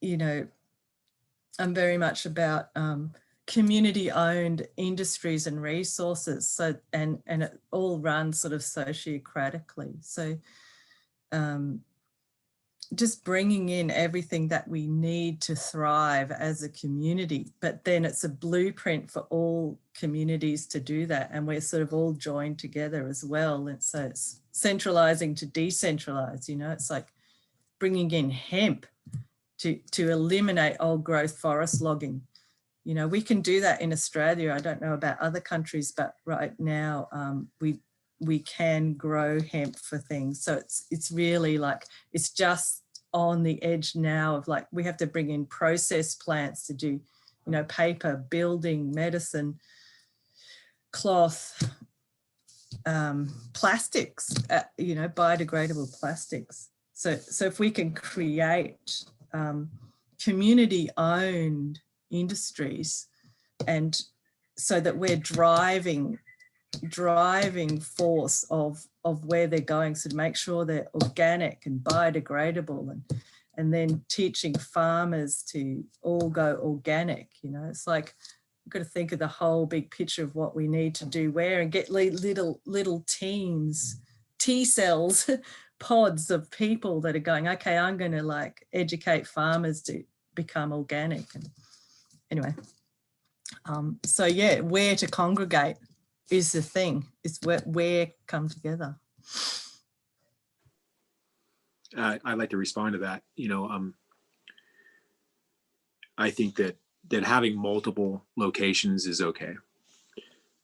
you know, I'm very much about community-owned industries and resources. So and it all runs sort of sociocratically. So just bringing in everything that we need to thrive as a community, but then it's a blueprint for all communities to do that. And we're sort of all joined together as well. And so it's centralizing to decentralize, you know, it's like bringing in hemp to eliminate old growth forest logging. You know, we can do that in Australia. I don't know about other countries, but right now we can grow hemp for things. So it's really like, it's just on the edge now of like, we have to bring in processed plants to do, you know, paper, building, medicine, cloth, plastics, you know, biodegradable plastics. So if we can create community-owned industries, and so that we're driving force of where they're going, so to make sure they're organic and biodegradable, and then teaching farmers to all go organic. You know, it's like we've got to think of the whole big picture of what we need to do where, and get little teams, T cells, pods of people that are going, okay, I'm going to like educate farmers to become organic. And anyway, so yeah, where to congregate is the thing. It's where come together. I'd like to respond to that. You know, I think that having multiple locations is okay.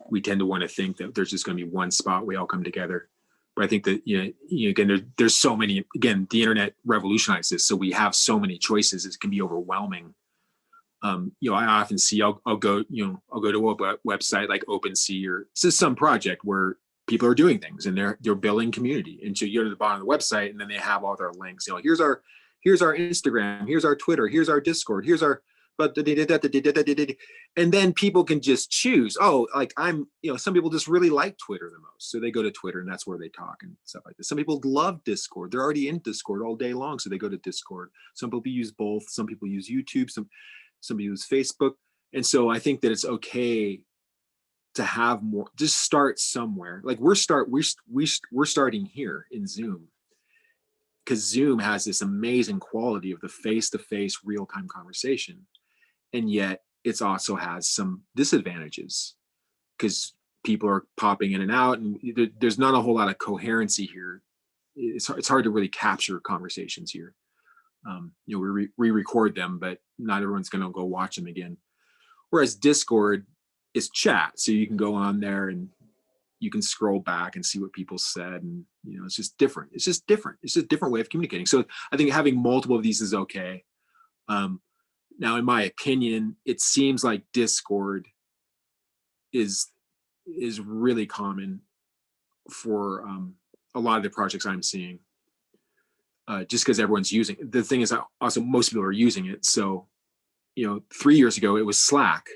We tend to want to think that there's just going to be one spot we all come together. But I think that, you know again, there's so many, again, the internet revolutionized this. So we have so many choices, it can be overwhelming. You know, I often see, I'll go to a website like OpenSea, or it's just some project where people are doing things and they're building community. And so you go to the bottom of the website and then they have all their links. You know, here's our Instagram, here's our Twitter, here's our Discord, here's our, and then people can just choose, oh, like you know, some people just really like Twitter the most. So they go to Twitter and that's where they talk and stuff like this. Some people love Discord. They're already in Discord all day long. So they go to Discord. Some people use both. Some people use YouTube. Some people use Facebook. And so I think that it's okay to have more, just start somewhere. Like we're starting here in Zoom, because Zoom has this amazing quality of the face-to-face real-time conversation. And yet it's also has some disadvantages because people are popping in and out, and there's not a whole lot of coherency here. It's hard to really capture conversations here. You know, we record them, but not everyone's going to go watch them again. Whereas Discord is chat, so you can go on there and you can scroll back and see what people said, and you know, it's just different. It's just a different way of communicating. So I think having multiple of these is okay. Now, in my opinion, it seems like Discord is really common for a lot of the projects I'm seeing. Just because everyone's using it. The thing is, also most people are using it. So, you know, 3 years ago it was Slack.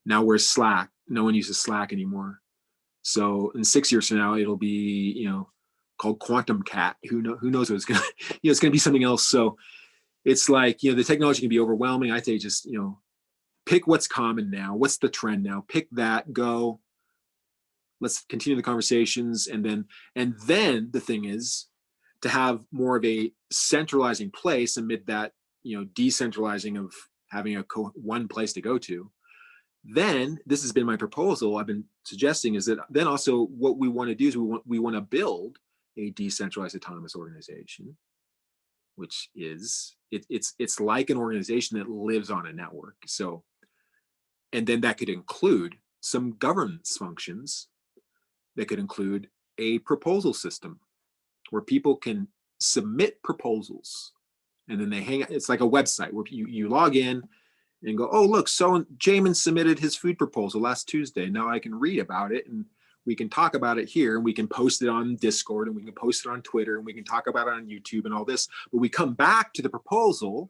Now we're Slack. No one uses Slack anymore. So in 6 years from now, it'll be, you know, called Quantum Cat. Who knows what it's gonna, you know, it's gonna be something else. So it's like, you know, the technology can be overwhelming. I say just, you know, pick what's common now. What's the trend now? Pick that. Go. Let's continue the conversations, and then the thing is, to have more of a centralizing place amid that, you know, decentralizing of having one place to go to. Then this has been my proposal I've been suggesting, is that then also what we want to do is we want to build a decentralized autonomous organization, which is it's like an organization that lives on a network. So, and then that could include some governance functions, that could include a proposal system where people can submit proposals, and then they hang. It's like a website where you log in and go, oh look, so Jamin submitted his food proposal last Tuesday. Now I can read about it, and we can talk about it here, and we can post it on Discord, and we can post it on Twitter, and we can talk about it on YouTube and all this. But we come back to the proposal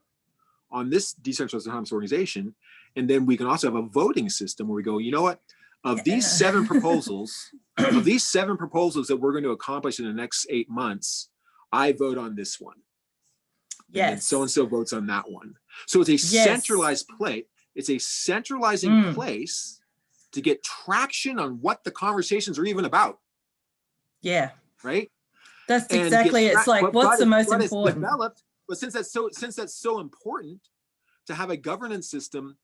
on this decentralized autonomous organization, and then we can also have a voting system where we go, you know what? Of these 7 proposals, that we're going to accomplish in the next 8 months, I vote on this one. And so and so votes on that one. So it's a centralized play. It's a centralizing place to get traction on what the conversations are even about. Yeah. Right. That's exactly. It's like, what's the most important? Developed, but since that's so important to have a governance system,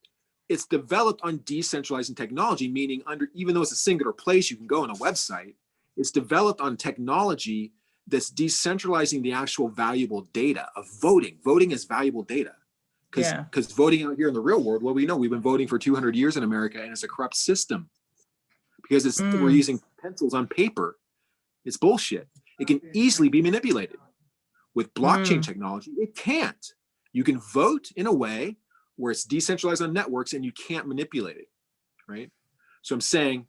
it's developed on decentralizing technology, meaning even though it's a singular place, you can go on a website. It's developed on technology that's decentralizing the actual valuable data of voting. Voting is valuable data. Because voting out here in the real world, well, we know we've been voting for 200 years in America, and it's a corrupt system because we're using pencils on paper. It's bullshit. It can easily be manipulated. With blockchain technology, it can't. You can vote in a way where it's decentralized on networks and you can't manipulate it, right? So I'm saying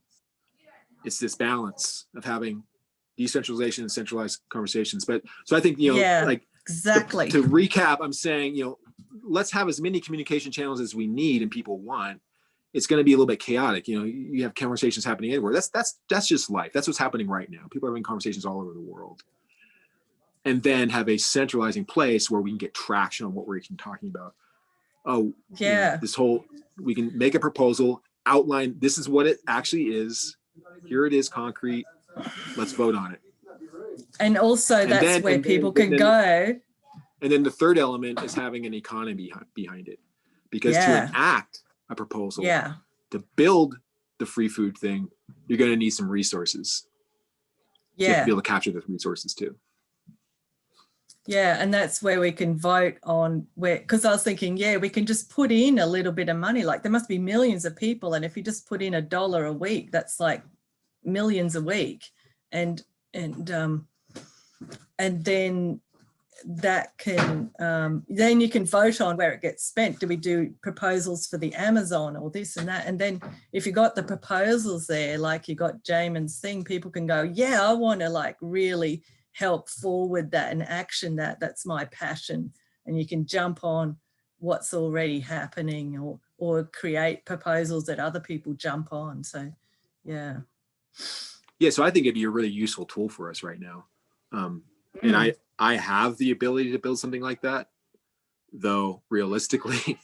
it's this balance of having decentralization and centralized conversations. But so I think, like exactly to recap, I'm saying, let's have as many communication channels as we need and people want. It's going to be a little bit chaotic. You have conversations happening anywhere. That's just life. That's what's happening right now. People are having conversations all over the world. And then have a centralizing place where we can get traction on what we're even talking about. Oh, yeah. We can make a proposal, outline, this is what it actually is. Here it is, concrete. Let's vote on it. And also that's where people can go. And then the third element is having an economy behind it. Because to enact a proposal, to build the free food thing, you're going to need some resources. You have to be able to capture those resources too. Yeah, and that's where we can vote on because I was thinking, we can just put in a little bit of money. Like there must be millions of people, and if you just put in $1 a week, that's like millions a week, and then that can then you can vote on where it gets spent. Do we do proposals for the Amazon or this and that? And then if you got the proposals there, like you got Jamin's thing, people can go, I want to like really help forward that and action that's my passion. And you can jump on what's already happening or create proposals that other people jump on. So so I think it'd be a really useful tool for us right now. And I have the ability to build something like that, though realistically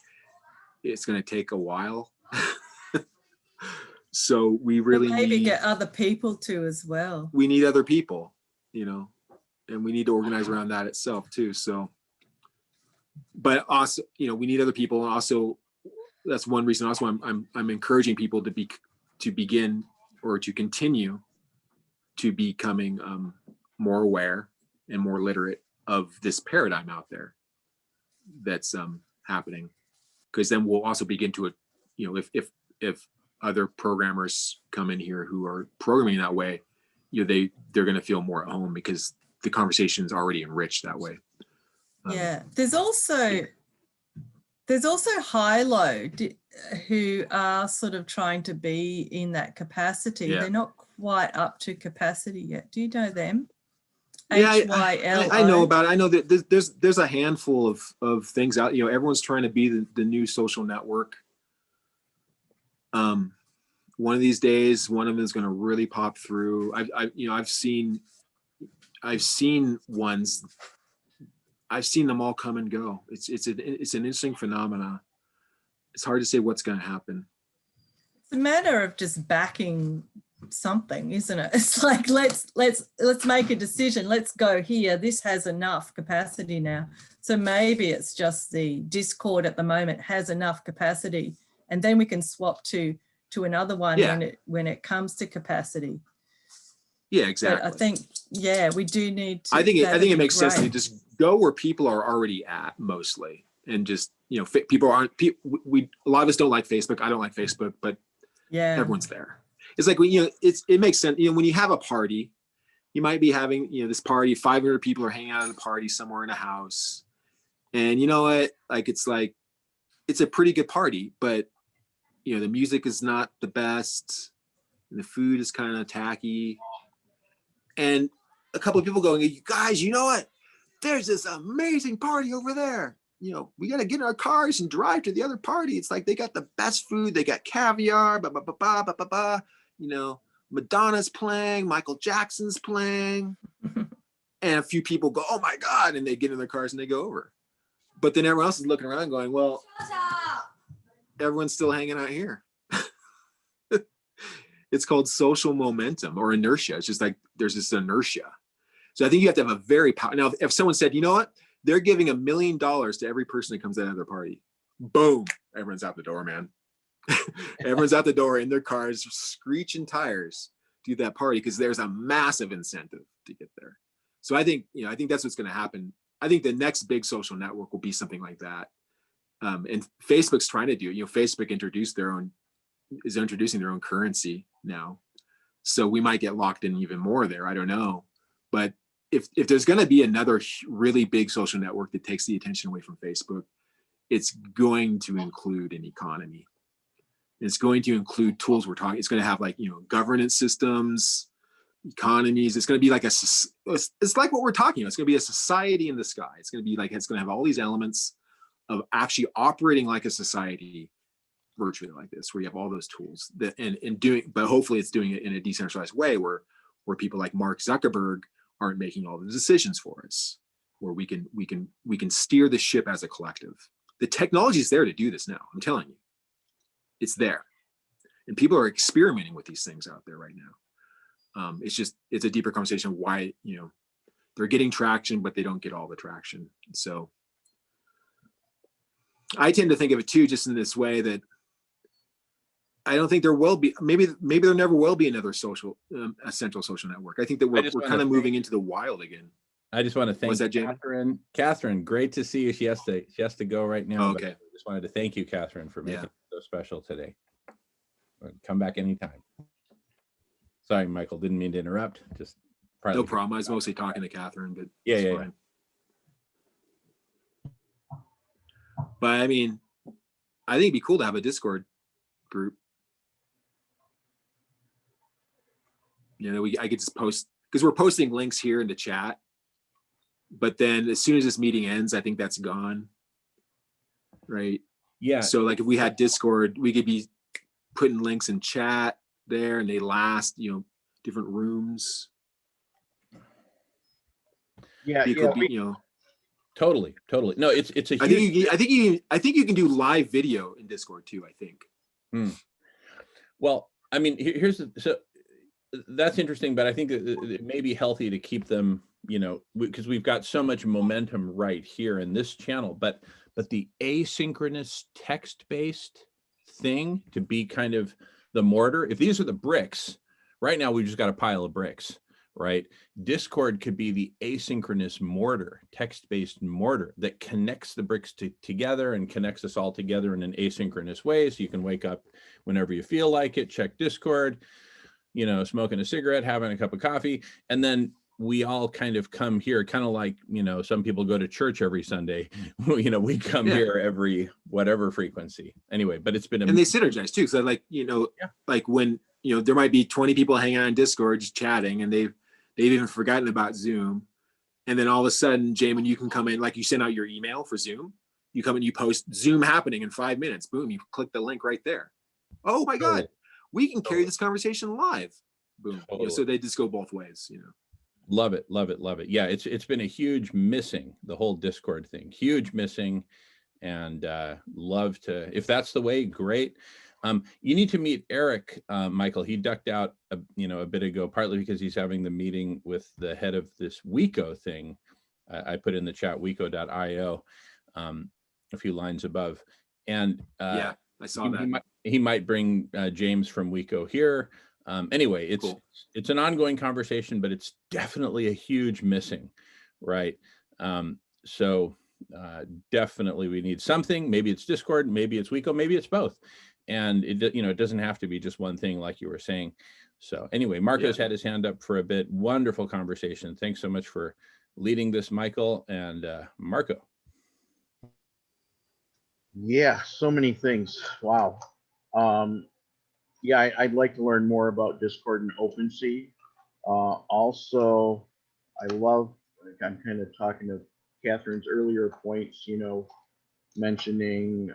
it's going to take a while. So we really maybe get other people to as well. We need other people, and we need to organize around that itself too. So, but also, we need other people, and also that's one reason. Also, I'm encouraging people to begin or to continue to becoming more aware and more literate of this paradigm out there that's happening, because then we'll also begin to, if other programmers come in here who are programming that way, they're going to feel more at home because the conversation is already enriched that way. There's also high-low who are sort of trying to be in that capacity. They're not quite up to capacity yet. Do you know them? HYLO. I know about it. I know that there's a handful of things out. Everyone's trying to be the new social network. One of these days, one of them is going to really pop through. I've seen ones. I've seen them all come and go. It's an interesting phenomena. It's hard to say what's going to happen. It's a matter of just backing something, isn't it? It's like let's make a decision. Let's go here. This has enough capacity now. So maybe it's just the Discord at the moment has enough capacity, and then we can swap to another one when it comes to capacity. Yeah, exactly. But I think we do need to. I think it makes sense to just go where people are already at mostly, and just people aren't. We a lot of us don't like Facebook. I don't like Facebook, but everyone's there. It's like it makes sense. When you have a party, you might be having, this party, 500 people are hanging out at a party somewhere in a house. And you know what? It's a pretty good party, but the music is not the best. And the food is kind of tacky. And a couple of people going, you guys, you know what? There's this amazing party over there. We got to get in our cars and drive to the other party. It's like they got the best food. They got caviar, Madonna's playing, Michael Jackson's playing. And a few people go, oh my God. And they get in their cars and they go over. But then everyone else is looking around going, well, everyone's still hanging out here. It's called social momentum or inertia. It's just like there's this inertia. So I think you have to have a very now, if someone said, you know what, they're giving $1 million to every person that comes out of their party, boom, everyone's out the door, man. Everyone's out the door in their cars, screeching tires to that party because there's a massive incentive to get there. So I think that's what's going to happen. I think the next big social network will be something like that. And Facebook's trying to do it. Facebook is introducing their own currency now. So we might get locked in even more there. I don't know. But if there's going to be another really big social network that takes the attention away from Facebook, it's going to include an economy. It's going to include tools it's going to have governance systems, economies. It's going to be it's like what we're talking about. It's going to be a society in the sky. It's going to have all these elements of actually operating like a society virtually like this, where you have all those tools but hopefully it's doing it in a decentralized way where people like Mark Zuckerberg aren't making all the decisions for us, where we can steer the ship as a collective. The technology is there to do this now. I'm telling you, it's there, and people are experimenting with these things out there right now. It's a deeper conversation why they're getting traction, but they don't get all the traction. So I tend to think of it too, just in this way that I don't think there will be, maybe there never will be another essential social network. I think that we're kind of moving into the wild again. I just want to thank Catherine. Catherine, great to see you. She has to go right now. Oh, okay. I just wanted to thank you, Catherine, for making it so special today. Come back anytime. Sorry, Michael, didn't mean to interrupt. Just no problem. I was mostly talking to Catherine, but yeah. But I mean, I think it'd be cool to have a Discord group. I could just post, because we're posting links here in the chat, but then as soon as this meeting ends, I think that's gone. Right? Yeah. So if we had Discord, we could be putting links in chat there, and they last, different rooms. Yeah. Totally. No, it's a huge. I think you can do live video in Discord too. I think. Well, I mean, so that's interesting, but I think it may be healthy to keep them, because we've got so much momentum right here in this channel, but the asynchronous text-based thing to be kind of the mortar. If these are the bricks, right now we've just got a pile of bricks. Right? Discord could be the asynchronous mortar, text-based mortar that connects the bricks together and connects us all together in an asynchronous way. So you can wake up whenever you feel like it, check Discord, smoking a cigarette, having a cup of coffee, and then we all kind of come here, kind of like, some people go to church every Sunday. We come here every whatever frequency. Anyway, but it's been and they synergize too. So like when there might be 20 people hanging out in Discord just chatting, and they've even forgotten about Zoom. And then all of a sudden, Jamin, you can come in, like you send out your email for Zoom. You come and you post Zoom happening in 5 minutes. Boom, you click the link right there. Oh my God, we can carry this conversation live. Boom. So they just go both ways, Love it. Yeah, it's been a huge missing, the whole Discord thing. Huge missing. And love to, if that's the way, great. You need to meet Eric, Michael. He ducked out a bit ago, partly because he's having the meeting with the head of this WECO thing. I put in the chat, weco.io, a few lines above. And I saw that. He might bring James from WECO here. Anyway, it's an ongoing conversation, but it's definitely a huge missing, right? So definitely we need something. Maybe it's Discord, maybe it's WECO, maybe it's both. And it doesn't have to be just one thing, like you were saying. So anyway, Marco's had his hand up for a bit. Wonderful conversation. Thanks so much for leading this, Michael and Marco. Yeah, so many things. Wow. Yeah, I'd like to learn more about Discord and OpenSea. Also, I love, like, I'm kind of talking to Catherine's earlier points, you know, mentioning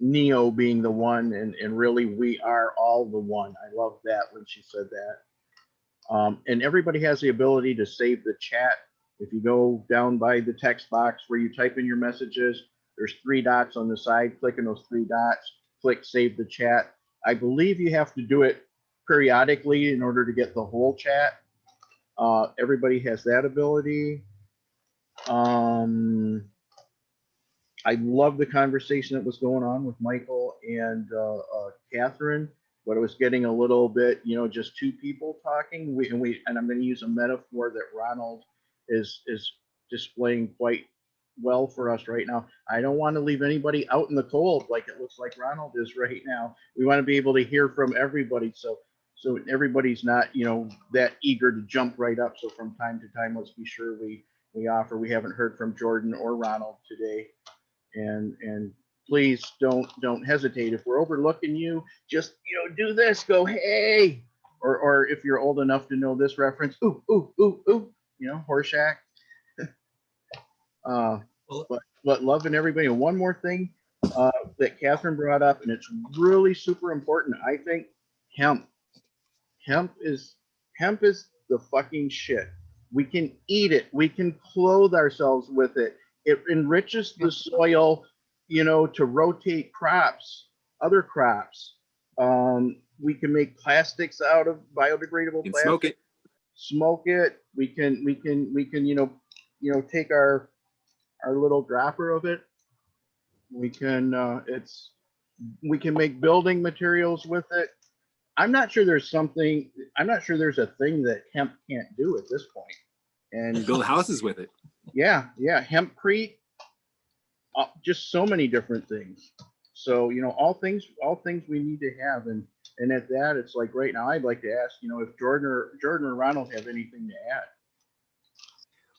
Neo being the one, and really we are all the one. I love that when she said that. And everybody has the ability to save the chat. If you go down by the text box where you type in your messages, there's 3 dots on the side. Click on those 3 dots, click save the chat. I believe you have to do it periodically in order to get the whole chat. Everybody has that ability. I love the conversation that was going on with Michael and Catherine, but it was getting a little bit, you know, just 2 people talking. And I'm going to use a metaphor that Ronald is displaying quite well for us right now. I don't want to leave anybody out in the cold like it looks like Ronald is right now. We want to be able to hear from everybody, so everybody's not, you know, that eager to jump right up. So from time to time, let's be sure we offer. We haven't heard from Jordan or Ronald today. And please don't hesitate. If we're overlooking you, just, you know, do this, go, hey, or if you're old enough to know this reference, ooh, ooh, ooh, ooh, you know, Horseshack. But loving everybody. And one more thing that Catherine brought up, and it's really super important. I think hemp is the fucking shit. We can eat it. We can clothe ourselves with it. It enriches the soil, you know, to rotate crops, other crops. We can make plastics out of biodegradable plastic. Smoke it. Smoke it. We can, you know, take our little dropper of it. We can make building materials with it. I'm not sure there's a thing that hemp can't do at this point. And build houses with it. Yeah, hempcrete, just so many different things. So, you know, all things we need to have. And at that, it's like right now, I'd like to ask, you know, if Jordan or Ronald have anything to add.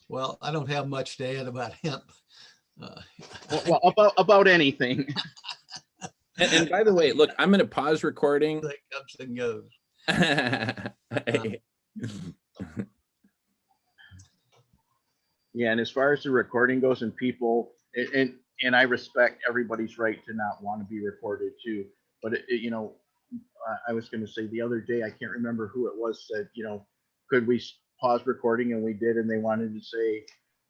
Well, I don't have much to add about hemp. Well, about anything. And by the way, look, I'm going to pause recording. That comes and goes. Yeah, and as far as the recording goes, and people, and I respect everybody's right to not want to be recorded too. But you know, I was going to say the other day, I can't remember who it was, said, you know, could we pause recording, and we did, and they wanted to say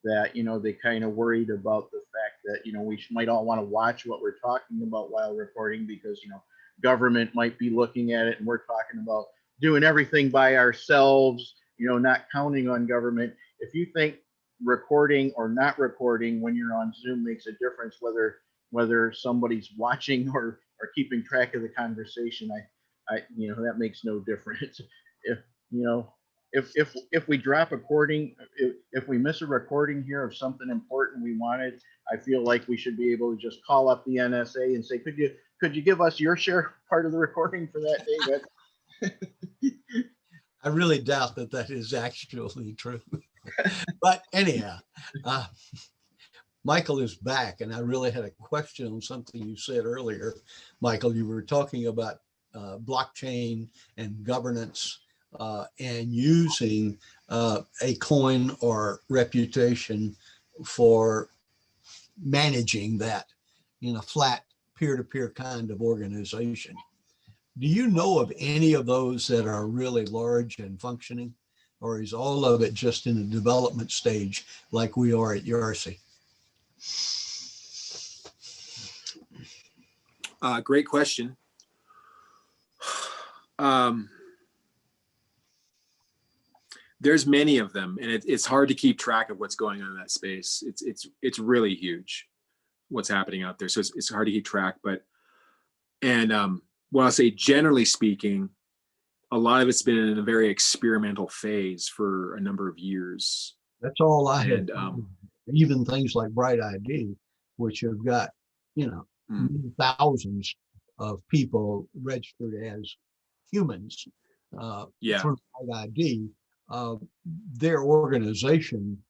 that, you know, they kind of worried about the fact that, you know, we might all want to watch what we're talking about while recording, because, you know, government might be looking at it, and we're talking about doing everything by ourselves, you know, not counting on government. If you think recording or not recording when you're on Zoom makes a difference, whether somebody's watching or keeping track of the conversation, I you know, that makes no difference. If, you know, if we drop a recording, if we miss a recording here of something important we wanted, I feel like we should be able to just call up the NSA and say, could you give us your share part of the recording for that day? I really doubt that is actually true. But anyhow, Michael is back, and I really had a question on something you said earlier. Michael, you were talking about blockchain and governance and using a coin or reputation for managing that in a flat peer-to-peer kind of organization. Do you know of any of those that are really large and functioning, or is all of it just in the development stage like we are at ICIC? Great question. There's many of them, and it's hard to keep track of what's going on in that space. It's really huge what's happening out there. So it's hard to keep track, well, I'll say generally speaking, a lot of it's been in a very experimental phase for a number of years. That's all I had. Even things like Bright ID, which have got, you know, thousands of people registered as humans Yeah. for ID. Their organization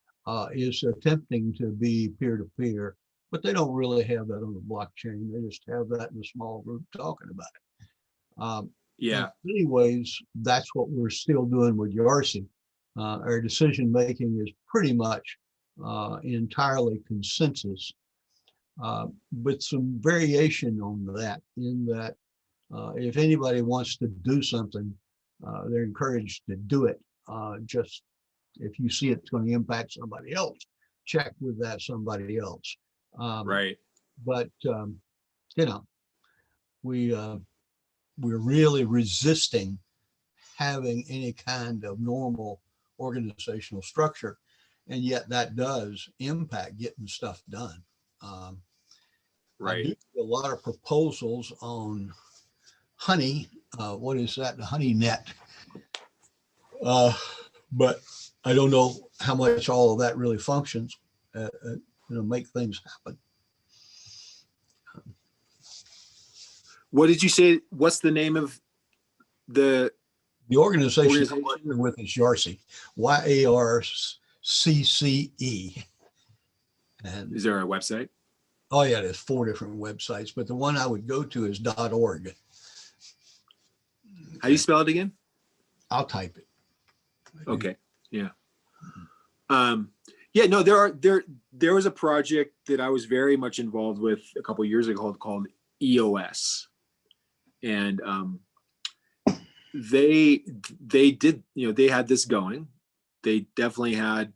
is attempting to be peer-to-peer, but they don't really have that on the blockchain. They just have that in a small group talking about it. Yeah. In many ways, that's what we're still doing with Yarsi. Our decision making is pretty much entirely consensus, with some variation on that, in that if anybody wants to do something, they're encouraged to do it. Just if you see it's going to impact somebody else, check with that somebody else. Right. But you know, we're really resisting having any kind of normal organizational structure, and yet that does impact getting stuff done. I Right. do see a lot of proposals on honey. What is that? The honey net. But I don't know how much all of that really functions. Make things happen. What did you say? What's the name of the organization I'm working with is Yarsi, YARCCE. And is there a website? Oh yeah, there's 4 different websites, but the one I would go to is .org. How do you spell it again? I'll type it. Okay. Yeah. Yeah, no, there was a project that I was very much involved with a couple of years ago called EOS. And they did, they had this going. They definitely had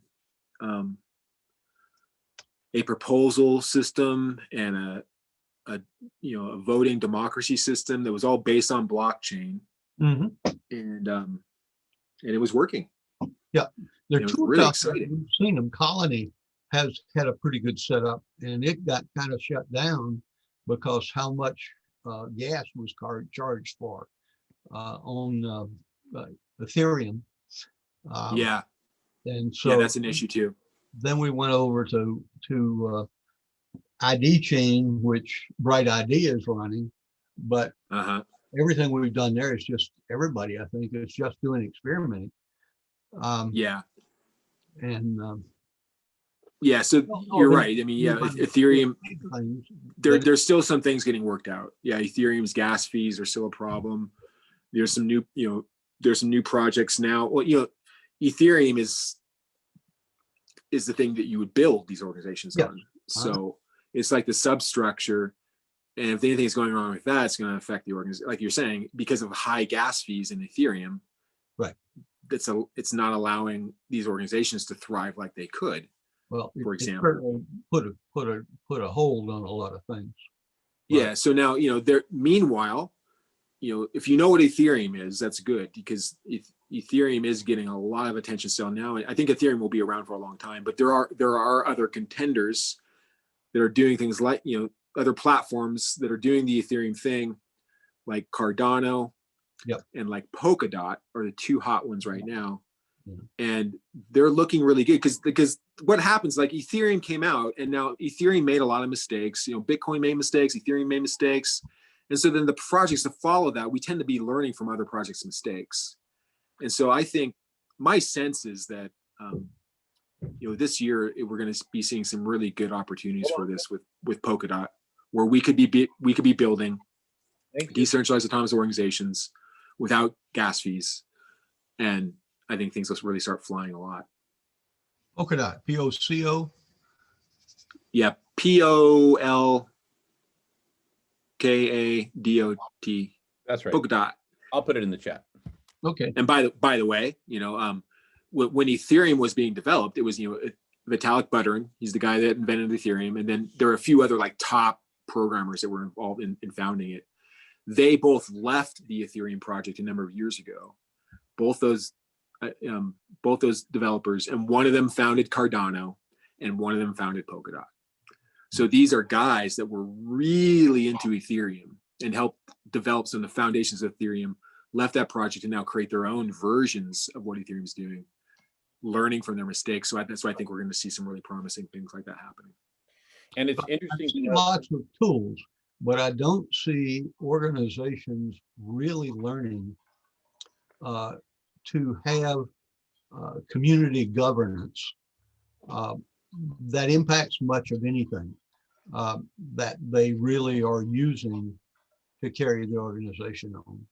a proposal system and a voting democracy system that was all based on blockchain. Mm-hmm. And it was working. Yeah, they're really exciting. We've seen them. Colony has had a pretty good setup, and it got kind of shut down because how much gas was charged for on Ethereum. Yeah, and so that's an issue too. Then we went over to ID Chain, which Bright ID is running, but everything we've done there is just everybody. I think is just doing experimenting. Yeah. And yeah, so you're right. I mean, yeah, Ethereum, there's still some things getting worked out. Yeah, Ethereum's gas fees are still a problem. There's some new, there's some new projects now. Well, Ethereum is the thing that you would build these organizations on. So it's like the substructure. And if anything's going wrong with that, it's going to affect the organization. Like you're saying, because of high gas fees in Ethereum, right? It's not allowing these organizations to thrive like they could. Well, for example, put a hold on a lot of things. Yeah. So now, meanwhile, if you know what Ethereum is, that's good, because Ethereum is getting a lot of attention still now. I think Ethereum will be around for a long time, but there are other contenders that are doing things like, other platforms that are doing the Ethereum thing, like Cardano. Yep. And like Polkadot are the 2 hot ones right now. And they're looking really good because what happens, like Ethereum came out and now Ethereum made a lot of mistakes. Bitcoin made mistakes, Ethereum made mistakes. And so then the projects to follow that, we tend to be learning from other projects' mistakes. And so I think my sense is that, this year we're going to be seeing some really good opportunities for this with Polkadot, where we could be building decentralized autonomous organizations without gas fees. And I think things will really start flying a lot. Polkadot, POCO? Yeah, POLKADOT. That's right. Polkadot. I'll put it in the chat. Okay. And by the way, when Ethereum was being developed, it was, Vitalik Buterin. He's the guy that invented Ethereum. And then there are a few other like top programmers that were involved in founding it. They both left the Ethereum project a number of years ago. Both those developers, and one of them founded Cardano and one of them founded Polkadot. So these are guys that were really into Ethereum and helped develop some of the foundations of Ethereum, left that project and now create their own versions of what Ethereum is doing, learning from their mistakes. So that's why I think we're going to see some really promising things like that happening. And it's interesting. I've seen lots of tools. but I don't see organizations really learning to have community governance that impacts much of anything that they really are using to carry the organization on.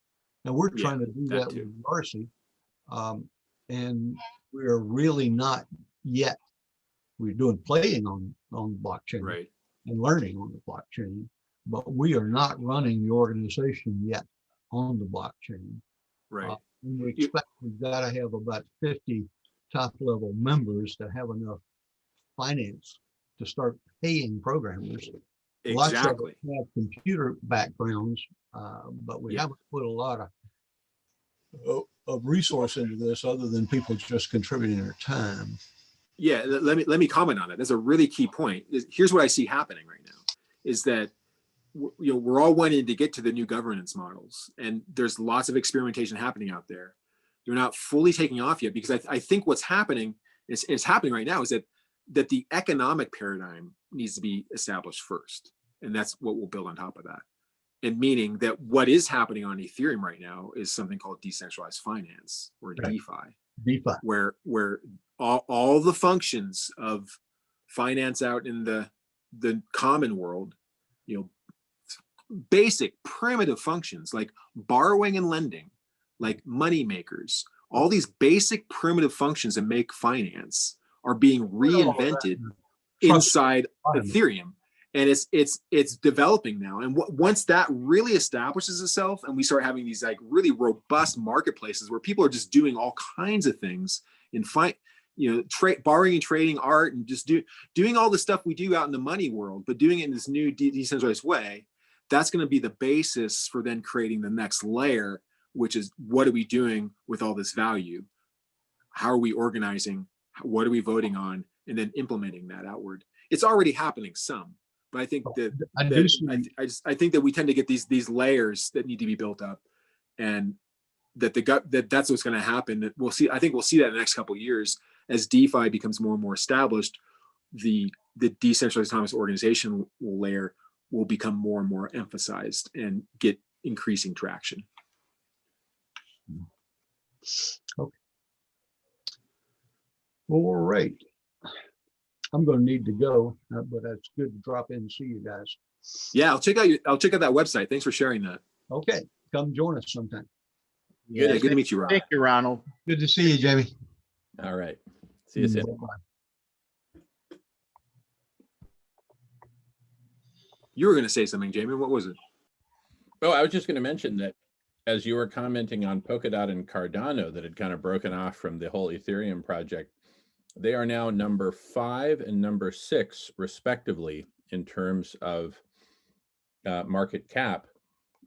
And we're trying to do that with Darcy, and we're really not yet. We're doing playing on blockchain, Right. and learning on the blockchain, but we are not running the organization yet on the blockchain. Right. And we expect we've got to have about 50 top level members to have enough finance to start paying programmers. Lots of Exactly. them have computer backgrounds, but we Yeah. haven't put a lot of resource into this other than people just contributing their time. Yeah, let me comment on that. That's a really key point. Here's what I see happening right now is that we're all wanting to get to the new governance models, and there's lots of experimentation happening out there. They're not fully taking off yet because I think what's happening is happening right now is that the economic paradigm needs to be established first, and that's what we'll build on top of that. And meaning that what is happening on Ethereum right now is something called decentralized finance, or DeFi. DeFi. Where all the functions of finance out in the common world, basic primitive functions like borrowing and lending, like money makers, all these basic primitive functions that make finance are being reinvented inside Ethereum. And it's developing now. And once that really establishes itself and we start having these like really robust marketplaces where people are just doing all kinds of things in borrowing and trading art and just doing all the stuff we do out in the money world, but doing it in this new decentralized way, that's going to be the basis for then creating the next layer, which is what are we doing with all this value? How are we organizing? What are we voting on? And then implementing that outward. It's already happening some. But I think that I think that we tend to get these layers that need to be built up, and that's what's going to happen. We'll see. I think we'll see that in the next couple of years as DeFi becomes more and more established. The decentralized autonomous organization layer will become more and more emphasized and get increasing traction. Okay. All right. I'm going to need to go, but it's good to drop in and see you guys. Yeah, I'll check out that website. Thanks for sharing that. Okay, come join us sometime. Good to meet you, Ron. Thank you, Ronald. Good to see you, Jamie. All right. See you soon. Bye-bye. You were going to say something, Jamie. What was it? Oh, I was just going to mention that as you were commenting on Polkadot and Cardano that had kind of broken off from the whole Ethereum project, they are now number 5 and number 6, respectively, in terms of market cap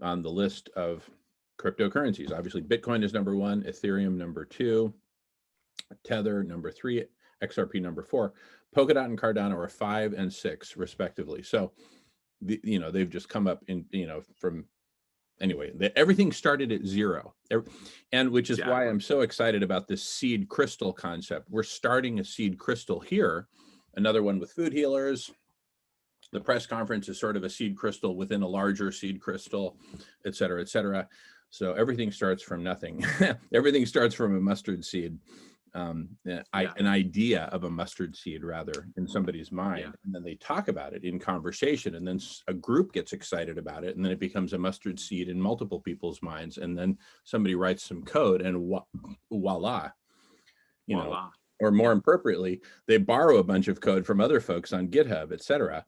on the list of cryptocurrencies. Obviously, Bitcoin is number 1, Ethereum number 2, Tether number 3, XRP number 4. Polkadot and Cardano are 5 and 6, respectively. So, they've just come up in, from anyway, everything started at 0, and which is why I'm so excited about this seed crystal concept. We're starting a seed crystal here, another one with food healers. The press conference is sort of a seed crystal within a larger seed crystal, et cetera, et cetera. So everything starts from nothing. Everything starts from a mustard seed, an idea of a mustard seed, rather, in somebody's mind. And then they talk about it in conversation, and then a group gets excited about it, and then it becomes a mustard seed in multiple people's minds. And then somebody writes some code, and voila, or more appropriately, they borrow a bunch of code from other folks on GitHub, et cetera,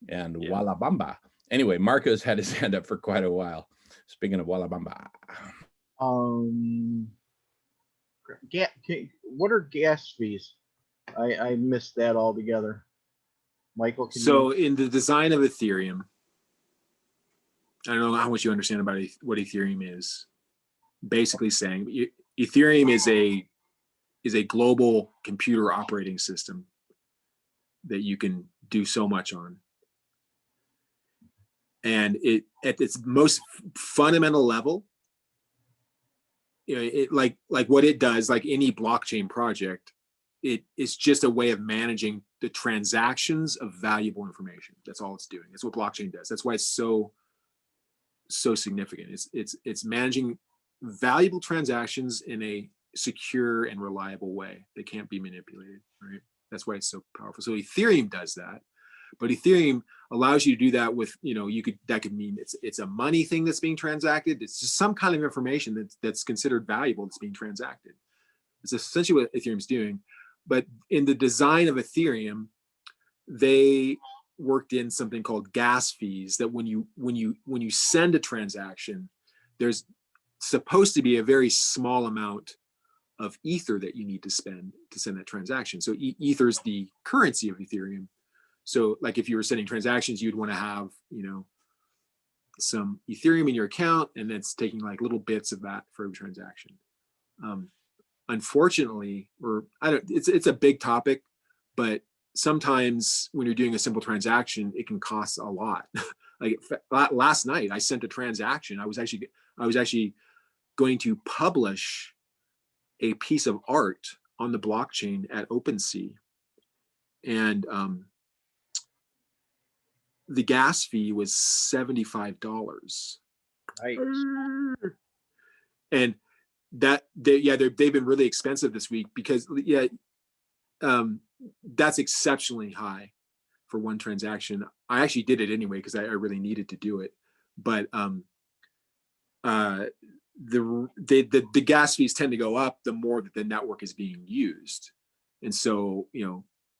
and voila bamba. Anyway, Marco's had his hand up for quite a while. Speaking of voila bamba. What are gas fees? I missed that altogether. Michael, in the design of Ethereum, I don't know how much you understand about what Ethereum is. Basically saying Ethereum is a global computer operating system that you can do so much on. And it at its most fundamental level, it like what it does, like any blockchain project, it is just a way of managing the transactions of valuable information. That's all it's doing. That's what blockchain does. That's why it's so significant. It's managing valuable transactions in a secure and reliable way. They can't be manipulated, right? That's why it's so powerful. So Ethereum does that, but Ethereum allows you to do that with, that could mean it's a money thing that's being transacted. It's just some kind of information that's considered valuable that's being transacted. It's essentially what Ethereum's doing. But in the design of Ethereum, they worked in something called gas fees, that when you send a transaction, there's supposed to be a very small amount of ether that you need to spend to send that transaction. So ether is the currency of Ethereum. So like if you were sending transactions, you'd want to have, some Ethereum in your account, and that's taking like little bits of that for every transaction. Unfortunately, it's a big topic, but sometimes when you're doing a simple transaction, it can cost a lot. Like last night, I sent a transaction. I was actually going to publish a piece of art on the blockchain at OpenSea, and the gas fee was $75. Right. And they've been really expensive this week because that's exceptionally high for one transaction. I actually did it anyway because I really needed to do it, but the gas fees tend to go up the more that the network is being used. And so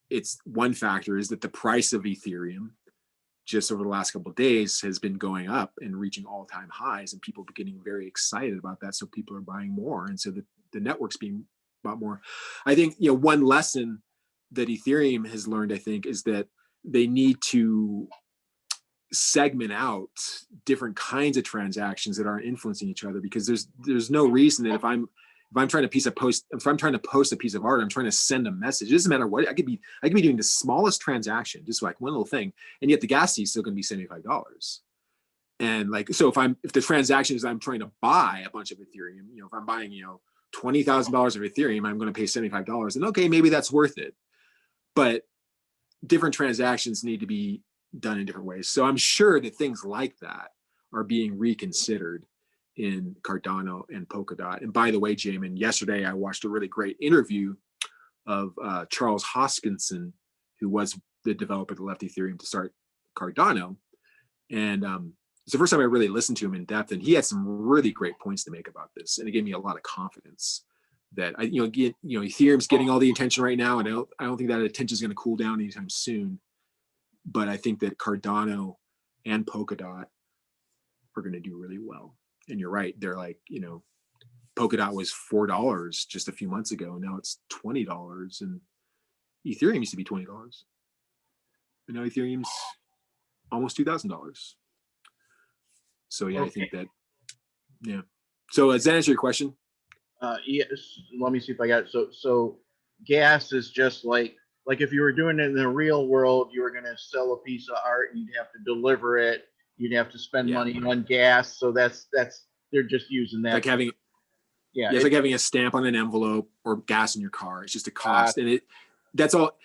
it's one factor is that the price of Ethereum just over the last couple of days has been going up and reaching all-time highs, and people are getting very excited about that. So people are buying more, and so the network's being bought more. I think one lesson that Ethereum has learned, I think, is that they need to segment out different kinds of transactions that aren't influencing each other, because there's no reason that if I'm trying to post a piece of art, I'm trying to send a message. It doesn't matter what. I could be doing the smallest transaction, just like one little thing, and yet the gas fee is still going to be $75. And so if the transaction is I'm trying to buy a bunch of Ethereum, if I'm buying $20,000 of Ethereum, I'm going to pay $75. And okay, maybe that's worth it. But different transactions need to be done in different ways. So I'm sure that things like that are being reconsidered in Cardano and Polkadot. And by the way, Jamin, yesterday I watched a really great interview of Charles Hoskinson, who was the developer that left Ethereum to start Cardano. And it's the first time I really listened to him in depth, and he had some really great points to make about this. And it gave me a lot of confidence that Ethereum's getting all the attention right now, and I don't think that attention is going to cool down anytime soon. But I think that Cardano and Polkadot are going to do really well. And you're right, they're like, Polkadot was $4 just a few months ago, and now it's $20, and Ethereum used to be $20, and now Ethereum's almost $2,000. So yeah, okay. I think that, yeah. So does that answer your question? Yes. Let me see if I got it. So gas is just like if you were doing it in the real world, you were going to sell a piece of art and you'd have to deliver it. You'd have to spend money on gas. So that's they're just using that. Like having, it's like having a stamp on an envelope or gas in your car. It's just a cost, and that's all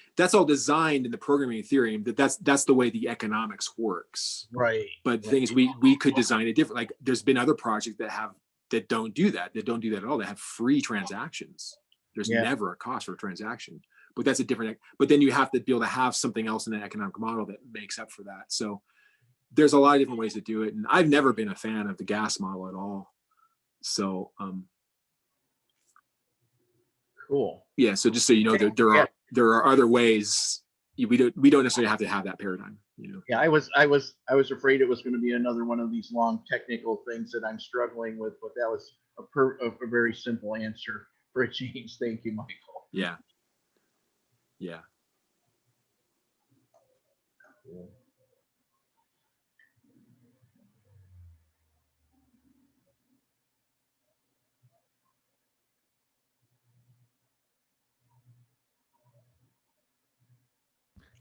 designed in the programming of Ethereum. That's the way the economics works. Right. But the thing is, we could design it different. Like there's been other projects that don't do that. That don't do that at all. They have free transactions. There's never a cost for a transaction. But that's a different. But then you have to be able to have something else in an economic model that makes up for that. So there's a lot of different ways to do it, and I've never been a fan of the gas model at all. So cool. Yeah. So just so you know, there are other ways. We don't necessarily have to have that paradigm. Yeah, I was afraid it was going to be another one of these long technical things that I'm struggling with, but that was a very simple answer for a change. Thank you, Michael. Yeah. Yeah. Cool.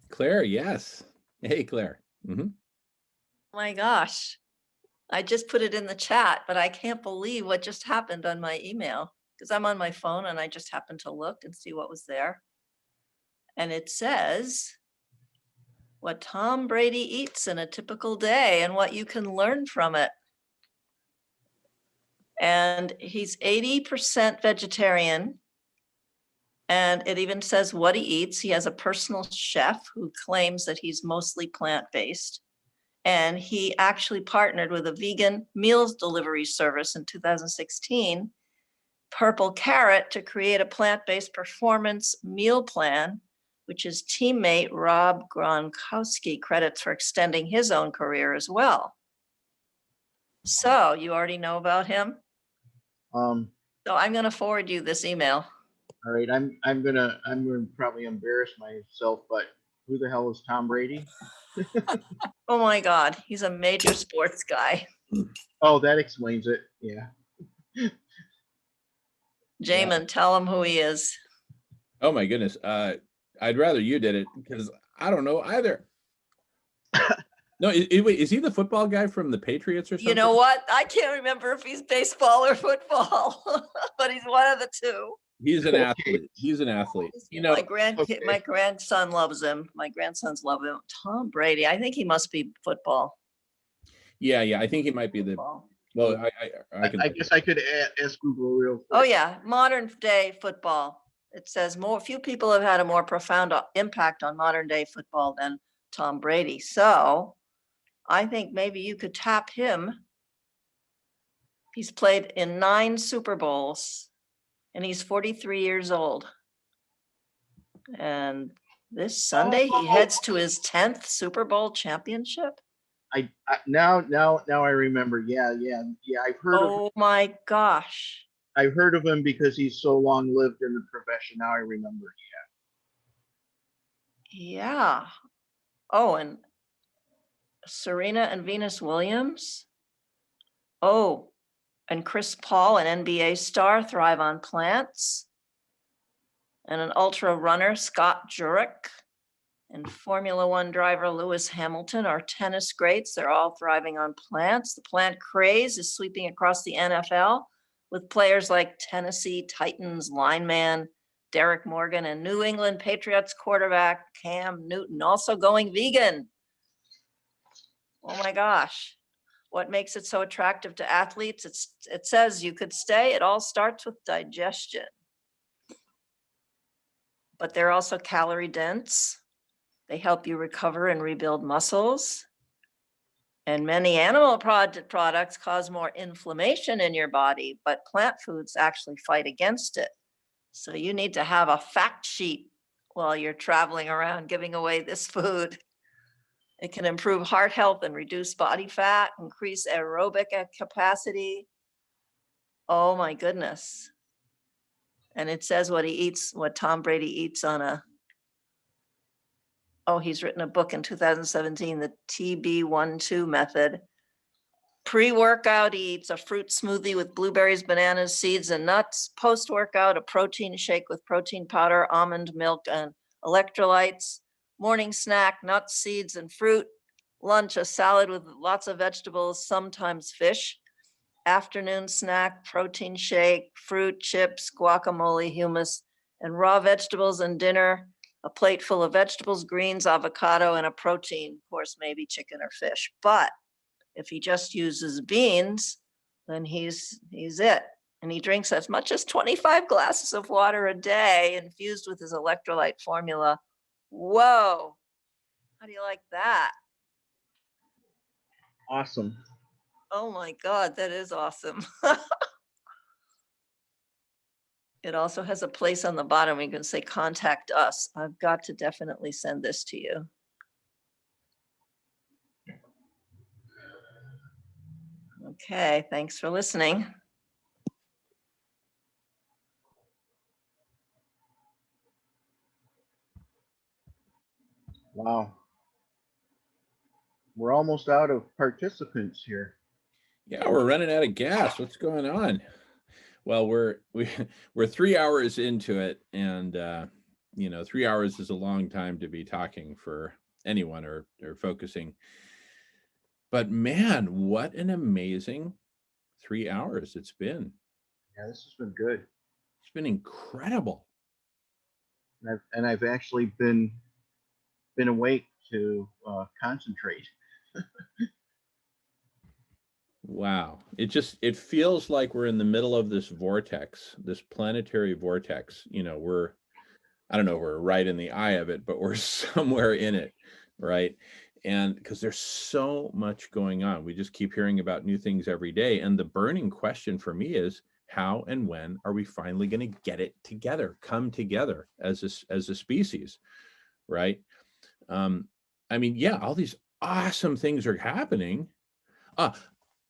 Claire, yes. Hey, Claire. Mm-hmm. My gosh, I just put it in the chat, but I can't believe what just happened on my email, because I'm on my phone and I just happened to look and see what was there. And it says what Tom Brady eats in a typical day and what you can learn from it. And he's 80% vegetarian. And it even says what he eats. He has a personal chef who claims that he's mostly plant-based. And he actually partnered with a vegan meals delivery service in 2016, Purple Carrot, to create a plant-based performance meal plan, which his teammate Rob Gronkowski credits for extending his own career as well. So you already know about him? Um, So I'm going to forward you this email. all right, I'm gonna probably embarrass myself, but who the hell is Tom Brady? Oh my God, he's a major sports guy. Oh, that explains it. Yeah. Jamin, tell him who he is. Oh my goodness. I'd rather you did it because I don't know either. No, wait, is he the football guy from the Patriots or something? You know what? I can't remember if he's baseball or football, but he's one of the two. He's an athlete. He's an athlete. You know, My grandson loves him. My grandsons love him. Tom Brady. I think he must be football. yeah, I think he might be the. Football. Well, I can. I guess I could ask Google real quick. Oh yeah, modern day football. It says few people have had a more profound impact on modern day football than Tom Brady. So I think maybe you could tap him. He's played in 9 Super Bowls and he's 43 years old. And this Sunday he heads to his 10th Super Bowl championship. Now I remember. Yeah. I've heard of. Oh my gosh. I've heard of him because he's so long lived in the profession. Now I remember. Yeah. Oh, and Serena and Venus Williams. Oh, and Chris Paul, an NBA star, thrive on plants. And an ultra runner, Scott Jurek, and Formula One driver Lewis Hamilton are tennis greats. They're all thriving on plants. The plant craze is sweeping across the NFL with players like Tennessee Titans lineman Derek Morgan and New England Patriots quarterback Cam Newton also going vegan. Oh my gosh. What makes it so attractive to athletes? It says you could stay. It all starts with digestion. But they're also calorie dense. They help you recover and rebuild muscles. And many animal products cause more inflammation in your body, but plant foods actually fight against it. So you need to have a fact sheet while you're traveling around giving away this food. It can improve heart health and reduce body fat, increase aerobic capacity. Oh my goodness. And it says what he eats, what Tom Brady eats on he's written a book in 2017, the TB12 method. Pre-workout, he eats a fruit smoothie with blueberries, bananas, seeds, and nuts. Post-workout, a protein shake with protein powder, almond milk, and electrolytes. Morning snack, nuts, seeds, and fruit. Lunch, a salad with lots of vegetables, sometimes fish. Afternoon snack, protein shake, fruit, chips, guacamole, hummus, and raw vegetables. And dinner, a plate full of vegetables, greens, avocado, and a protein, of course, maybe chicken or fish. But if he just uses beans, then he's it. And he drinks as much as 25 glasses of water a day infused with his electrolyte formula. Whoa. How do you like that? Awesome. Oh my God, that is awesome. It also has a place on the bottom where you can say, contact us. I've got to definitely send this to you. Okay, thanks for listening. Wow. We're almost out of participants here. Yeah, we're running out of gas. What's going on? Well, we're 3 hours into it, and 3 hours is a long time to be talking for anyone or focusing. But man, what an amazing 3 hours it's been. Yeah, this has been good. It's been incredible. And I've actually been awake to concentrate. Wow. It feels like we're in the middle of this vortex, this planetary vortex. You know, I don't know, we're right in the eye of it, but we're somewhere in it, right? And because there's so much going on, we just keep hearing about new things every day. And the burning question for me is, how and when are we finally going to get it together, come together as a species, right? I mean, yeah, all these awesome things are happening.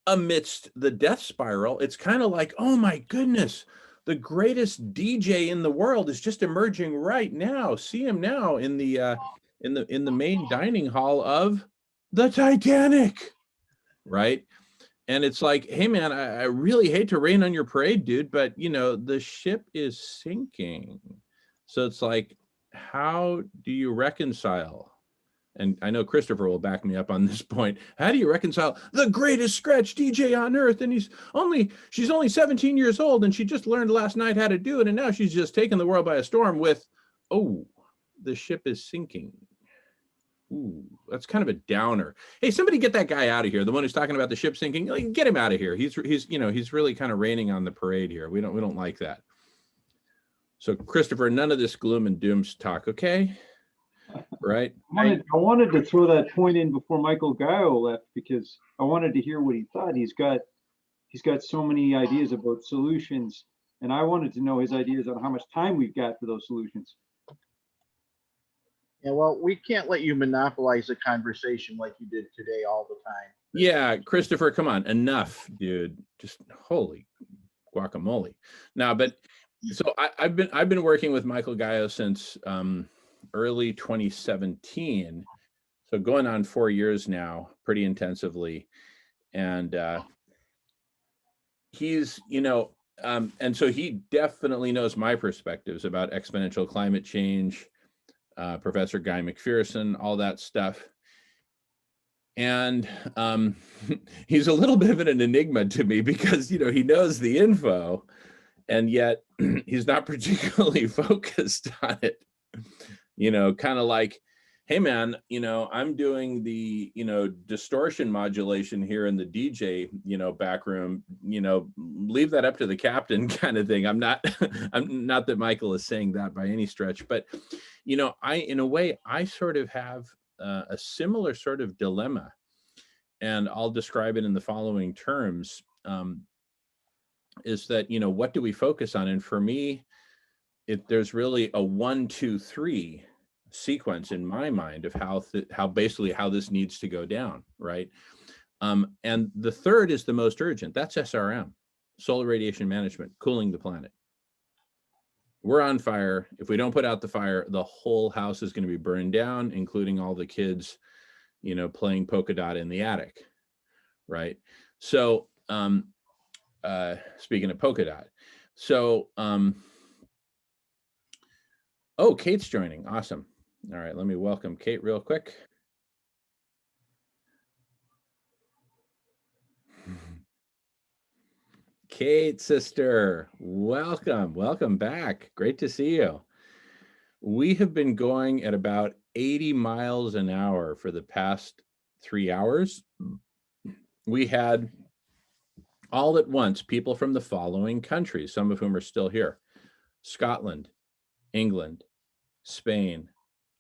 Amidst the death spiral, it's kind of like, oh my goodness, the greatest DJ in the world is just emerging right now. See him now in the main dining hall of the Titanic, right? And it's like, hey man, I really hate to rain on your parade, dude, but you know, the ship is sinking. So it's like, how do you reconcile? And I know Christopher will back me up on this point. How do you reconcile the greatest scratch DJ on earth? And she's only 17 years old and she just learned last night how to do it. And now she's just taken the world by a storm with, oh, the ship is sinking. Ooh, that's kind of a downer. Hey, somebody get that guy out of here. The one who's talking about the ship sinking, like, get him out of here. He's really kind of raining on the parade here. We don't like that. So Christopher, none of this gloom and doom talk, okay? Right. I wanted to throw that point in before Michael Gaio left because I wanted to hear what he thought. He's got so many ideas about solutions, and I wanted to know his ideas on how much time we've got for those solutions. Yeah, well, we can't let you monopolize the conversation like you did today all the time. Yeah, Christopher, come on, enough, dude. Just holy guacamole. Now, but so I've been working with Michael Gaio since early 2017, so going on 4 years now, pretty intensively. And he's, and so he definitely knows my perspectives about exponential climate change, Professor Guy McPherson, all that stuff. And he's a little bit of an enigma to me because, he knows the info and yet he's not particularly focused on it. Kind of like, hey man, I'm doing the, distortion modulation here in the DJ, back room, leave that up to the captain kind of thing. I'm not that Michael is saying that by any stretch, but, in a way, I sort of have a similar sort of dilemma, and I'll describe it in the following terms, is that, what do we focus on? And for me, there's really a 1, 2, 3 sequence in my mind of how this needs to go down, right? And the third is the most urgent. That's SRM, solar radiation management, cooling the planet. We're on fire. If we don't put out the fire, the whole house is going to be burned down, including all the kids, playing polka dot in the attic, right? So, speaking of polka dot, so, oh, Kate's joining. Awesome. All right, let me welcome Kate real quick. Kate, sister, welcome back. Great to see you. We have been going at about 80 miles an hour for the past 3 hours. We had all at once people from the following countries, some of whom are still here: Scotland, England, Spain,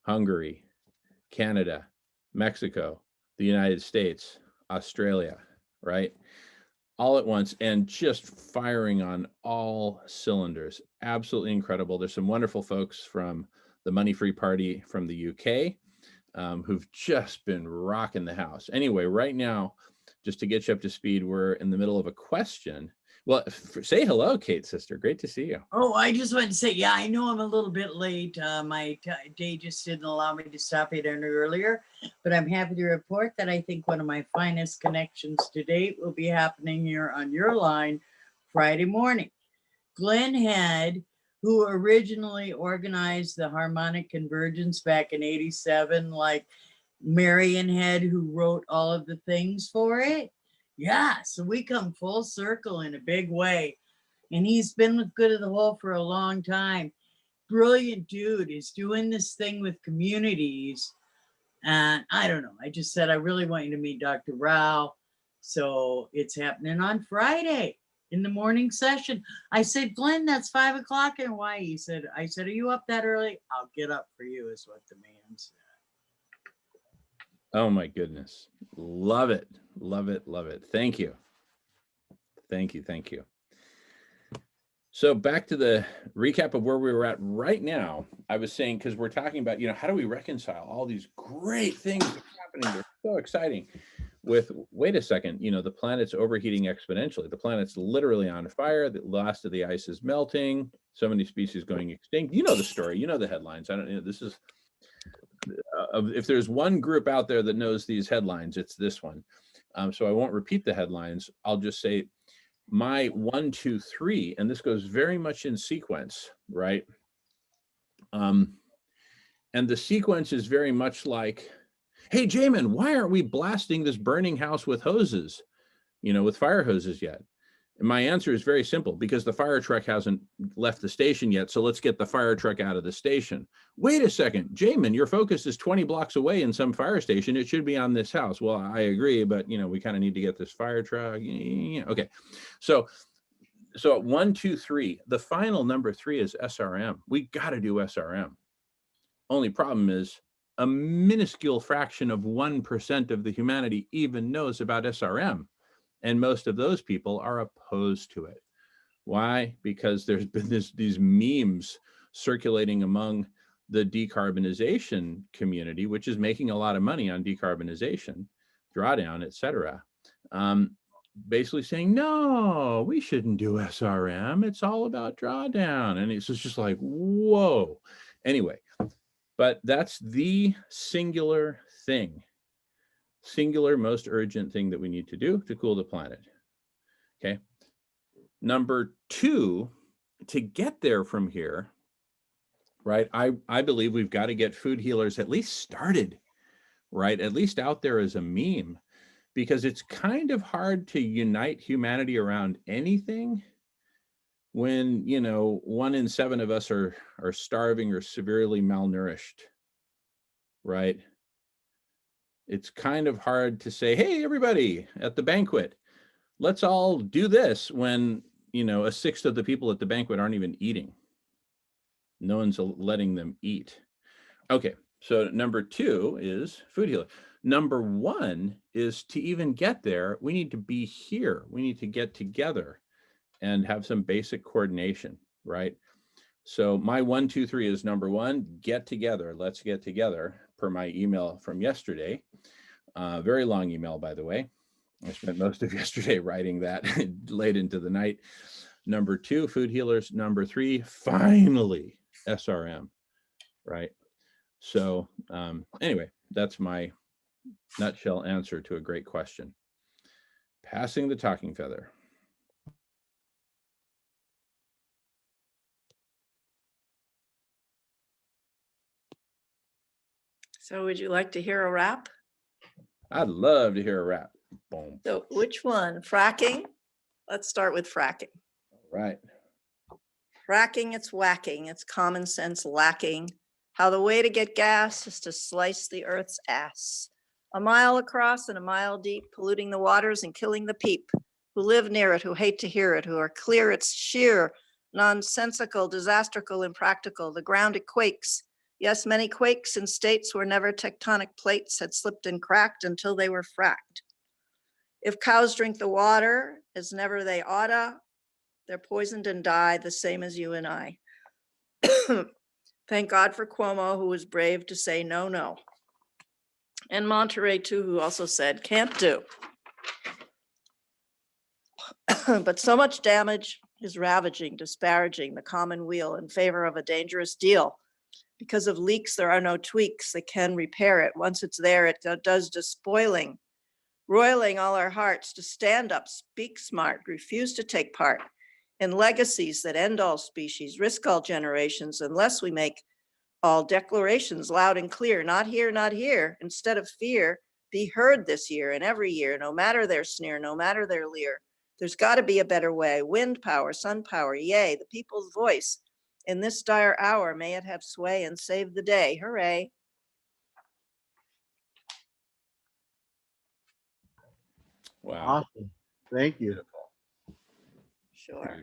Hungary, Canada, Mexico, the United States, Australia, right? All at once, and just firing on all cylinders. Absolutely incredible. There's some wonderful folks from the Money Free Party from the UK who've just been rocking the house. Anyway, right now, just to get you up to speed, we're in the middle of a question. Well, say hello, Kate, sister. Great to see you. Oh, I just wanted to say, yeah, I know I'm a little bit late. My day just didn't allow me to stop it any earlier, but I'm happy to report that I think one of my finest connections to date will be happening here on your line Friday morning. Glenn Head, who originally organized the harmonic convergence back in '87, like Marion Head, who wrote all of the things for it. Yeah, so we come full circle in a big way. And he's been with Good of the Whole for a long time. brilliant dude is doing this thing with communities. And I don't know, I just said, I really want you to meet Dr. Rao. So it's happening on Friday in the morning session. I said, Glenn, that's 5 o'clock in Hawaii. He said, I said, are you up that early? I'll get up for you, is what the man said. Oh my goodness. Love it. Love it. Love it. Thank you. Thank you. Thank you. So back to the recap of where we were at right now. I was saying, because we're talking about, how do we reconcile all these great things that are happening? They're so exciting with, wait a second, the planet's overheating exponentially. The planet's literally on fire. The last of the ice is melting. So many species going extinct. You know the story. You know the headlines. I don't know. This is, if there's one group out there that knows these headlines, it's this one. So I won't repeat the headlines. I'll just say my 1, 2, 3, and this goes very much in sequence, right? And the sequence is very much like, hey, Jamin, why aren't we blasting this burning house with hoses, with fire hoses yet? And my answer is very simple, because the fire truck hasn't left the station yet. So let's get the fire truck out of the station. Wait a second, Jamin, your focus is 20 blocks away in some fire station. It should be on this house. Well, I agree, but we kind of need to get this fire truck. Okay. So 1, 2, 3, the final number 3 is SRM. We got to do SRM. Only problem is a minuscule fraction of 1% of the humanity even knows about SRM. And most of those people are opposed to it. Why? Because there's been these memes circulating among the decarbonization community, which is making a lot of money on decarbonization, drawdown, et cetera. Basically saying, no, we shouldn't do SRM. It's all about drawdown. And it's just like, whoa. Anyway, but that's the singular thing. Singular, most urgent thing that we need to do to cool the planet. Okay. Number 2, to get there from here, right? I believe we've got to get food healers at least started, right? At least out there as a meme, because it's kind of hard to unite humanity around anything when, 1 in 7 of us are starving or severely malnourished, right? It's kind of hard to say, hey, everybody at the banquet, let's all do this when, 1/6 of the people at the banquet aren't even eating. No one's letting them eat. Okay, so number 2 is food healer. Number 1 is to even get there, we need to be here. We need to get together and have some basic coordination, right? So my 1, 2, 3 is number 1, get together. Let's get together, per my email from yesterday. Very long email, by the way. I spent most of yesterday writing that late into the night. Number 2, food healers. Number 3, finally, SRM, right? So anyway, that's my nutshell answer to a great question. Passing the talking feather. So would you like to hear a rap? I'd love to hear a rap. Boom. So which one? Fracking? Let's start with fracking. Right. Fracking, it's whacking, it's common sense lacking. How the way to get gas is to slice the earth's ass. A mile across and a mile deep, polluting the waters and killing the peep who live near it, who hate to hear it, who are clear it's sheer, nonsensical, disastrical, impractical. The ground it quakes. Yes, many quakes in states where never tectonic plates had slipped and cracked until they were fracked. If cows drink the water as never they oughta, they're poisoned and die the same as you and I. Thank God for Cuomo, who was brave to say no, no. And Monterey too, who also said can't do. But so much damage is ravaging, disparaging the common weal in favor of a dangerous deal. Because of leaks, there are no tweaks that can repair it. Once it's there, it does despoiling, roiling all our hearts to stand up, speak smart, refuse to take part in legacies that end all species, risk all generations, unless we make all declarations loud and clear. Not here, not here. Instead of fear, be heard this year and every year, no matter their sneer, no matter their leer. There's got to be a better way. Wind power, sun power, yay, the people's voice. In this dire hour, may it have sway and save the day. Hooray. Wow. Awesome. Thank you. Beautiful. Sure.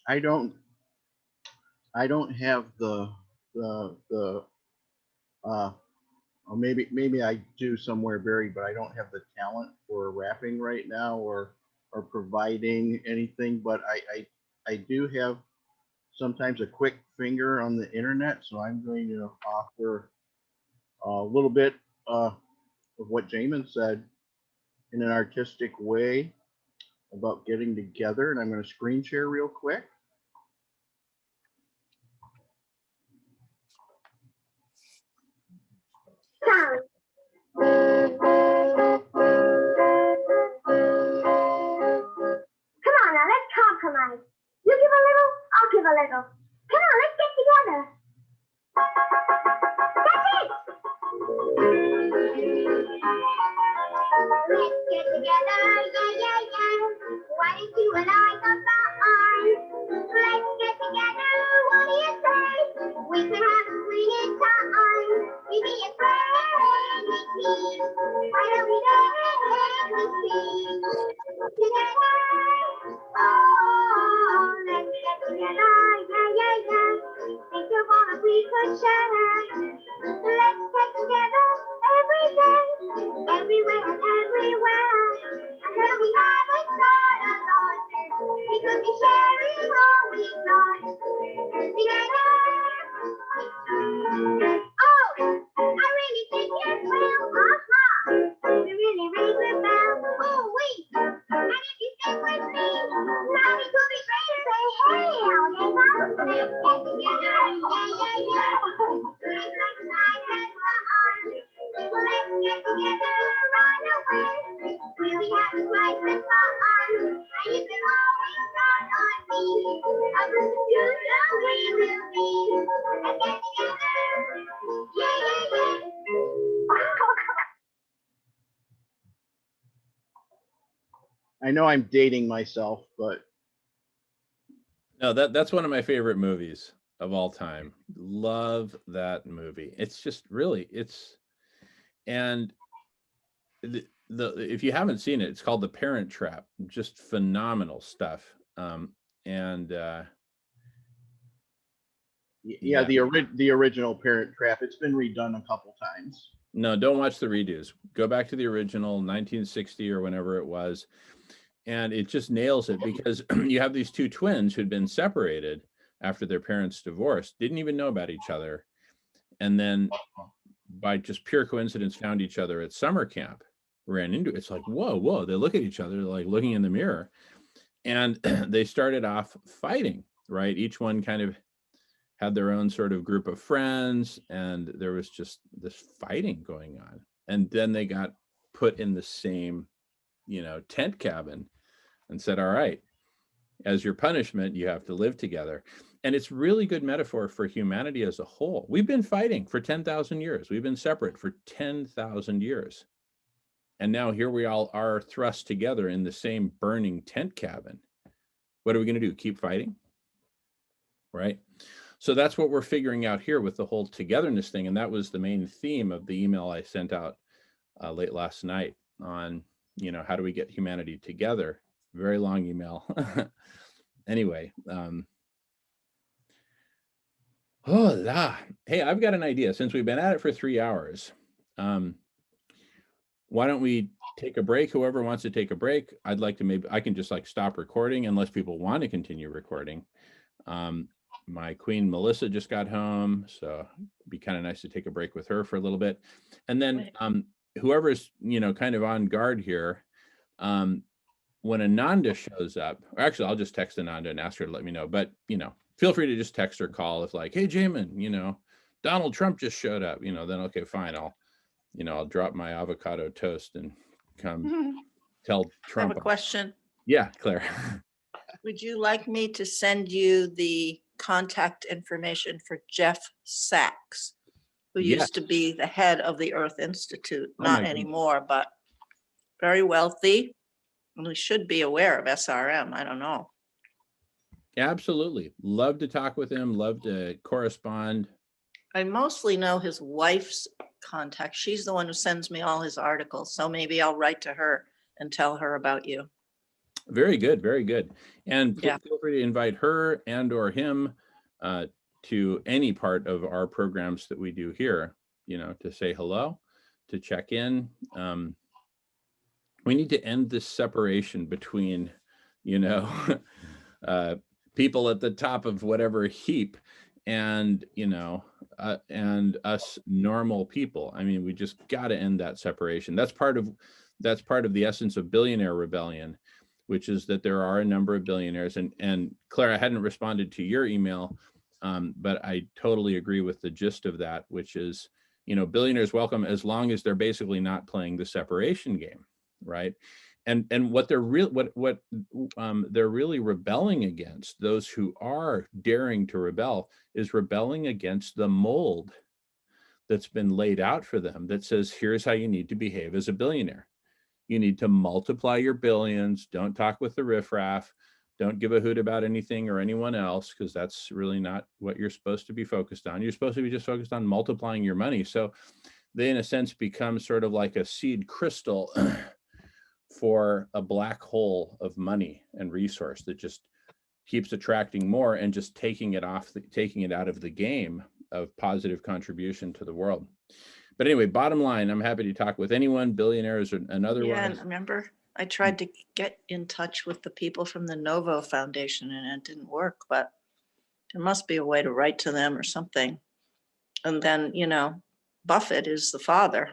I don't have the or maybe I do somewhere, Barry, but I don't have the talent for rapping right now or providing anything, but I do have sometimes a quick finger on the internet, so I'm going to offer a little bit of what Jamin said in an artistic way about getting together, and I'm going to screen share real quick. Come on now, let's compromise. You give a little, I'll give a little. Come on, let's get together. That's it. Let's get together, yeah, yeah, yeah. Why don't you and I combine? Let's get together, what do you say? We can have a sweet time. You be a friend with me. Why don't we dance with me? Together, oh, let's get together, yeah, yeah, yeah. Think of all that we could share. Let's get together every day, everywhere and everywhere. And then we have a start alone. We could be sharing all we got together. Oh, I really think it will. We really ring the bell. Oh, wait. And if you sing with me, now we could be great and say, hey, oh, yeah, let's get together. Yeah, yeah, yeah. Let's get together right away. We'll be having life and fun. And you can always count on me. I will do the way we'll be. And get together. Yeah, yeah, yeah. I know I'm dating myself, but No, that's one of my favorite movies of all time. Love that movie. It's just really, and the if you haven't seen it, it's called The Parent Trap. Just phenomenal stuff. And yeah, the original Parent Trap. It's been redone a couple times. No, don't watch the redos. Go back to the original 1960 or whenever it was. And it just nails it because you have these two twins who'd been separated after their parents divorced, didn't even know about each other. And then by just pure coincidence, found each other at summer camp, ran into it. It's like, whoa. They look at each other, like looking in the mirror. And they started off fighting, right? Each one kind of had their own sort of group of friends. And there was just this fighting going on. And then they got put in the same, tent cabin and said, all right, as your punishment, you have to live together. And it's really good metaphor for humanity as a whole. We've been fighting for 10,000 years. We've been separate for 10,000 years. And now here we all are thrust together in the same burning tent cabin. What are we going to do? Keep fighting? Right? So that's what we're figuring out here with the whole togetherness thing. And that was the main theme of the email I sent out late last night on, how do we get humanity together? Very long email. Anyway, hey, I've got an idea. Since we've been at it for 3 hours, why don't we take a break? Whoever wants to take a break, I'd like to, I can just stop recording unless people want to continue recording. My queen Melissa just got home, so it'd be kind of nice to take a break with her for a little bit. And then whoever's, kind of on guard here, when Ananda shows up, or actually I'll just text Ananda and ask her to let me know, but feel free to just text or call if like, hey Jamin, Donald Trump just showed up, then okay, fine. I'll drop my avocado toast and come tell Trump. I have a question. Yeah, Claire. Would you like me to send you the contact information for Jeff Sachs, who used to be the head of the Earth Institute, not anymore, but very wealthy, and we should be aware of SRM. I don't know. Absolutely. Love to talk with him. Love to correspond. I mostly know his wife's contact. She's the one who sends me all his articles. So maybe I'll write to her and tell her about you. Very good. Very good. And Yeah. feel free to invite her and or him to any part of our programs that we do here, you know, to say hello, to check in. We need to end this separation between, you know, people at the top of whatever heap and, you know, and us normal people. I mean, we just got to end that separation. That's part of the essence of billionaire rebellion, which is that there are a number of billionaires. And Claire, I hadn't responded to your email, but I totally agree with the gist of that, which is, you know, billionaires welcome as long as they're basically not playing the separation game, right? And what they're they're really rebelling against, those who are daring to rebel, is rebelling against the mold that's been laid out for them that says, here's how you need to behave as a billionaire. You need to multiply your billions. Don't talk with the riffraff. Don't give a hoot about anything or anyone else, because that's really not what you're supposed to be focused on. You're supposed to be just focused on multiplying your money. So they, in a sense, become sort of like a seed crystal for a black hole of money and resource that just keeps attracting more and just taking it out of the game of positive contribution to the world. But anyway, bottom line, I'm happy to talk with anyone, billionaires and otherwise. Yeah, and remember, I tried to get in touch with the people from the Novo Foundation and it didn't work, but there must be a way to write to them or something. And then, you know, Buffett is the father.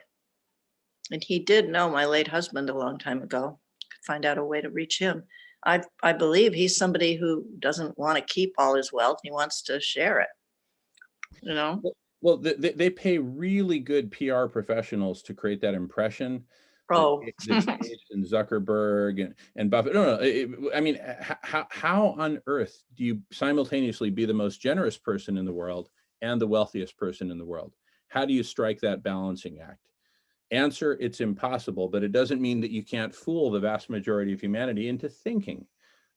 And he did know my late husband a long time ago. Could find out a way to reach him. I believe he's somebody who doesn't want to keep all his wealth. He wants to share it, you know? Well, they pay really good PR professionals to create that impression. Oh, And Zuckerberg and Buffett. No. I mean, how on earth do you simultaneously be the most generous person in the world and the wealthiest person in the world? How do you strike that balancing act? Answer, it's impossible, but it doesn't mean that you can't fool the vast majority of humanity into thinking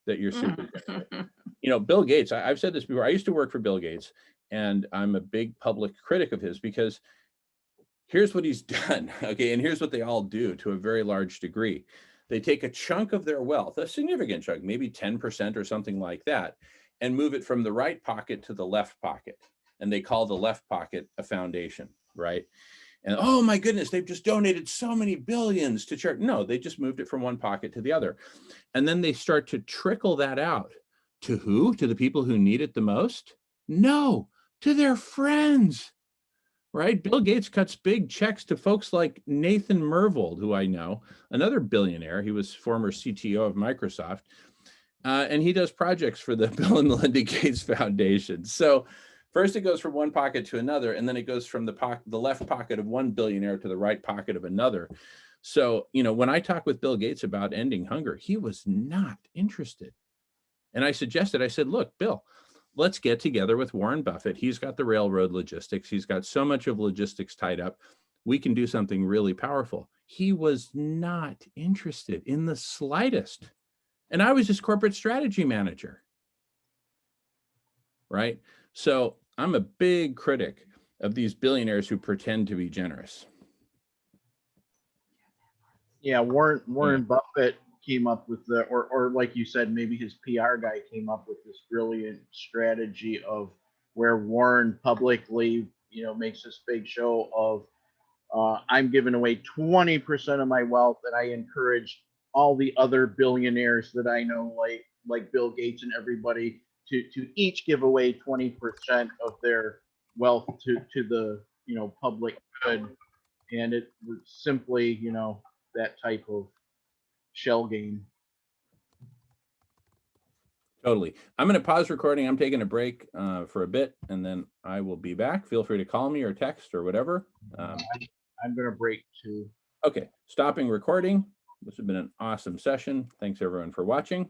that you're super generous. You know, Bill Gates, I've said this before, I used to work for Bill Gates, and I'm a big public critic of his because here's what he's done, okay, and here's what they all do to a very large degree. They take a chunk of their wealth, a significant chunk, maybe 10% or something like that, and move it from the right pocket to the left pocket. And they call the left pocket a foundation, right? And oh my goodness, they've just donated so many billions to charity. No, they just moved it from one pocket to the other. And then they start to trickle that out. To who? To the people who need it the most? No, to their friends, right? Bill Gates cuts big checks to folks like Nathan Myhrvold, who I know, another billionaire. He was former CTO of Microsoft. And he does projects for the Bill and Melinda Gates Foundation. So first it goes from one pocket to another, and then it goes from the left pocket of one billionaire to the right pocket of another. So, you know, when I talk with Bill Gates about ending hunger, he was not interested. And I said, look, Bill, let's get together with Warren Buffett. He's got the railroad logistics. He's got so much of logistics tied up. We can do something really powerful. He was not interested in the slightest. And I was his corporate strategy manager, right? So I'm a big critic of these billionaires who pretend to be generous. Yeah, Warren Buffett came up with or like you said, maybe his PR guy came up with this brilliant strategy of where Warren publicly, you know, makes this big show of I'm giving away 20% of my wealth, and I encourage all the other billionaires that I know, like Bill Gates and everybody, to each give away 20% of their wealth to the, you know, public good. And it was simply, you know, that type of shell game. Totally. I'm going to pause recording. I'm taking a break for a bit, and then I will be back. Feel free to call me or text or whatever. I'm going to break too. Okay, stopping recording. This has been an awesome session. Thanks everyone for watching.